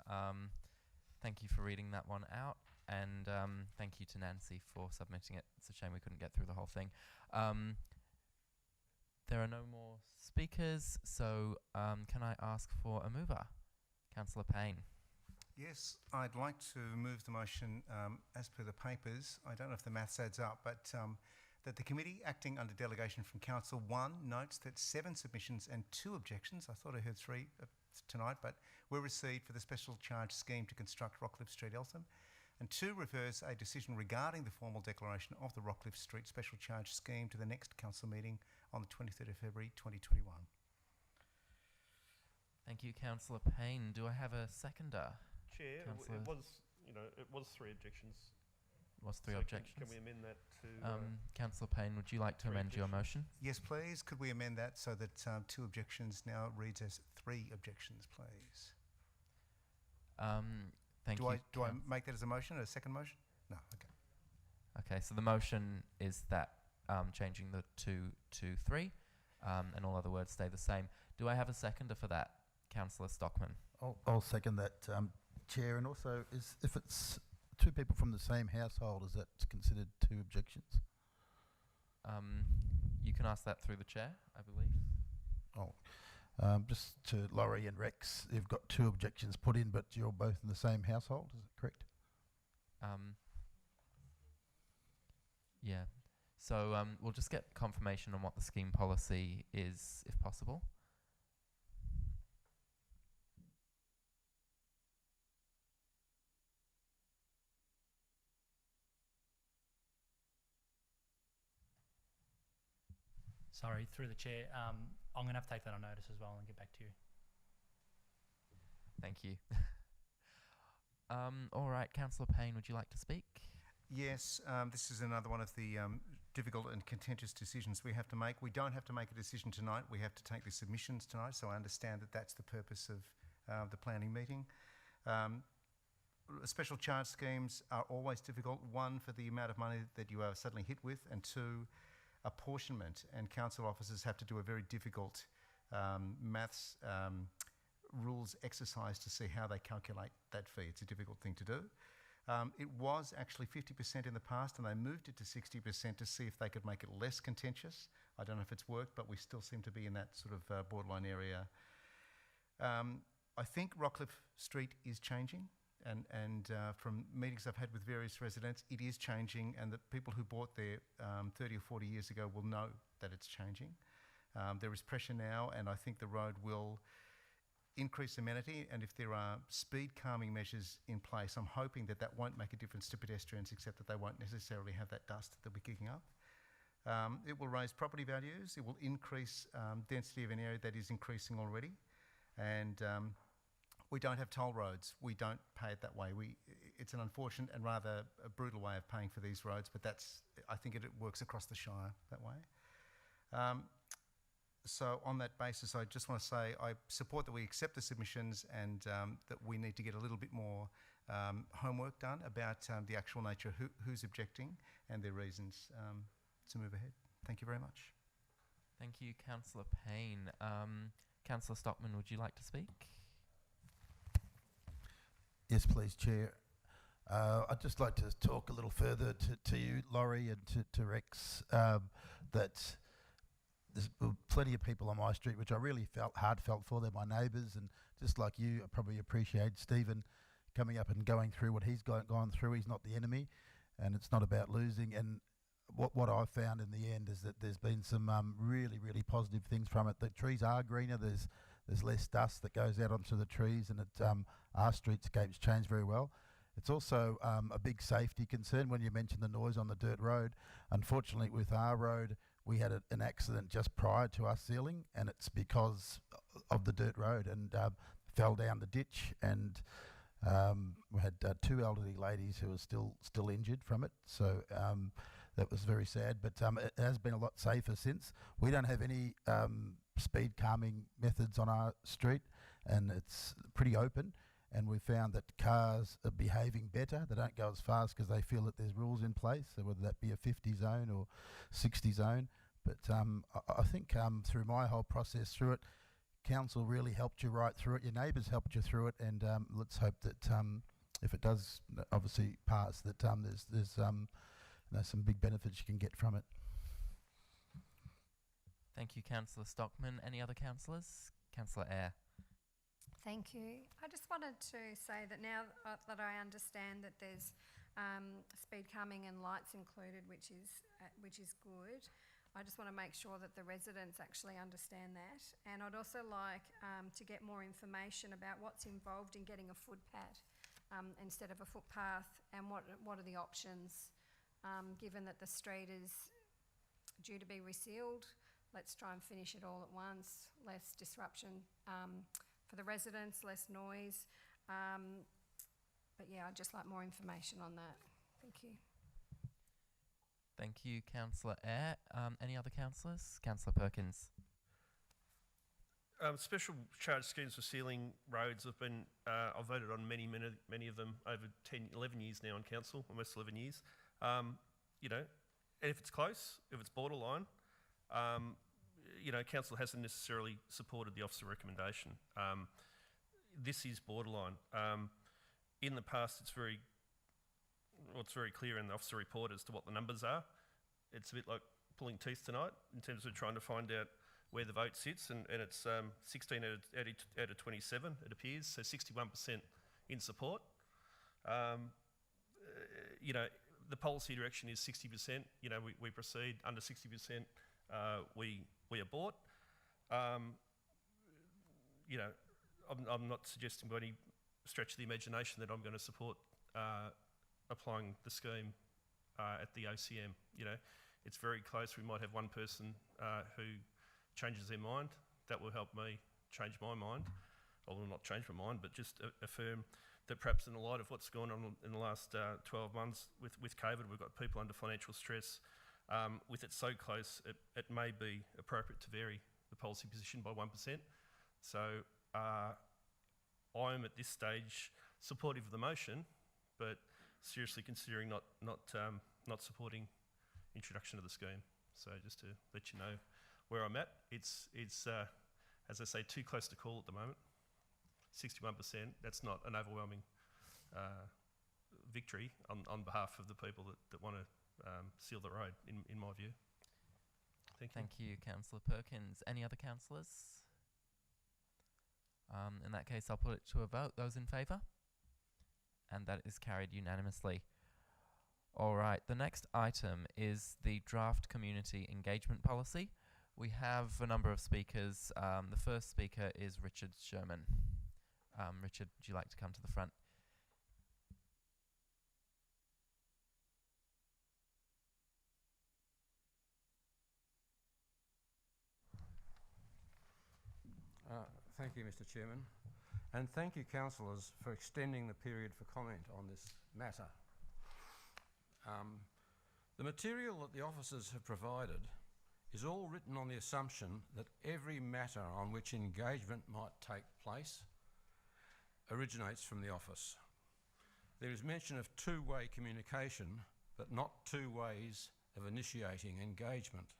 Thank you for reading that one out, and thank you to Nancy for submitting it. It's a shame we couldn't get through the whole thing. There are no more speakers, so can I ask for a mover? Councillor Payne. Yes, I'd like to move the motion as per the papers. I don't know if the maths adds up, but that the committee acting under delegation from Council 1 notes that 7 submissions and 2 objections, I thought I heard 3 tonight, but were received for the special charge scheme to construct Rockcliffe Street, Eltham, and 2 refers a decision regarding the formal declaration of the Rockcliffe Street special charge scheme to the next council meeting on the 23rd of February 2021. Thank you, Councillor Payne. Do I have a seconder? Chair, it was 3 objections. Was 3 So objections? Can we amend that to... Councillor Payne, would you like to amend your motion? Yes, please. Could we amend that so that 2 objections now reads as 3 objections, please? Thank you. Do I make that as a motion, a second motion? No, okay. Okay, so the motion is that changing the 2 to 3, and all other words stay the same. Do I have a seconder for that, Councillor Stockman? I'll second that, Chair. And also, if it's 2 people from the same household, is that considered 2 objections? You can ask that through the chair, I believe. Just to Laurie and Rex, you've got 2 objections put in, but you're both in the same household, is that correct? Yeah. So we'll just get confirmation on what the scheme policy is, if possible. Sorry, through the chair, I'm going to have to take that on notice as well and get back to you. Thank you. All right, Councillor Payne, would you like to speak? Yes, this is another one of the difficult and contentious decisions we have to make. We don't have to make a decision tonight. We have to take the submissions tonight, so I understand that that's the purpose of the planning meeting. Special charge schemes are always difficult. 1, for the amount of money that you are suddenly hit with, and 2, apportionment, and council officers have to do a very difficult maths rules exercise to see how they calculate that fee. It's a difficult thing to do. It was actually 50% in the past, and they moved it to 60% to see if they could make it less contentious. I don't know if it's worked, but we still seem to be in that sort of borderline area. I think Rockcliffe Street is changing, and from meetings I've had with various residents, it is changing, and the people who bought there 30 or 40 years ago will know that it's changing. There is pressure now, and I think the road will increase amenity, and if there are speed calming measures in place, I'm hoping that that won't make a difference to pedestrians, except that they won't necessarily have that dust that they'll be kicking up. It will raise property values, it will increase density of an area that is increasing already, and we don't have toll roads. We don't pay it that way. It's an unfortunate and rather a brutal way of paying for these roads, but I think it works across the Shire that way. So on that basis, I just want to say I support that we accept the submissions, and that we need to get a little bit more homework done about the actual nature, who's objecting and their reasons to move ahead. Thank you very much. Thank you, Councillor Payne. Councillor Stockman, would you like to speak? Yes, please, Chair. I'd just like to talk a little further to you, Laurie, and to Rex, that there's plenty of people on my street which I really felt for. They're my neighbours, and just like you, I probably appreciate Stephen coming up and going through what he's gone through. He's not the enemy, and it's not about losing. And what I've found in the end is that there's been some really, really positive things from it. The trees are greener. There's less dust that goes out onto the trees, and our streetscape's changed very well. It's also a big safety concern when you mention the noise on the dirt road. Unfortunately, with our road, we had an accident just prior to us sealing, and it's because of the dirt road, and fell down the ditch, and we had two elderly ladies who were still injured from it. So that was very sad, but it has been a lot safer since. We don't have any speed calming methods on our street, and it's pretty open, and we've found that cars are behaving better. They don't go as fast because they feel that there's rules in place, so whether that be a 50 zone or 60 zone. But I think through my whole process through it, council really helped you right through it. Your neighbours helped you through it, and let's hope that if it does obviously pass, that there's some big benefits you can get from it. Thank you, Councillor Stockman. Any other councillors? Councillor Eyre. Thank you. I just wanted to say that now that I understand that there's speed calming and lights included, which is good, I just want to make sure that the residents actually understand that. And I'd also like to get more information about what's involved in getting a footpath instead of a footpath, and what are the options, given that the street is due to be resealed. Let's try and finish it all at once, less disruption for the residents, less noise. But yeah, I'd just like more information on that. Thank you. Thank you, Councillor Eyre. Any other councillors? Councillor Perkins. Special charge schemes for sealing roads have been, I've voted on many of them over 11 years now on council, almost 11 years. You know, if it's close, if it's borderline, you know, council hasn't necessarily supported the officer recommendation. This is borderline. In the past, it's very clear in the officer report as to what the numbers are. It's a bit like pulling teeth tonight in terms of trying to find out where the vote sits, and it's 16 out of 27, it appears, so 61% in support. You know, the policy direction is 60%. You know, we proceed. Under 60%, we abort. You know, I'm not suggesting by any stretch of the imagination that I'm going to support applying the scheme at the OCM. You know, it's very close. We might have one person who changes their mind. That will help me change my mind. I will not change my mind, but just affirm that perhaps in the light of what's gone on in the last 12 months with COVID, we've got people under financial stress. With it so close, it may be appropriate to vary the policy position by 1%. So I'm at this stage supportive of the motion, but seriously considering not supporting introduction of the scheme. So just to let you know where I'm at, it's as I say, too close to call at the moment. 61%. That's not an overwhelming victory on behalf of the people that want to seal the road, in my view. Thank you. Thank you, Councillor Perkins. Any other councillors? In that case, I'll put it to a vote. Those in favour? And that is carried unanimously. All right, the next item is the draft community engagement policy. We have a number of speakers. The first speaker is Richard Sherman. Richard, would you like to come to the front? Thank you, Mr. Chairman. And thank you, councillors, for extending the period for comment on this matter. The material that the officers have provided is all written on the assumption that every matter on which engagement might take place originates from the office. There is mention of two-way communication, but not two ways of initiating engagement.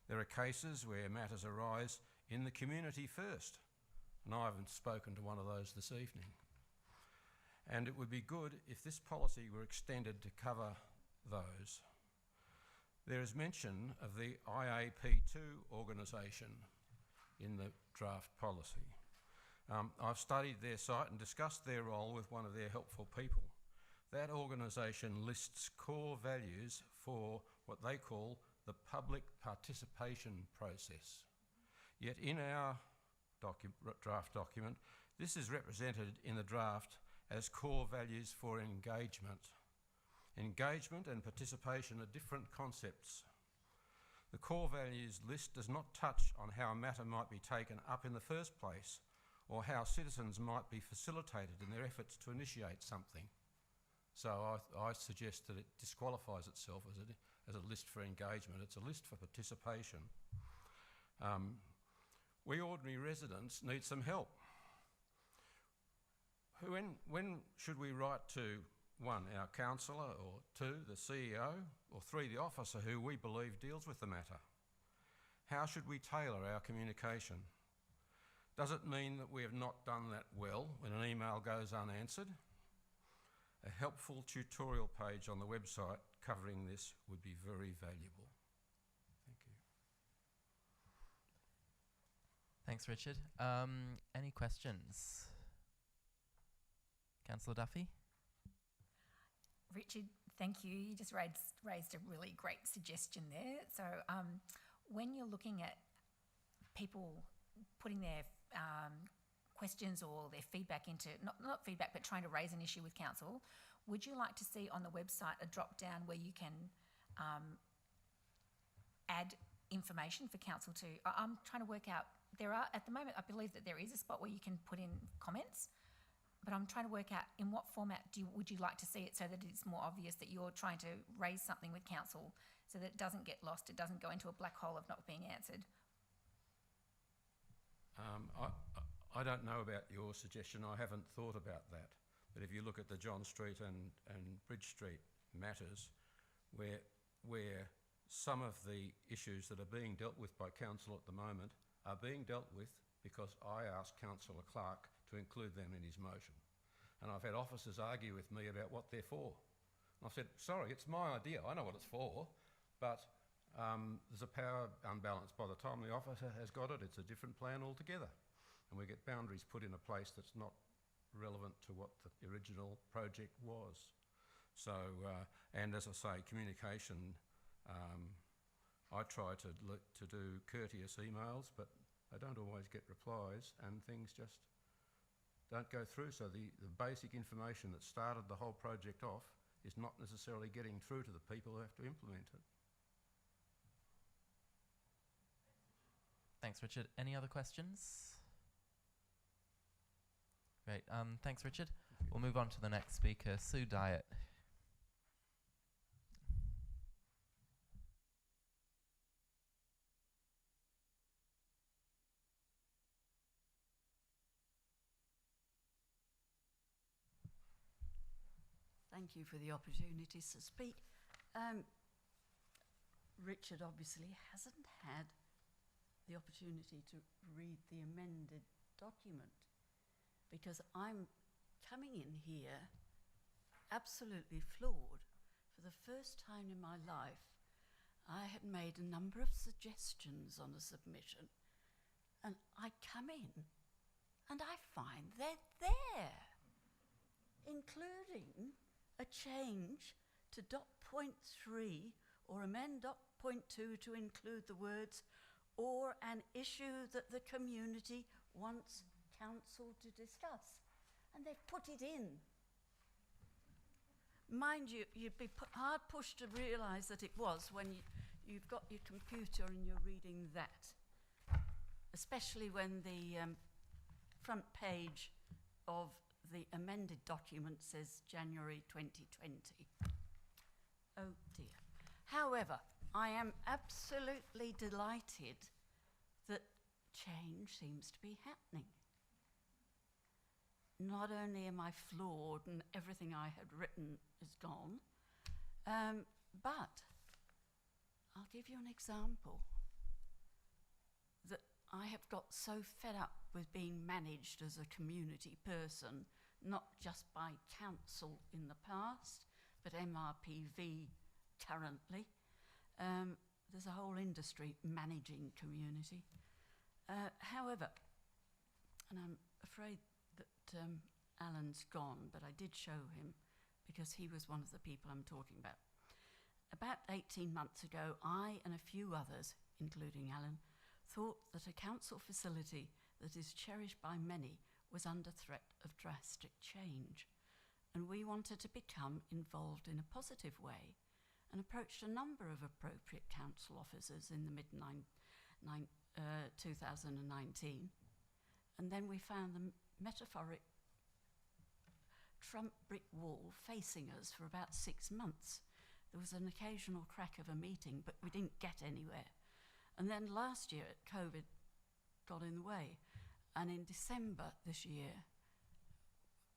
There are cases where matters arise in the community first, and I haven't spoken to one of those this evening. And it would be good if this policy were extended to cover those. There is mention of the IAP2 organisation in the draft policy. I've studied their site and discussed their role with one of their helpful people. That organisation lists core values for what they call the public participation process. Yet in our draft document, this is represented in the draft as core values for engagement. Engagement and participation are different concepts. The core values list does not touch on how a matter might be taken up in the first place, or how citizens might be facilitated in their efforts to initiate something. So I suggest that it disqualifies itself as a list for engagement. It's a list for participation. We ordinary residents need some help. When should we write to 1, our councillor, or 2, the CEO, or 3, the officer who we believe deals with the matter? How should we tailor our communication? Does it mean that we have not done that well when an email goes unanswered? A helpful tutorial page on the website covering this would be very valuable. Thank you. Thanks, Richard. Any questions? Councillor Duffy? Richard, thank you. You just raised a really great suggestion there. So when you're looking at people putting their questions or their feedback into, not feedback, but trying to raise an issue with council, would you like to see on the website a drop down where you can add information for council to? I'm trying to work out, at the moment, I believe that there is a spot where you can put in comments, but I'm trying to work out in what format would you like to see it so that it's more obvious that you're trying to raise something with council so that it doesn't get lost, it doesn't go into a black hole of not being answered. I don't know about your suggestion. I haven't thought about that. But if you look at the John Street and Bridge Street matters, where some of the issues that are being dealt with by council at the moment are being dealt with because I asked Councillor Clark to include them in his motion. And I've had officers argue with me about what they're for. And I've said, sorry, it's my idea. I know what it's for, but there's a power unbalance. By the time the officer has got it, it's a different plan altogether. And we get boundaries put in a place that's not relevant to what the original project was. So, and as I say, communication, I try to do courteous emails, but I don't always get replies and things just don't go through. So the basic information that started the whole project off is not necessarily getting through to the people who have to implement it. Thanks, Richard. Any other questions? Great. Thanks, Richard. We'll move on to the next speaker, Sue Dyatt. Thank you for the opportunity to speak. Richard obviously hasn't had the opportunity to read the amended document because I'm coming in here absolutely floored. For the first time in my life, I had made a number of suggestions on a submission, and I come in and I find they're there, including a change to dot point 3 or amend dot point 2 to include the words or an issue that the community wants council to discuss. And they've put it in. Mind you, you'd be hard pushed to realise that it was when you've got your computer and you're reading that, especially when the front page of the amended document says January 2020. Oh dear. However, I am absolutely delighted that change seems to be happening. Not only am I floored and everything I had written is gone, but I'll give you an example that I have got so fed up with being managed as a community person, not just by council in the past, but MRPV currently. There's a whole industry managing community. However, and I'm afraid that Alan's gone, but I did show him because he was one of the people I'm talking about. About 18 months ago, I and a few others, including Alan, thought that a council facility that is cherished by many was under threat of drastic change, and we wanted to become involved in a positive way and approached a number of appropriate council officers in the mid-2019, and then we found the metaphoric Trump brick wall facing us for about 6 months. There was an occasional crack of a meeting, but we didn't get anywhere. And then last year, COVID got in the way. And in December this year,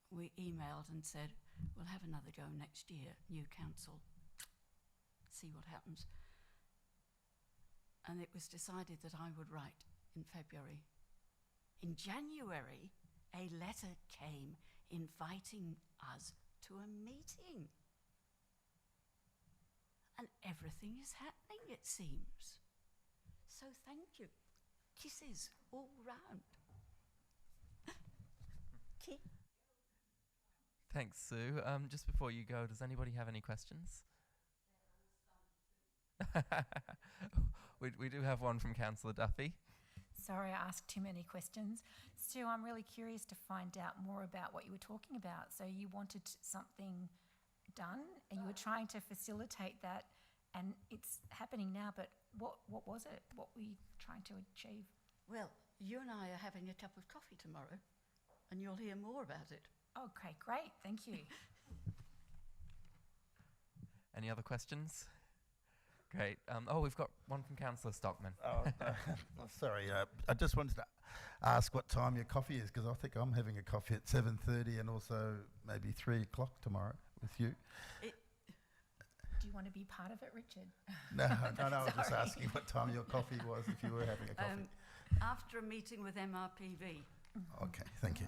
we emailed and said, we'll have another go next year, new council, see what happens. And it was decided that I would write in February. In January, a letter came inviting us to a meeting. And everything is happening, it seems. So thank you. Kisses all round. Thanks, Sue. Just before you go, does anybody have any questions? we do have one from Councillor Duffy. Sorry, I asked too many questions. Sue, I'm really curious to find out more about what you were talking about. So you wanted something done and you were trying to facilitate that, and it's happening now, but what was it? What were you trying to achieve? Well, you and I are having a cup of coffee tomorrow, and you'll hear more about it. Okay, great, thank you. Any other questions? Great. We've got one from Councillor Stockman. Sorry, I just wanted to ask what time your coffee is, because I think I'm having a coffee at 7:30 and also maybe 3 o'clock tomorrow with you. Do you want to be part of it, Richard? No, I was just asking what time your coffee was if you were having a coffee. After a meeting with MRPV. Okay, thank you.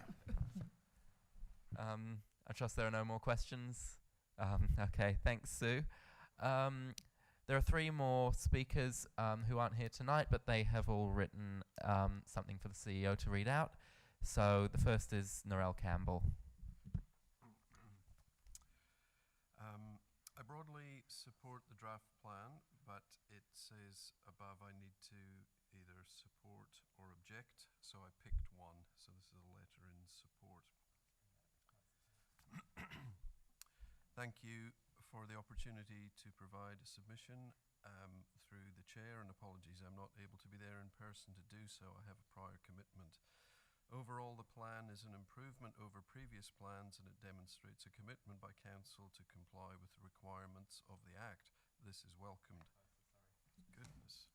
I trust there are no more questions. Okay, thanks, Sue. There are 3 more speakers who aren't here tonight, but they have all written something for the CEO to read out. So the first is Narelle Campbell. I broadly support the draft plan, but it says above I need to either support or object, so I picked one. So this is a letter in support. Thank you for the opportunity to provide a submission through the chair, and apologies I'm not able to be there in person to do so. I have a prior commitment. Overall, the plan is an improvement over previous plans, and it demonstrates a commitment by council to comply with the requirements of the Act. This is welcomed. Goodness.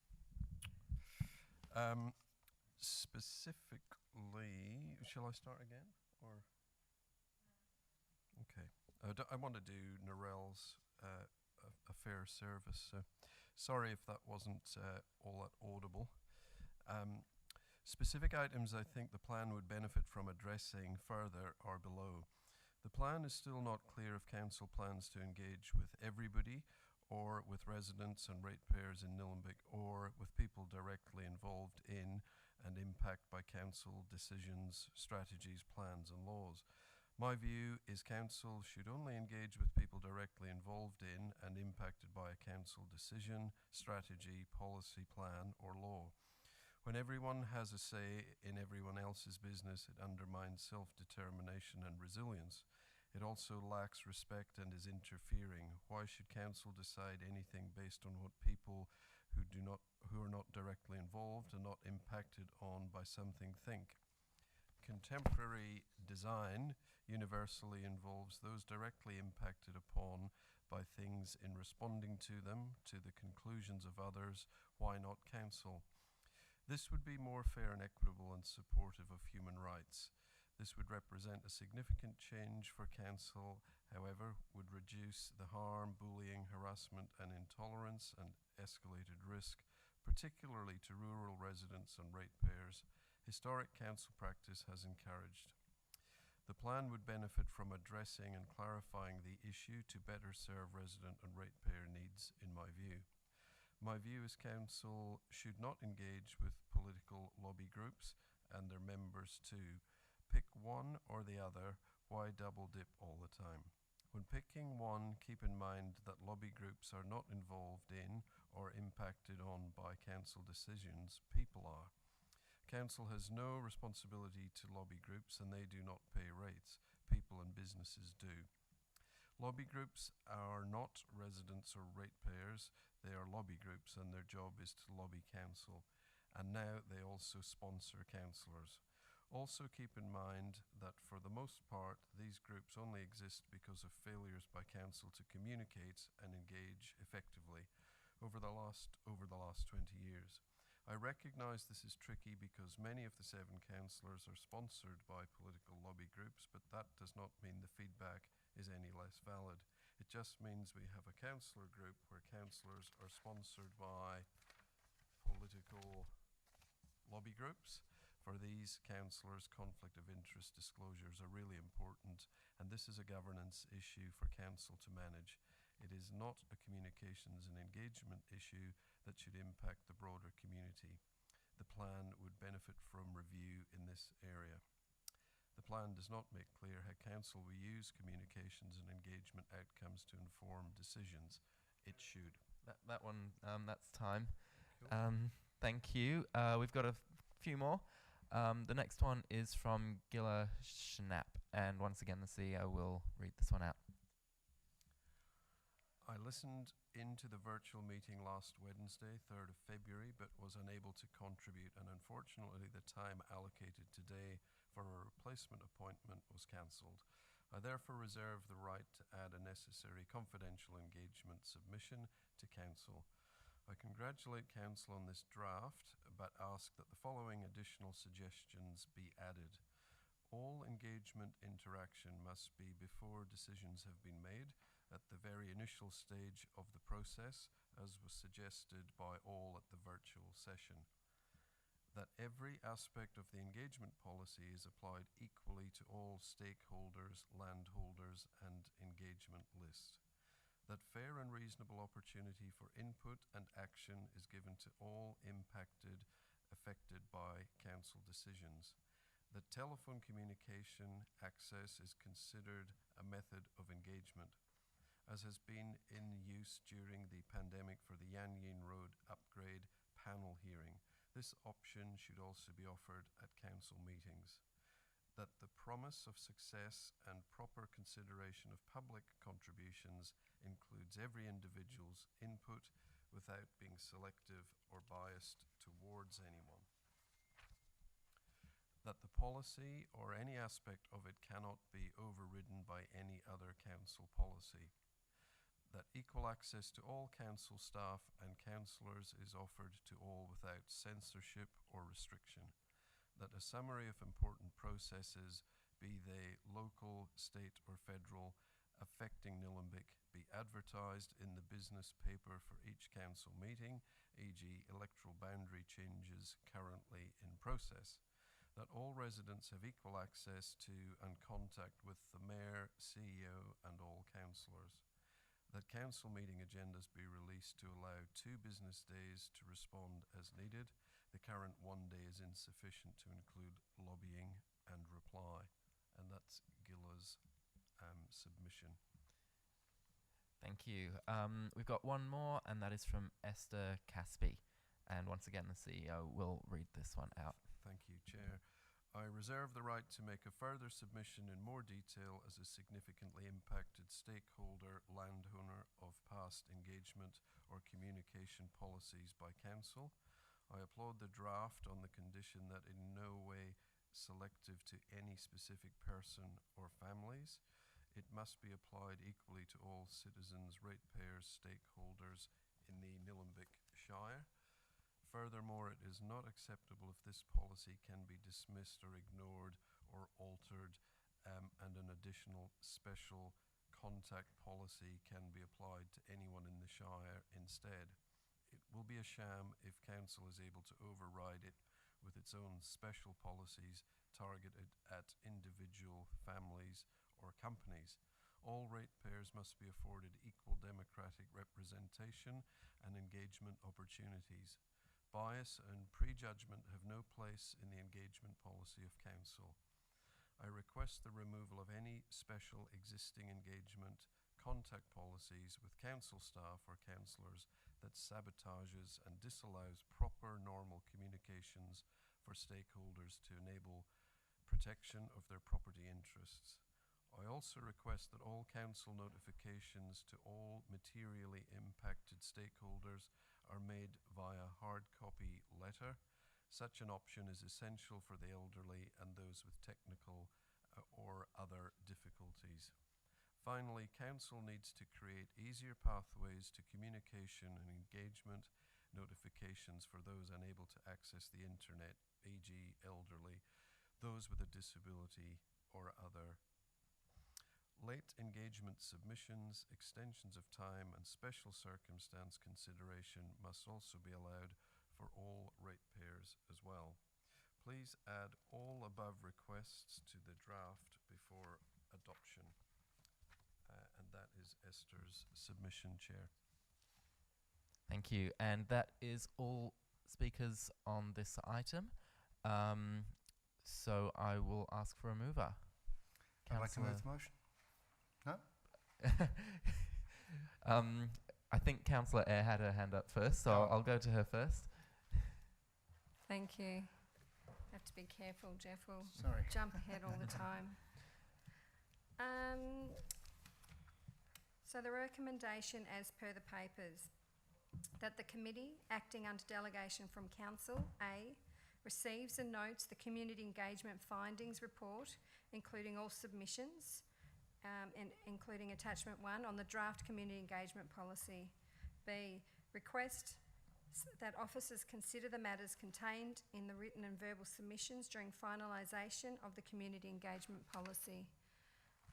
Specifically, shall I start again, or? Okay. I want to do Narelle's a fair service, so sorry if that wasn't all that audible. Specific items I think the plan would benefit from addressing further are below. The plan is still not clear if council plans to engage with everybody or with residents and ratepayers in Nillumbik, or with people directly involved in and impact by council decisions, strategies, plans and laws. My view is council should only engage with people directly involved in and impacted by a council decision, strategy, policy, plan or law. When everyone has a say in everyone else's business, it undermines self-determination and resilience. It also lacks respect and is interfering. Why should council decide anything based on what people who are not directly involved and not impacted on by something think? Contemporary design universally involves those directly impacted upon by things in responding to them, to the conclusions of others. Why not council? This would be more fair and equitable and supportive of human rights. This would represent a significant change for council, however, would reduce the harm, bullying, harassment and intolerance and escalated risk, particularly to rural residents and ratepayers, historic council practice has encouraged. The plan would benefit from addressing and clarifying the issue to better serve resident and ratepayer needs, in my view. My view is council should not engage with political lobby groups and their members too. Pick one or the other. Why double dip all the time? When picking one, keep in mind that lobby groups are not involved in or impacted on by council decisions. People are. Council has no responsibility to lobby groups and they do not pay rates. People and businesses do. Lobby groups are not residents or ratepayers. They are lobby groups and their job is to lobby council. And now they also sponsor councillors. Also keep in mind that for the most part, these groups only exist because of failures by council to communicate and engage effectively over the last 20 years. I recognise this is tricky because many of the 7 councillors are sponsored by political lobby groups, but that does not mean the feedback is any less valid. It just means we have a councillor group where councillors are sponsored by political lobby groups. For these councillors, conflict of interest disclosures are really important, and this is a governance issue for council to manage. It is not a communications and engagement issue that should impact the broader community. The plan would benefit from review in this area. The plan does not make clear how council will use communications and engagement outcomes to inform decisions. It should. That one, that's time. Cool. Thank you. We've got a few more. The next one is from Gilla Schnapp, and once again the CEO will read this one out. I listened into the virtual meeting last Wednesday, 3rd of February, but was unable to contribute, and unfortunately the time allocated today for a replacement appointment was cancelled. I therefore reserve the right to add a necessary confidential engagement submission to council. I congratulate council on this draft, but ask that the following additional suggestions be added. All engagement interaction must be before decisions have been made, at the very initial stage of the process, as was suggested by all at the virtual session. That every aspect of the engagement policy is applied equally to all stakeholders, landholders and engagement list. That fair and reasonable opportunity for input and action is given to all affected by council decisions. That telephone communication access is considered a method of engagement, as has been in use during the pandemic for the Yan Yin Road upgrade panel hearing. This option should also be offered at council meetings. That the promise of success and proper consideration of public contributions includes every individual's input without being selective or biased towards anyone. That the policy or any aspect of it cannot be overridden by any other council policy. That equal access to all council staff and councillors is offered to all without censorship or restriction. That a summary of important processes, be they local, state or federal, affecting Nillumbik, be advertised in the business paper for each council meeting, e.g. electoral boundary changes currently in process. that all residents have equal access to and contact with the Mayor, CEO and all councillors, that council meeting agendas be released to allow 2 business days to respond as needed. The current 1 day is insufficient to include lobbying and reply. And that's Gilla's submission. Thank you. We've got one more, and that is from Esther Caspi. And once again, the CEO will read this one out. Thank you, Chair. I reserve the right to make a further submission in more detail as a significantly impacted stakeholder, landowner of past engagement or communication policies by Council. I applaud the draft on the condition that in no way selective to any specific person or families. It must be applied equally to all citizens, ratepayers, stakeholders in the Nillumbik Shire. Furthermore, it is not acceptable if this policy can be dismissed or ignored or altered, and an additional special contact policy can be applied to anyone in the Shire instead. It will be a sham if Council is able to override it with its own special policies targeted at individual families or companies. All ratepayers must be afforded equal democratic representation and engagement opportunities. Bias and prejudgment have no place in the engagement policy of Council. I request the removal of any special existing engagement contact policies with Council staff or councillors that sabotages and disallows proper normal communications for stakeholders to enable protection of their property interests. I also request that all Council notifications to all materially impacted stakeholders are made via hard copy letter. Such an option is essential for the elderly and those with technical or other difficulties. Finally, Council needs to create easier pathways to communication and engagement notifications for those unable to access the internet, e.g. elderly, those with a disability or other. Late engagement submissions, extensions of time and special circumstance consideration must also be allowed for all ratepayers as well. Please add all above requests to the draft before adoption. And that is Esther's submission, Chair. Thank you. And that is all speakers on this item. So I will ask for a mover. I'd like to move the motion. No? I think Councillor Eyre had her hand up first, so I'll go to her first. Thank you. Have to be careful, Jeff will Sorry. jump ahead all the time. So the recommendation as per the papers, that the committee, acting under delegation from Council, A, receives and notes the community engagement findings report, including all submissions, and including attachment 1 on the draft community engagement policy. B, request that officers consider the matters contained in the written and verbal submissions during finalisation of the community engagement policy.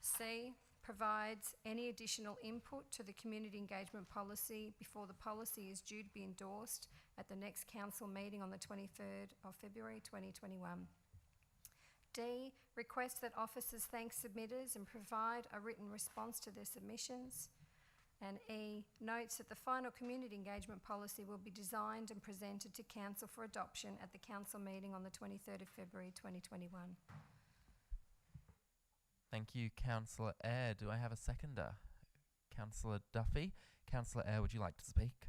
C, provides any additional input to the community engagement policy before the policy is due to be endorsed at the next council meeting on the 23rd of February 2021. D, request that officers thank submitters and provide a written response to their submissions. And E, notes that the final community engagement policy will be designed and presented to Council for adoption at the Council meeting on the 23rd of February 2021. Thank you, Councillor Eyre. Do I have a seconder? Councillor Duffy. Councillor Eyre, would you like to speak?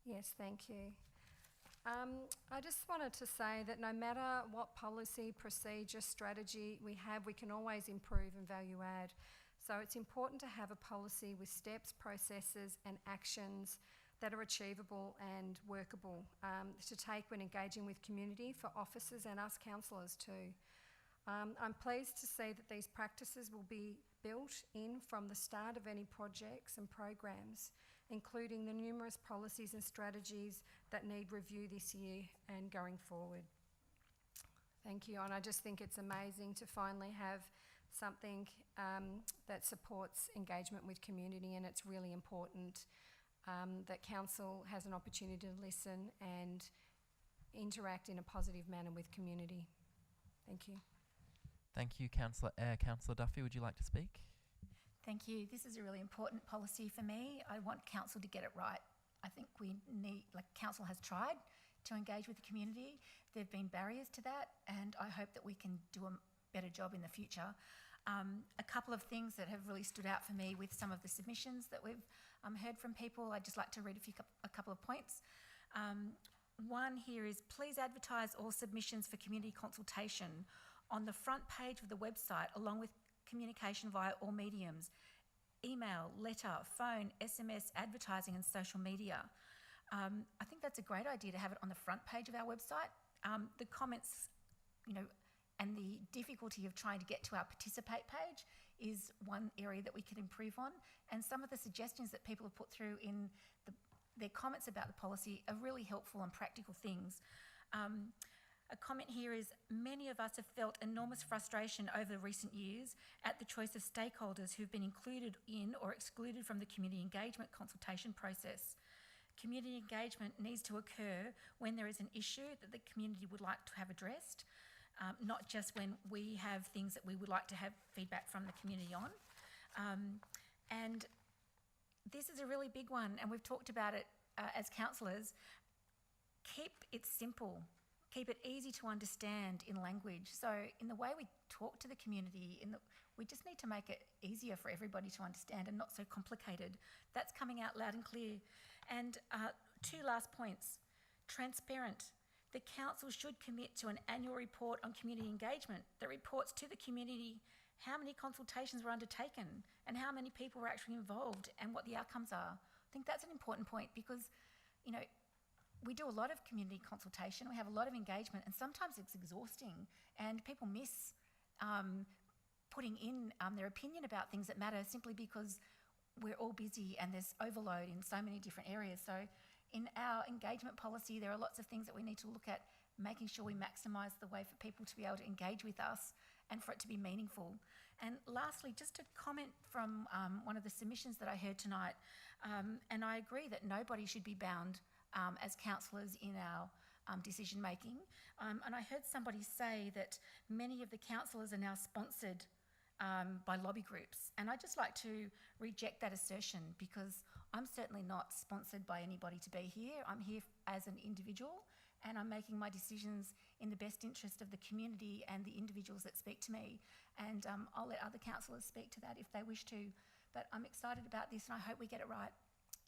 Yes, thank you. I just wanted to say that no matter what policy, procedure, strategy we have, we can always improve and value add. So it's important to have a policy with steps, processes and actions that are achievable and workable to take when engaging with community for officers and us councillors too. I'm pleased to see that these practices will be built in from the start of any projects and programs, including the numerous policies and strategies that need review this year and going forward. Thank you, and I just think it's amazing to finally have something that supports engagement with community, and it's really important that Council has an opportunity to listen and interact in a positive manner with community. Thank you. Thank you, Councillor Eyre. Councillor Duffy, would you like to speak? Thank you. This is a really important policy for me. I want council to get it right. I think we need, council has tried to engage with the community. There have been barriers to that, and I hope that we can do a better job in the future. A couple of things that have really stood out for me with some of the submissions that we've heard from people. I'd just like to read a couple of points. One here is, please advertise all submissions for community consultation on the front page of the website, along with communication via all mediums: email, letter, phone, SMS, advertising and social media. I think that's a great idea to have it on the front page of our website. The comments, and the difficulty of trying to get to our participate page is one area that we could improve on. And some of the suggestions that people have put through in their comments about the policy are really helpful and practical things. A comment here is, many of us have felt enormous frustration over recent years at the choice of stakeholders who've been included in or excluded from the community engagement consultation process. Community engagement needs to occur when there is an issue that the community would like to have addressed, not just when we have things that we would like to have feedback from the community on. And this is a really big one, and we've talked about it as councillors. Keep it simple. Keep it easy to understand in language. So in the way we talk to the community, we just need to make it easier for everybody to understand and not so complicated. That's coming out loud and clear. And two last points. Transparent. The council should commit to an annual report on community engagement that reports to the community how many consultations were undertaken and how many people were actually involved and what the outcomes are. I think that's an important point because, we do a lot of community consultation, we have a lot of engagement, and sometimes it's exhausting and people miss putting in their opinion about things that matter simply because we're all busy and there's overload in so many different areas. So in our engagement policy, there are lots of things that we need to look at, making sure we maximise the way for people to be able to engage with us and for it to be meaningful. And lastly, just a comment from one of the submissions that I heard tonight, and I agree that nobody should be bound as councillors in our decision making. And I heard somebody say that many of the councillors are now sponsored by lobby groups. And I'd just like to reject that assertion because I'm certainly not sponsored by anybody to be here. I'm here as an individual and I'm making my decisions in the best interest of the community and the individuals that speak to me. And I'll let other councillors speak to that if they wish to. But I'm excited about this and I hope we get it right.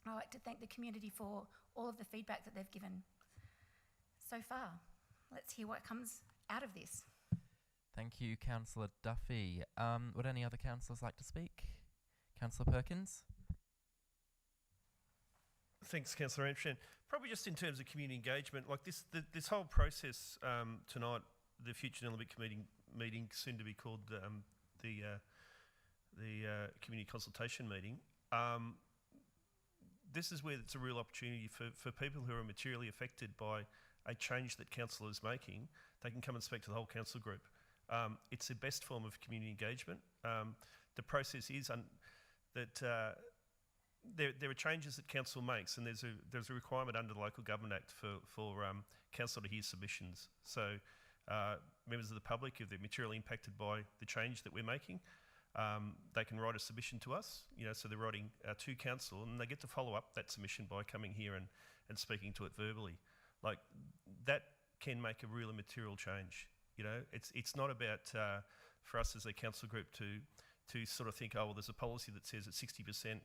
I'd like to thank the community for all of the feedback that they've given so far. Let's hear what comes out of this. Thank you, Councillor Duffy. Would any other councillors like to speak? Councillor Perkins? Thanks, Councillor Amshan. Probably just in terms of community engagement, like this whole process tonight, the future Nillumbik meeting soon to be called the community consultation meeting. This is where it's a real opportunity for people who are materially affected by a change that council is making. They can come and speak to the whole council group. It's the best form of community engagement. The process is that there are changes that council makes, and there's a requirement under the Local Government Act for council to hear submissions. So members of the public, if they're materially impacted by the change that we're making, they can write a submission to us, so they're writing to council and they get to follow up that submission by coming here and speaking to it verbally. Like, that can make a really material change. It's not about, for us as a council group to sort of think, oh, well, there's a policy that says at 60%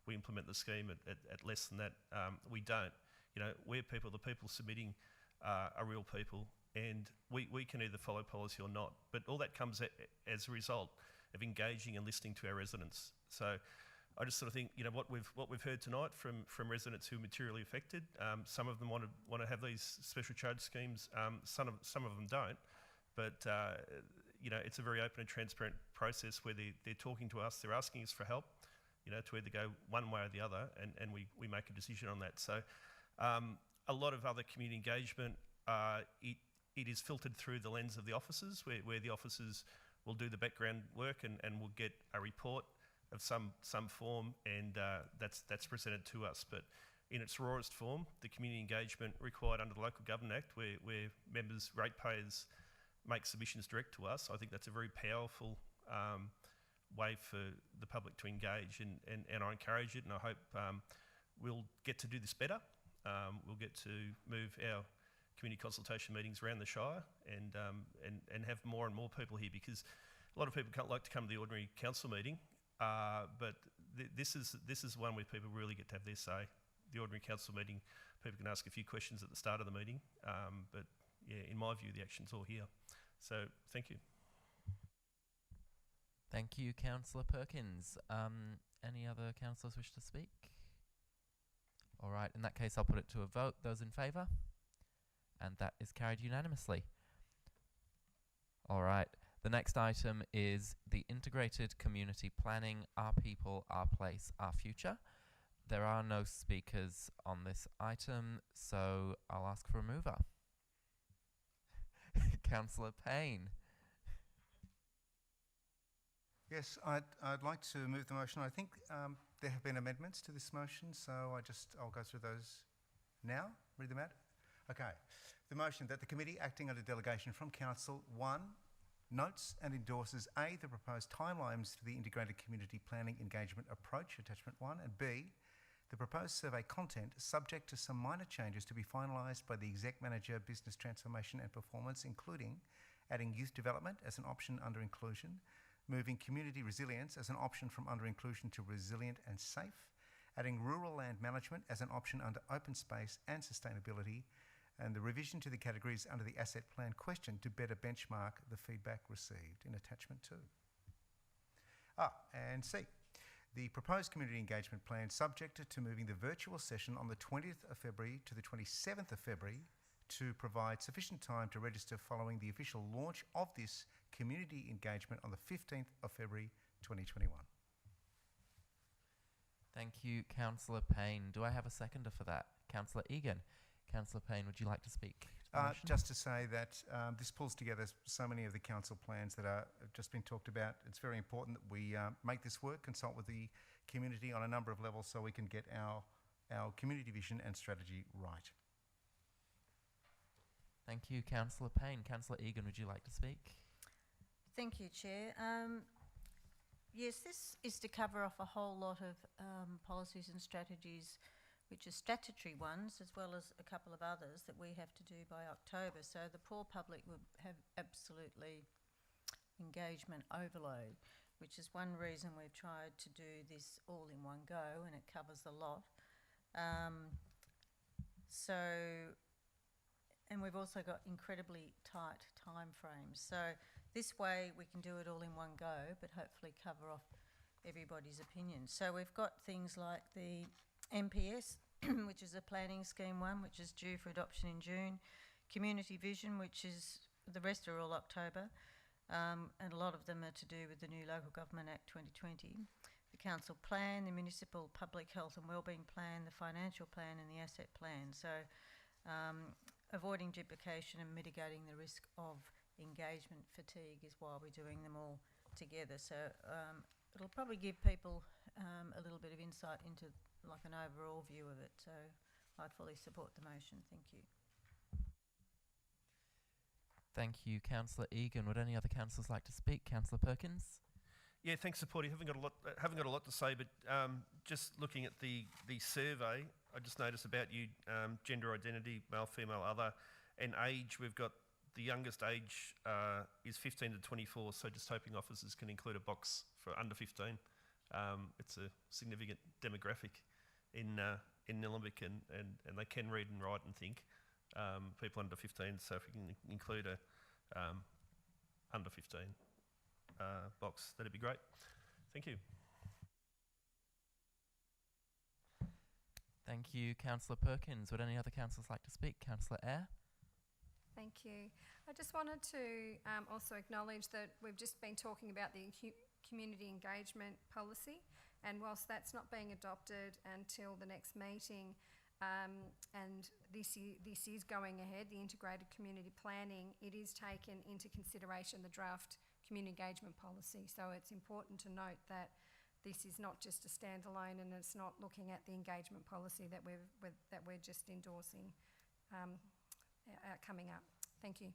we implement the scheme, at less than that we don't. We're people, the people submitting are real people, and we can either follow policy or not. But all that comes as a result of engaging and listening to our residents. So I just sort of think, what we've heard tonight from residents who are materially affected. Some of them want to have these special charge schemes. Some of them don't. But it's a very open and transparent process where they're talking to us. They're asking us for help. To either go one way or the other, and we make a decision on that. So a lot of other community engagement, it is filtered through the lens of the officers, where the officers will do the background work and will get a report of some form, and that's presented to us. But in its rawest form, the community engagement required under the Local Government Act, where members, ratepayers, make submissions direct to us. I think that's a very powerful way for the public to engage, and I encourage it, and I hope we'll get to do this better. We'll get to move our community consultation meetings around the Shire and have more and more people here, because a lot of people can't like to come to the ordinary council meeting, but this is one where people really get to have their say. The ordinary council meeting, people can ask a few questions at the start of the meeting, but yeah, in my view, the action's all here. So thank you. Thank you, Councillor Perkins. Any other councillors wish to speak? All right, in that case, I'll put it to a vote. Those in favour? And that is carried unanimously. All right, the next item is the Integrated Community Planning, Our People, Our Place, Our Future. There are no speakers on this item, so I'll ask for a mover. Councillor Payne. Yes, I'd like to move the motion. I think there have been amendments to this motion, so I'll go through those now. Read them out. Okay. The motion that the committee acting under delegation from Council 1 notes and endorses A, the proposed timelines for the Integrated Community Planning Engagement Approach, Attachment 1, and B, the proposed survey content subject to some minor changes to be finalised by the Exec Manager, Business Transformation and Performance, including adding youth development as an option under inclusion, moving community resilience as an option from under inclusion to resilient and safe, adding rural land management as an option under open space and sustainability, and the revision to the categories under the asset plan question to better benchmark the feedback received in attachment 2. And C, the proposed community engagement plan subject to moving the virtual session on the 20th of February to the 27th of February to provide sufficient time to register following the official launch of this community engagement on the 15th of February 2021. Thank you, Councillor Payne. Do I have a seconder for that? Councillor Egan. Councillor Payne, would you like to speak? Just to say that this pulls together so many of the council plans that have just been talked about. It's very important that we make this work, consult with the community on a number of levels so we can get our community vision and strategy right. Thank you, Councillor Payne. Councillor Egan, would you like to speak? Thank you, Chair. Yes, this is to cover off a whole lot of policies and strategies, which are statutory ones, as well as a couple of others that we have to do by October. So the poor public would have absolutely engagement overload, which is one reason we've tried to do this all in one go, and it covers a lot. And we've also got incredibly tight time frames. So this way we can do it all in one go, but hopefully cover off everybody's opinions. So we've got things like the MPS, which is a planning scheme one, which is due for adoption in June. Community Vision, which is, the rest are all October, and a lot of them are to do with the new Local Government Act 2020. The Council Plan, the Municipal Public Health and Wellbeing Plan, the Financial Plan and the Asset Plan. So avoiding duplication and mitigating the risk of engagement fatigue is why we're doing them all together. So it'll probably give people a little bit of insight into like an overall view of it. So I fully support the motion. Thank you. Thank you, Councillor Egan. Would any other councillors like to speak? Councillor Perkins? Yeah, thanks, supporter. Haven't got a lot to say, but just looking at the survey, I just noticed about you, gender identity, male, female, other, and age. We've got the youngest age is 15 to 24, so just hoping officers can include a box for under 15. It's a significant demographic in Nillumbik, and they can read and write and think. People under 15, so if we can include a under 15 box, that'd be great. Thank you. Thank you, Councillor Perkins. Would any other councillors like to speak? Councillor Eyre? Thank you. I just wanted to also acknowledge that we've just been talking about the community engagement policy, and whilst that's not being adopted until the next meeting, and this is going ahead, the integrated community planning, it is taken into consideration the draft community engagement policy. So it's important to note that this is not just a standalone, and it's not looking at the engagement policy that we're just endorsing coming up. Thank you.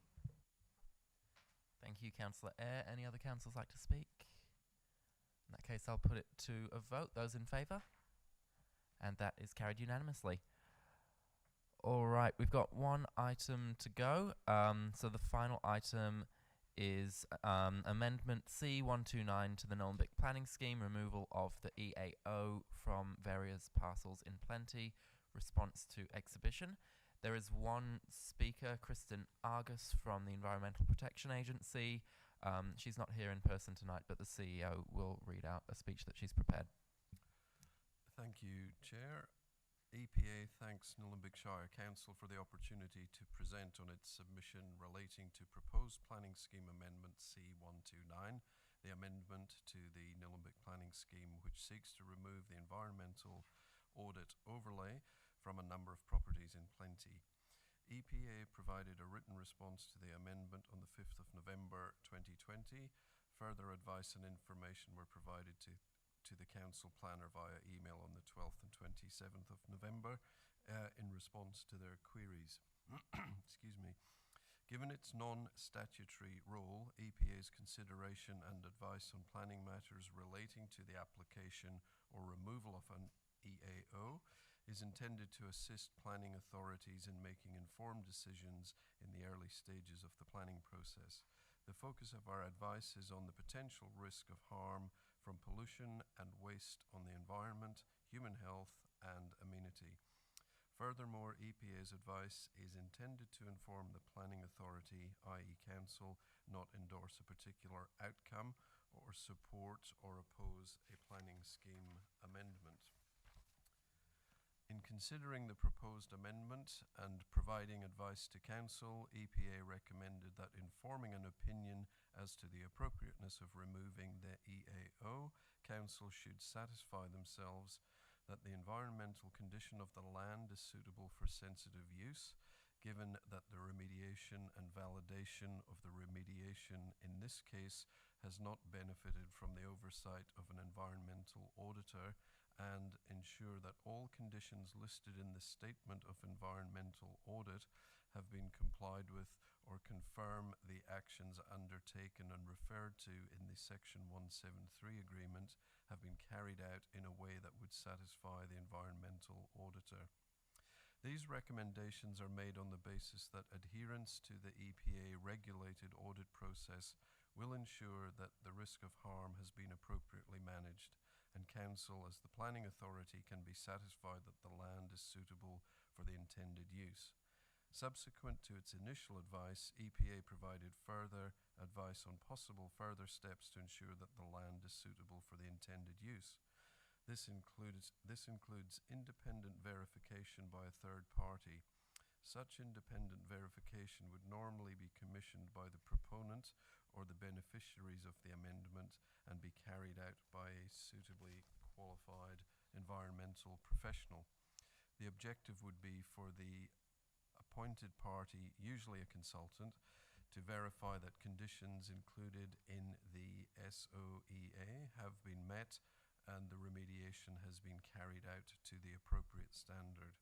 Thank you, Councillor Eyre. Any other councillors like to speak? In that case, I'll put it to a vote. Those in favour? And that is carried unanimously. All right, we've got one item to go. So the final item is Amendment C129 to the Nillumbik Planning Scheme, removal of the EAO from various parcels in Plenty, response to exhibition. There is one speaker, Kristen Argus from the Environmental Protection Agency. She's not here in person tonight, but the CEO will read out a speech that she's prepared. Thank you, Chair. EPA thanks Nillumbik Shire Council for the opportunity to present on its submission relating to proposed planning scheme amendment C129, the amendment to the Nillumbik planning scheme which seeks to remove the environmental audit overlay from a number of properties in Plenty. EPA provided a written response to the amendment on the 5th of November 2020. Further advice and information were provided to the council planner via email on the 12th and 27th of November in response to their queries. Excuse me. Given its non-statutory role, EPA's consideration and advice on planning matters relating to the application or removal of an EAO is intended to assist planning authorities in making informed decisions in the early stages of the planning process. The focus of our advice is on the potential risk of harm from pollution and waste on the environment, human health and amenity. Furthermore, EPA's advice is intended to inform the planning authority, i.e. council, not endorse a particular outcome or support or oppose a planning scheme amendment. In considering the proposed amendment and providing advice to Council, EPA recommended that in forming an opinion as to the appropriateness of removing the EAO, Council should satisfy themselves that the environmental condition of the land is suitable for sensitive use, given that the remediation and validation of the remediation in this case has not benefited from the oversight of an environmental auditor, and ensure that all conditions listed in the Statement of Environmental Audit have been complied with, or confirm the actions undertaken and referred to in the Section 173 agreement have been carried out in a way that would satisfy the environmental auditor. These recommendations are made on the basis that adherence to the EPA regulated audit process will ensure that the risk of harm has been appropriately managed, and Council, as the planning authority, can be satisfied that the land is suitable for the intended use. Subsequent to its initial advice, EPA provided further advice on possible further steps to ensure that the land is suitable for the intended use. This includes independent verification by a third party. Such independent verification would normally be commissioned by the proponent or the beneficiaries of the amendment and be carried out by a suitably qualified environmental professional. The objective would be for the appointed party, usually a consultant, to verify that conditions included in the SOEA have been met and the remediation has been carried out to the appropriate standard.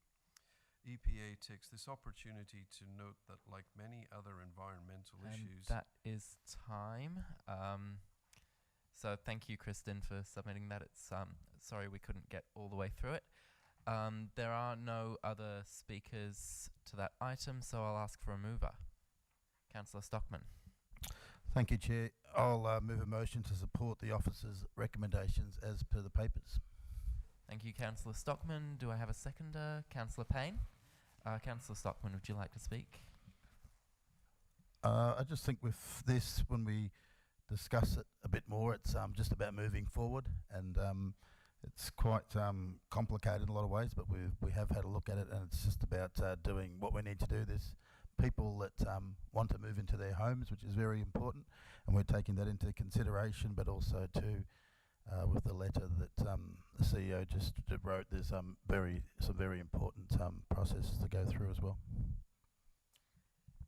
EPA takes this opportunity to note that, like many other environmental issues... that is time. So thank you, Kristen, for submitting that. It's sorry we couldn't get all the way through it. There are no other speakers to that item, so I'll ask for a mover. Councillor Stockman. Thank you, Chair. I'll move a motion to support the officer's recommendations as per the papers. Thank you, Councillor Stockman. Do I have a seconder? Councillor Payne. Councillor Stockman, would you like to speak? I just think with this, when we discuss it a bit more, it's just about moving forward, and it's quite complicated in a lot of ways, but we have had a look at it, and it's just about doing what we need to do. There's people that want to move into their homes, which is very important, and we're taking that into consideration, but also too with the letter that the CEO just wrote, there's some very important processes to go through as well.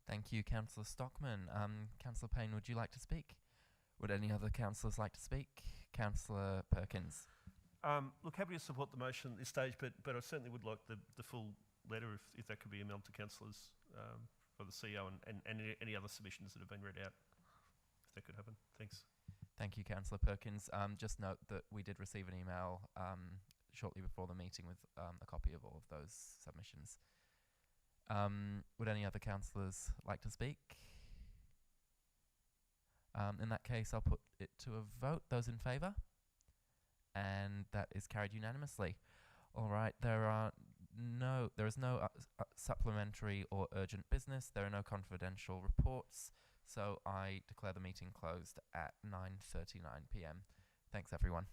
Thank you, Councillor Stockman. Councillor Payne, would you like to speak? Would any other councillors like to speak? Councillor Perkins. Look, happy to support the motion at this stage, but I certainly would like the full letter if that could be emailed to councillors for the CEO and any other submissions that have been read out, if that could happen. Thanks. Thank you, Councillor Perkins. Just note that we did receive an email shortly before the meeting with a copy of all of those submissions. Would any other councillors like to speak? In that case, I'll put it to a vote. Those in favour? And that is carried unanimously. All right, there is no supplementary or urgent business. There are no confidential reports. So I declare the meeting closed at 9:39 p.m. Thanks, everyone.